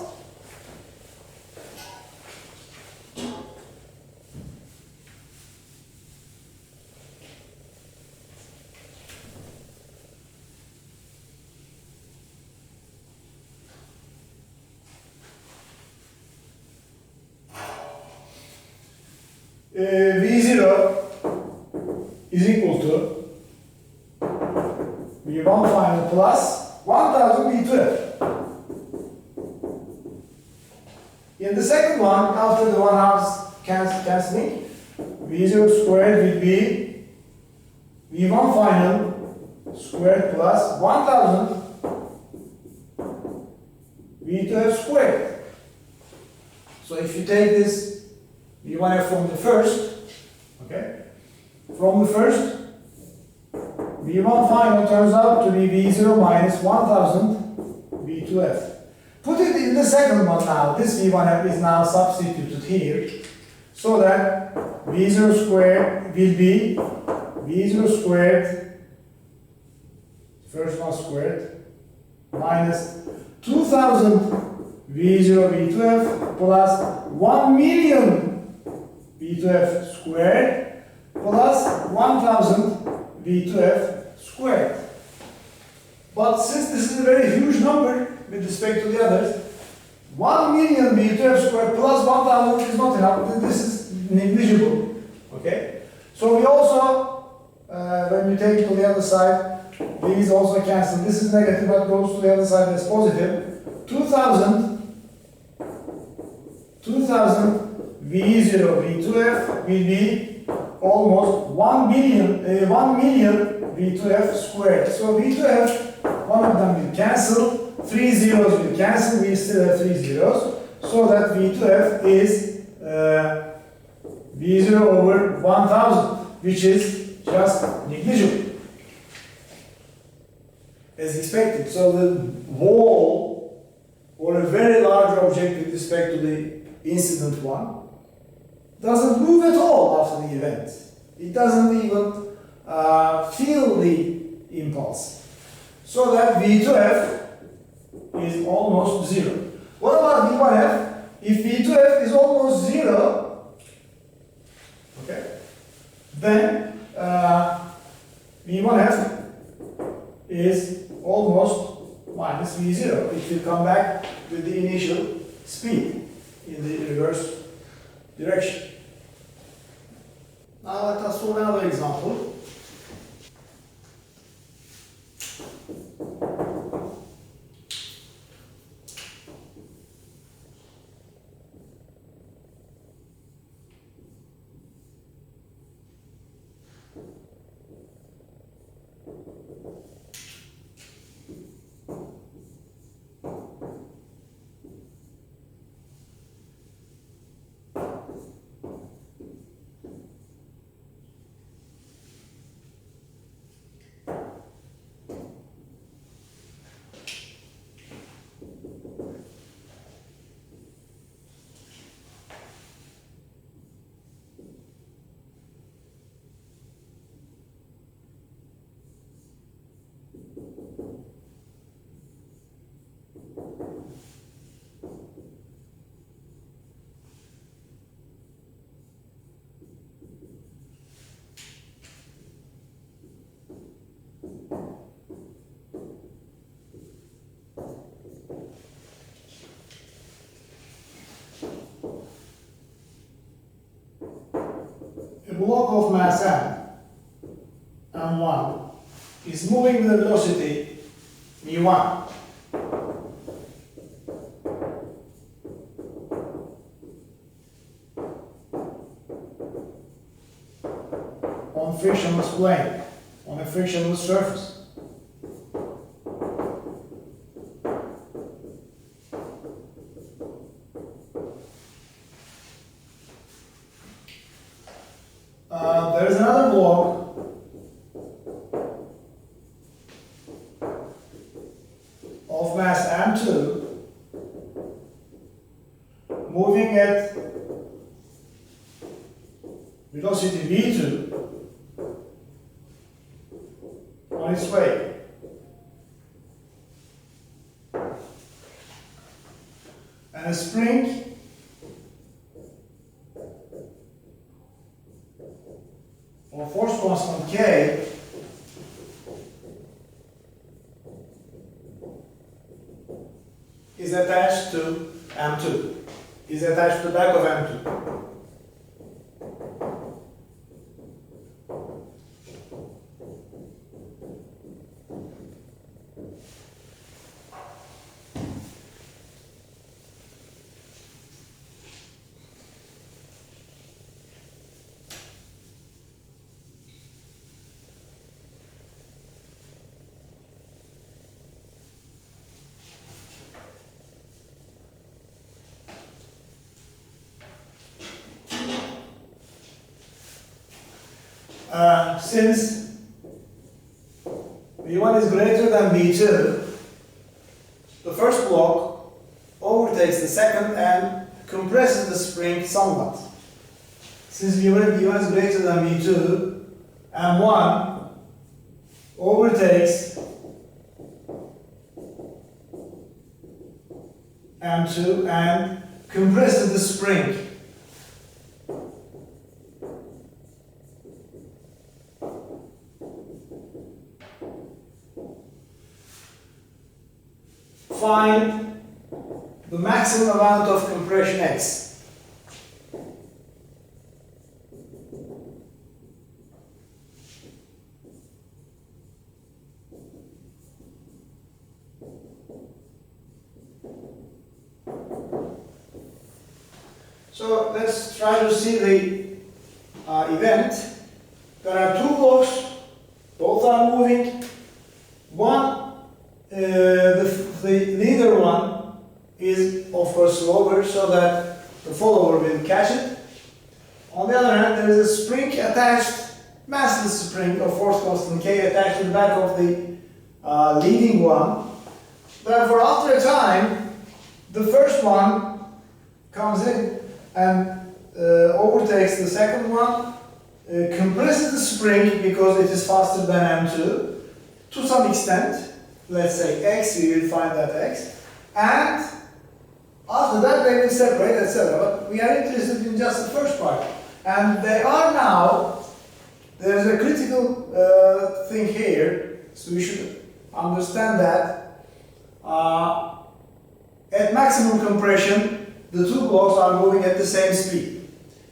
V0 equal to V1 final plus 1000 V2F. In the second one, after the 1 half cancelling, V0 squared will be V1 final squared plus 1000 V2F squared. So if you take this V1F from the first, okay, from the first, V1 final turns out to be V0 minus 1000 V2F. Put it in the second one now. This V1F is now substituted here, so that V0 squared will be V0 squared, first one squared, minus 2000 V0 V2F plus 1 million V2F squared plus 1000 V2F squared. But since this is a very huge number with respect to the others, 1 million V2F squared plus 1000 is not enough. This is negligible. Okay? So we also, when we take it to the other side, these also cancel. This is negative, but goes to the other side as positive. 2000 V0 V2F will be almost 1 million V2F squared. So V2F, one of them will cancel, 3 zeros will cancel, we still have 3 zeros, so that V2F is V0 over 1000, which is just negligible, as expected. So the wall, or a very large object with respect to the incident one, doesn't move at all after the event. It doesn't even feel the impulse. So that V2F is almost 0. What about V1F? If V2F is almost 0, okay, then V1F is almost minus V0. It will come back with the initial speed in the reverse direction. Now let us solve another example. A block of mass m1 is moving with a velocity v1. On frictionless plane, on a frictionless surface. There is another block of mass m2 moving at velocity v2 on its way. And a spring or force constant K is attached to M2, is attached to the back of M2. since V1 is greater than V2, the first block overtakes the second and compresses the spring somewhat. Since V1 is greater than V2, M1 overtakes M2 and compresses the spring. Find the maximum amount of compression X. So let's try to see the event. There are two blocks, both are moving. One, the leader one is of course slower so that the follower will catch it. On the other hand, there is a spring attached, massless spring of force constant K attached to the back of the leading one. Therefore, after a time, the first one comes in and overtakes the second one, compresses the spring because it is faster than M2 to some extent. Let's say X, we will find that X, and after that they will separate, etc. But we are interested in just the first part, and they are now. There is a critical thing here, so we should understand that at maximum compression, the two blocks are moving at the same speed.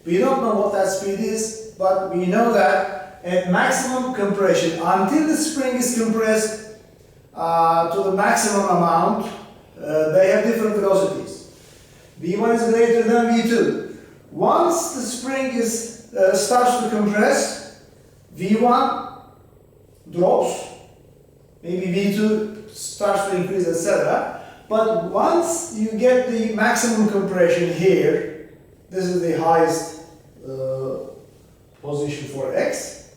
We don't know what that speed is, but we know that at maximum compression, until the spring is compressed to the maximum amount, they have different velocities. V1 is greater than V2. Once the spring is starts to compress, V1 drops, maybe V2 starts to increase, etc. But once you get the maximum compression here, this is the highest position for X,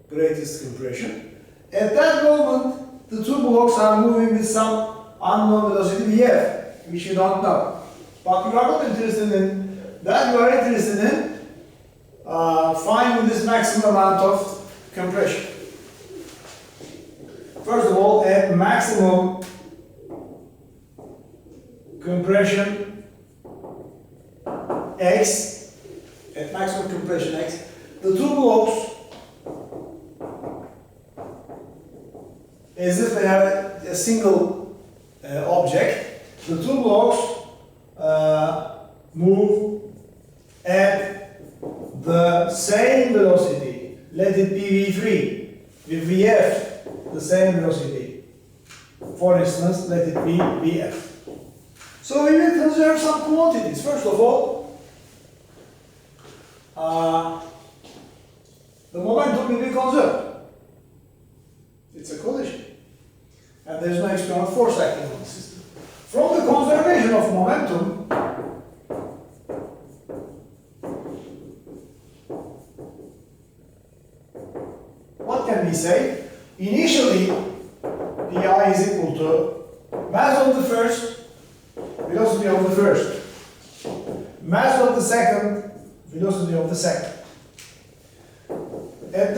greatest compression. At that moment, the two blocks are moving with some unknown velocity Vf, which you don't know. But you are not interested in that, you are interested in finding this maximum amount of compression. First of all, at maximum compression X, at maximum compression X, the two blocks, as if they are a single object, the two blocks move at the same velocity. Let it be V3, with Vf, the same velocity. For instance, let it be Vf. So we will conserve some quantities. First of all, the momentum will be conserved. It's a collision. And there is no external force acting on the system. From the conservation of momentum, what can we say? Initially, Pi is equal to mass of the first, velocity of the first, mass of the second, velocity of the second. At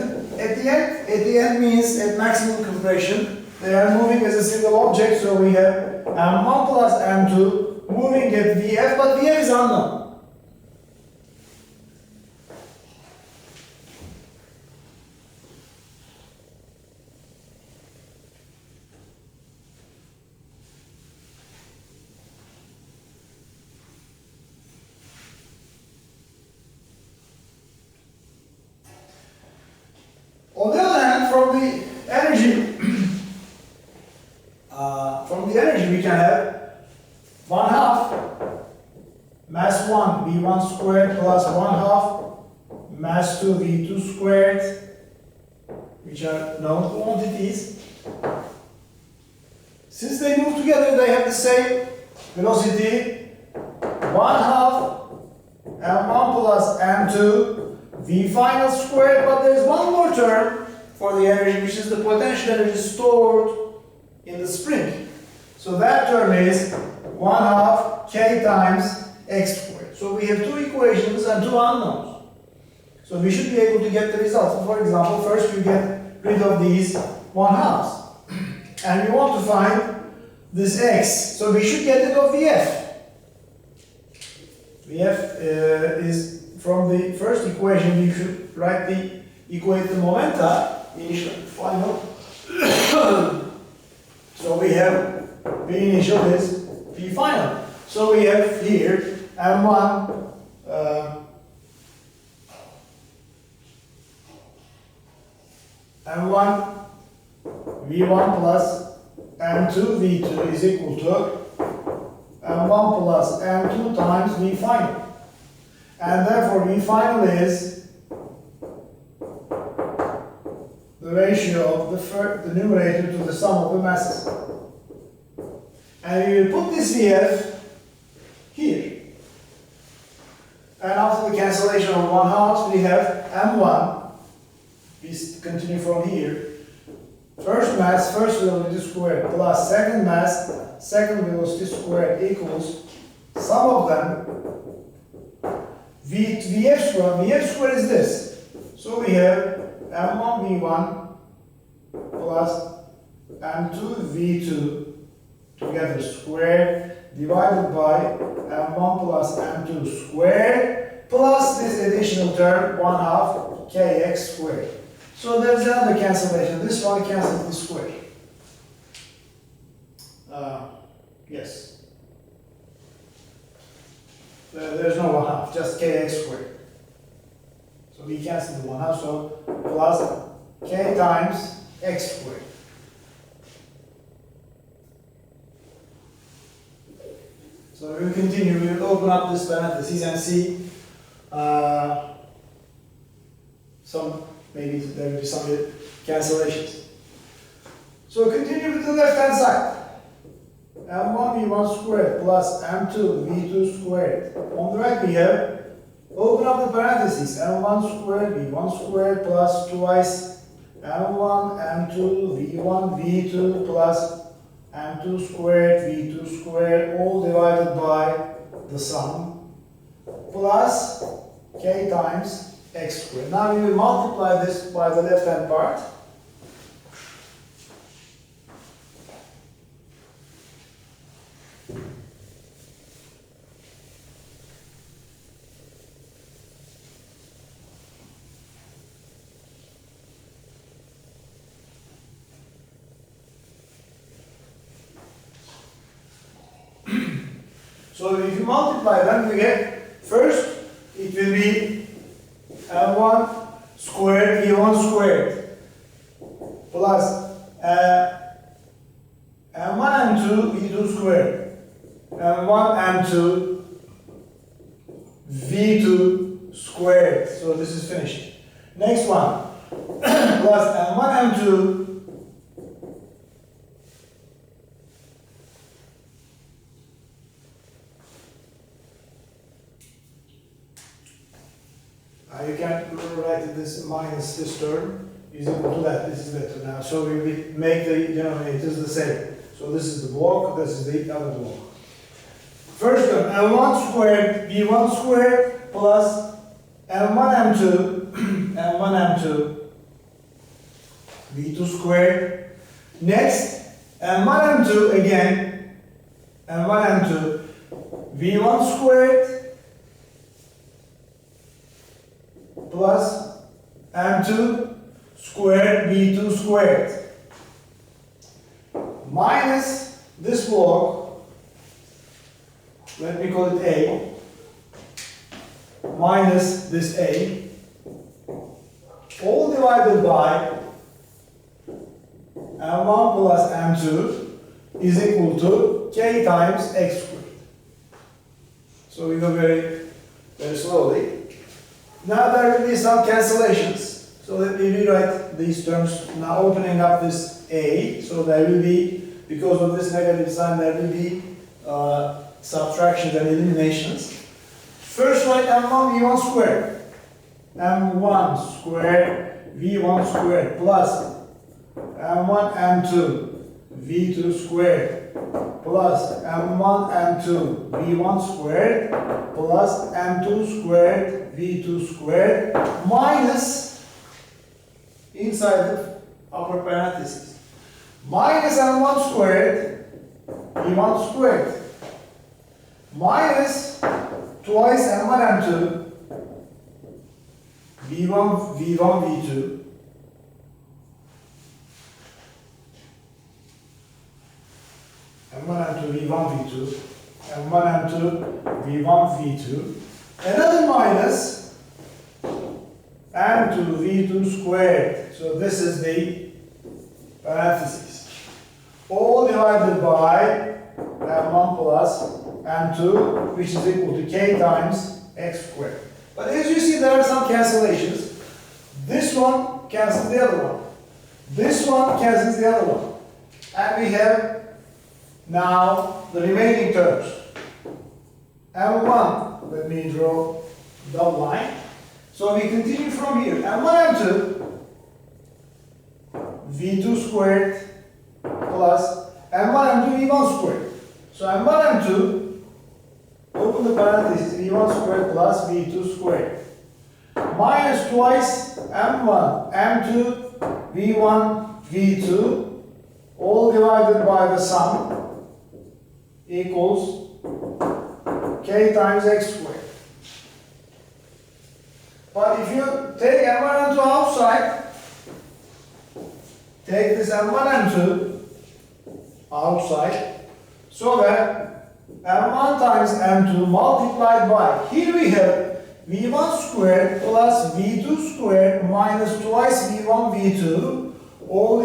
the end means at maximum compression, they are moving as a single object, so we have M1 plus M2 moving at Vf, but Vf is unknown. On the other hand, from the energy we can have 1/2 mass 1 V1 squared plus 1/2 mass 2 V2 squared, which are known quantities. Since they move together, they have the same velocity. 1/2 M1 plus M2 V final squared, but there's one more term for the energy, which is the potential energy stored in the spring. So that term is 1/2 K times X squared. So we have two equations and two unknowns. So we should be able to get the results. So for example, first you get rid of these 1/2s. And we want to find this X. So we should get rid of VF. VF is from the first equation. We should equate the momenta, initial, final. So we have V initial is V final. So we have here M1 M1 V1 plus M2 V2 is equal to M1 plus M2 times V final. And therefore V final is the ratio of the numerator to the sum of the masses. And we will put this VF here. And after the cancellation of 1/2, we have M1. We continue from here. First mass, first velocity squared, plus second mass, second velocity squared equals sum of them. VF squared is this. So we have M1 V1 plus M2 V2 together squared divided by M1 plus M2 squared plus this additional term 1/2 Kx squared. So there's another cancellation. This one cancels this square. Yes. There's no 1/2, just Kx squared. So we cancel the 1/2, so plus K times X squared. So we will continue, we will open up this parentheses and see maybe there will be some cancellations. So continue with the left hand side. M1 V1 squared plus M2 V2 squared. On the right we have, open up the parentheses, M1 squared V1 squared plus twice M1 M2 V1 V2 plus M2 squared V2 squared, all divided by the sum, plus K times X squared. Now we will multiply this by the left hand part. So if you multiply them, we get, first it will be M1 squared V1 squared plus M1 M2 V2 squared, M1 M2 V2 squared. So this is finished. Next one plus M1 M2 you can write this minus this term is equal to that. This is better now. So we will make the denominators the same. So this is the block, this is the other block. First term, M1 squared V1 squared plus M1 M2 M1 M2 V2 squared. Next, M1 M2 again, M1 M2 V1 squared plus M2 squared V2 squared minus this block, let me call it A, minus this A, all divided by M1 plus M2 is equal to K times X squared. So we go very, very slowly. Now there will be some cancellations. So let me rewrite these terms. Now opening up this A, so there will be, because of this negative sign, there will be subtractions and eliminations. First write M1 V1 squared. m1 squared v1 squared plus m1 m2 v2 squared plus m1 m2 v1 squared plus m2 squared v2 squared minus inside the upper parentheses minus m1 squared v1 squared minus twice m1 m2 v1 v2 m1 m2 v1 v2 m1 m2 v1 v2 another minus m2 v2 squared, so this is the parentheses, all divided by m1 plus m2, which is equal to k times x squared. But as you see, there are some cancellations. This one cancels the other one. This one cancels the other one. And we have now the remaining terms. M1, let me draw double line. So we continue from here. M1, M2, V2 squared plus M1, M2, V1 squared. So M1, M2, open the parentheses, V1 squared plus V2 squared. Minus twice M1, M2, V1, V2, all divided by the sum equals k times x squared. But if you take M1 and M2 outside, take this M1 and M2 outside, so that M1 times M2 multiplied by, here we have V1 squared plus V2 squared minus twice V1, V2, all